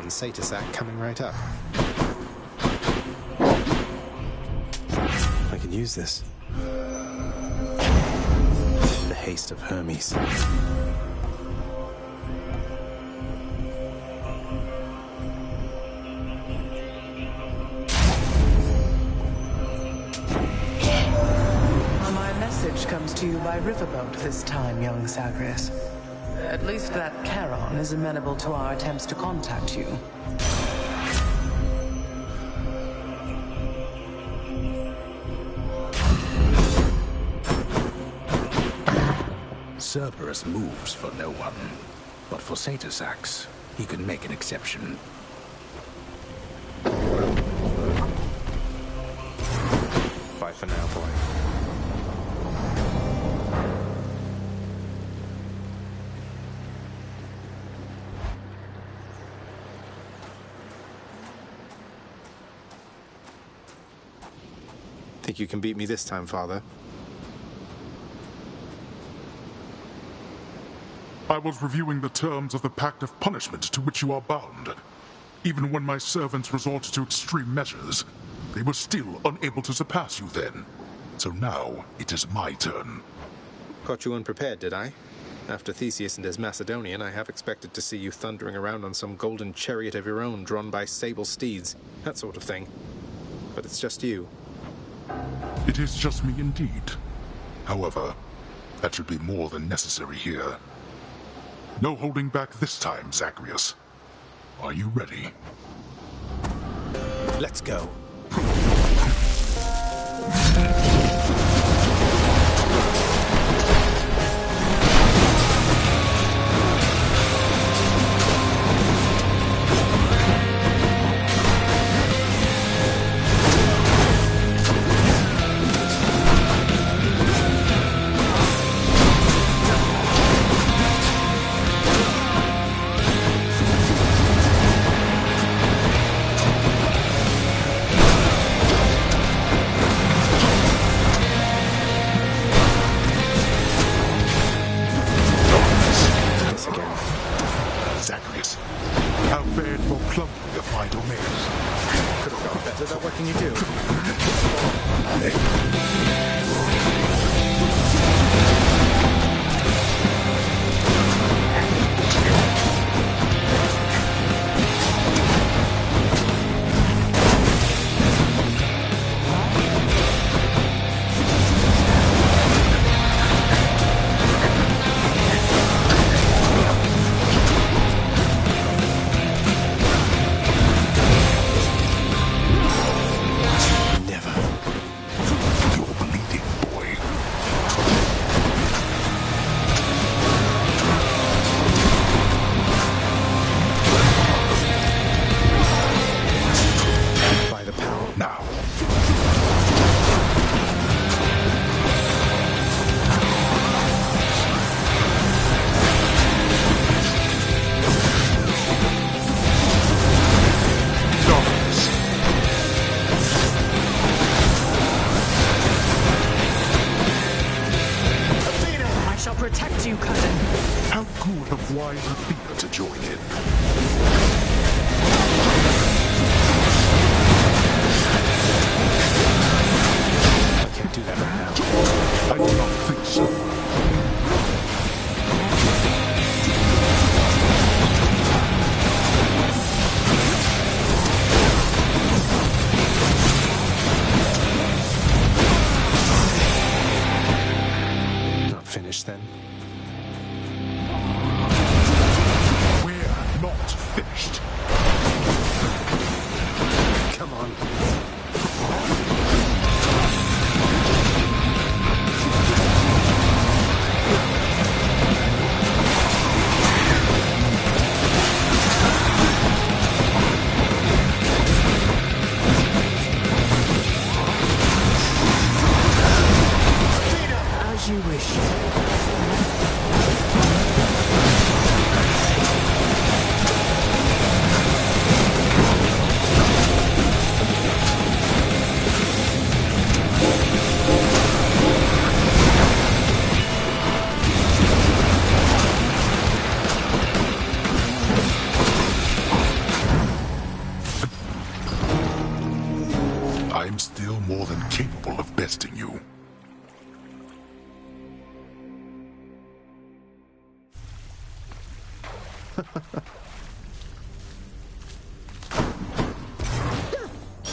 Satysack coming right up. I can use this. The haste of Hermes. My message comes to you by riverboat this time, young Zagreus. At least that Charon is amenable to our attempts to contact you. Cerberus moves for no one. But for Satyr-Sax, he could make an exception. Bye for now, boy. Think you can beat me this time, Father? I was reviewing the terms of the Pact of Punishment to which you are bound. Even when my servants resorted to extreme measures, they were still unable to surpass you then. So now, it is my turn. Caught you unprepared, did I? After Theseus and his Macedonian, I have expected to see you thundering around on some golden chariot of your own drawn by sable steeds, that sort of thing. But it's just you. It is just me indeed. However, that should be more than necessary here. No holding back this time, Zagreus. Are you ready? Let's go.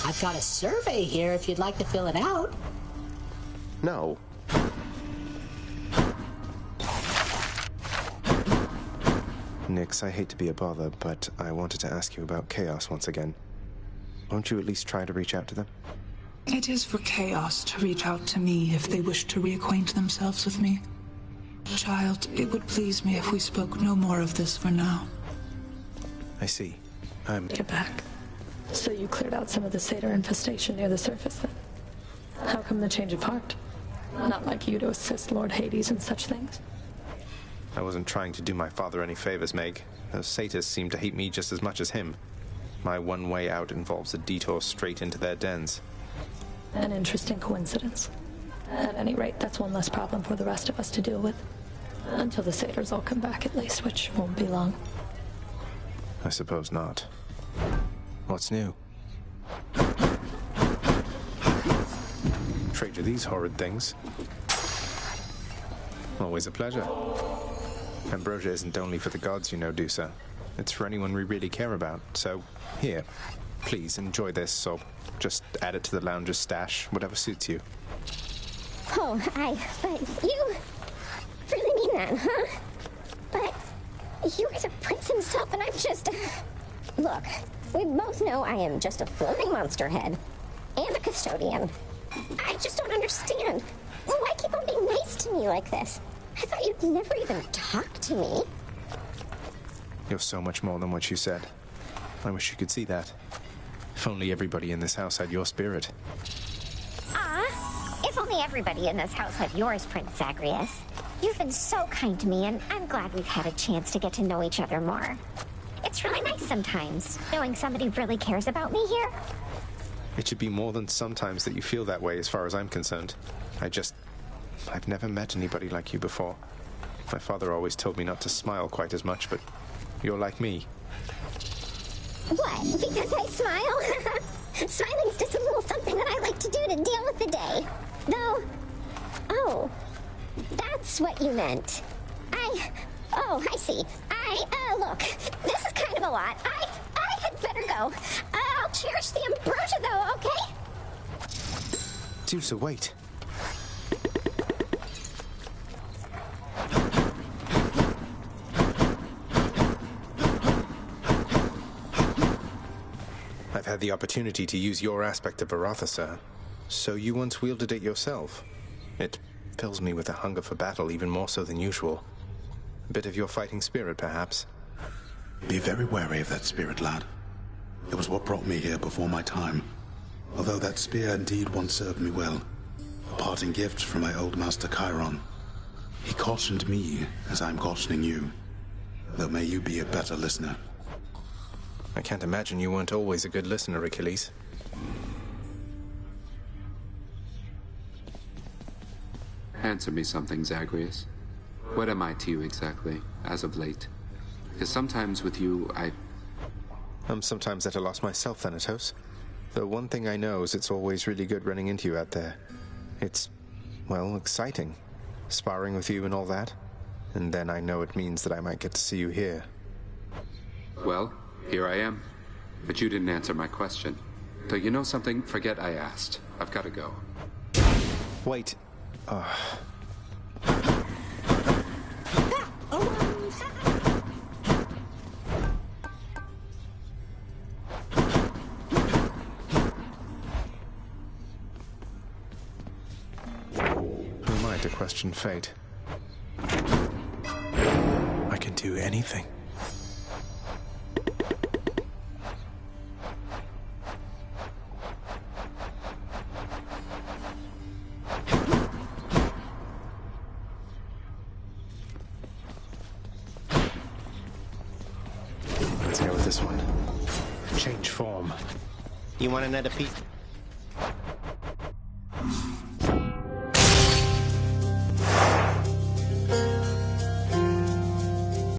I've got a survey here if you'd like to fill it out. No. Nyx, I hate to be a bother, but I wanted to ask you about Chaos once again. Won't you at least try to reach out to them? It is for Chaos to reach out to me if they wish to reacquaint themselves with me. Child, it would please me if we spoke no more of this for now. I see. You're back. So you cleared out some of the satyr infestation near the surface, then? How come the change of heart? Not like you to assist Lord Hades in such things. I wasn't trying to do my father any favors, Meg. Those satyrs seem to hate me just as much as him. My one way out involves a detour straight into their dens. An interesting coincidence. At any rate, that's one less problem for the rest of us to deal with. Until the satyrs all come back, at least, which won't be long. I suppose not. What's new? Trade you these horrid things. Always a pleasure. Ambrosia isn't only for the gods, you know, Dusa. It's for anyone we really care about. So, here. Please, enjoy this, or just add it to the lounger's stash, whatever suits you. Oh, but you really mean that, huh? But you're the prince himself, and I'm just... Look, we both know I am just a floating monster head and a custodian. I just don't understand. Why keep on being nice to me like this? I thought you'd never even talk to me. You're so much more than what you said. I wish you could see that. If only everybody in this house had your spirit. If only everybody in this house had yours, Prince Zagreus. You've been so kind to me, and I'm glad we've had a chance to get to know each other more. It's really nice sometimes, knowing somebody really cares about me here. It should be more than sometimes that you feel that way as far as I'm concerned. I've never met anybody like you before. My father always told me not to smile quite as much, but you're like me. What? Because I smile? Smiling's just a little something that I like to do to deal with the day. Though... Oh. That's what you meant. Oh, I see. Look. This is kind of a lot. I had better go. I'll cherish the ambrosia, though, okay? Dusa, wait. I've had the opportunity to use your aspect of Baratha, sir. So you once wielded it yourself. It fills me with a hunger for battle even more so than usual. A bit of your fighting spirit, perhaps. Be very wary of that spirit, lad. It was what brought me here before my time. Although that spear indeed once served me well. A parting gift from my old master Chiron. He cautioned me as I'm cautioning you. Though may you be a better listener. I can't imagine you weren't always a good listener, Achilles. Answer me something, Zagreus. What am I to you exactly, as of late? Because sometimes with you, I'm sometimes at a loss myself, Thanatos. Though one thing I know is it's always really good running into you out there. It's, well, exciting. Sparring with you and all that. And then I know it means that I might get to see you here. Well, here I am. But you didn't answer my question. Though you know something? Forget I asked. I've got to go. Wait. Who am I to question fate? I can do anything. Let's go with this one. Change form. You want another piece?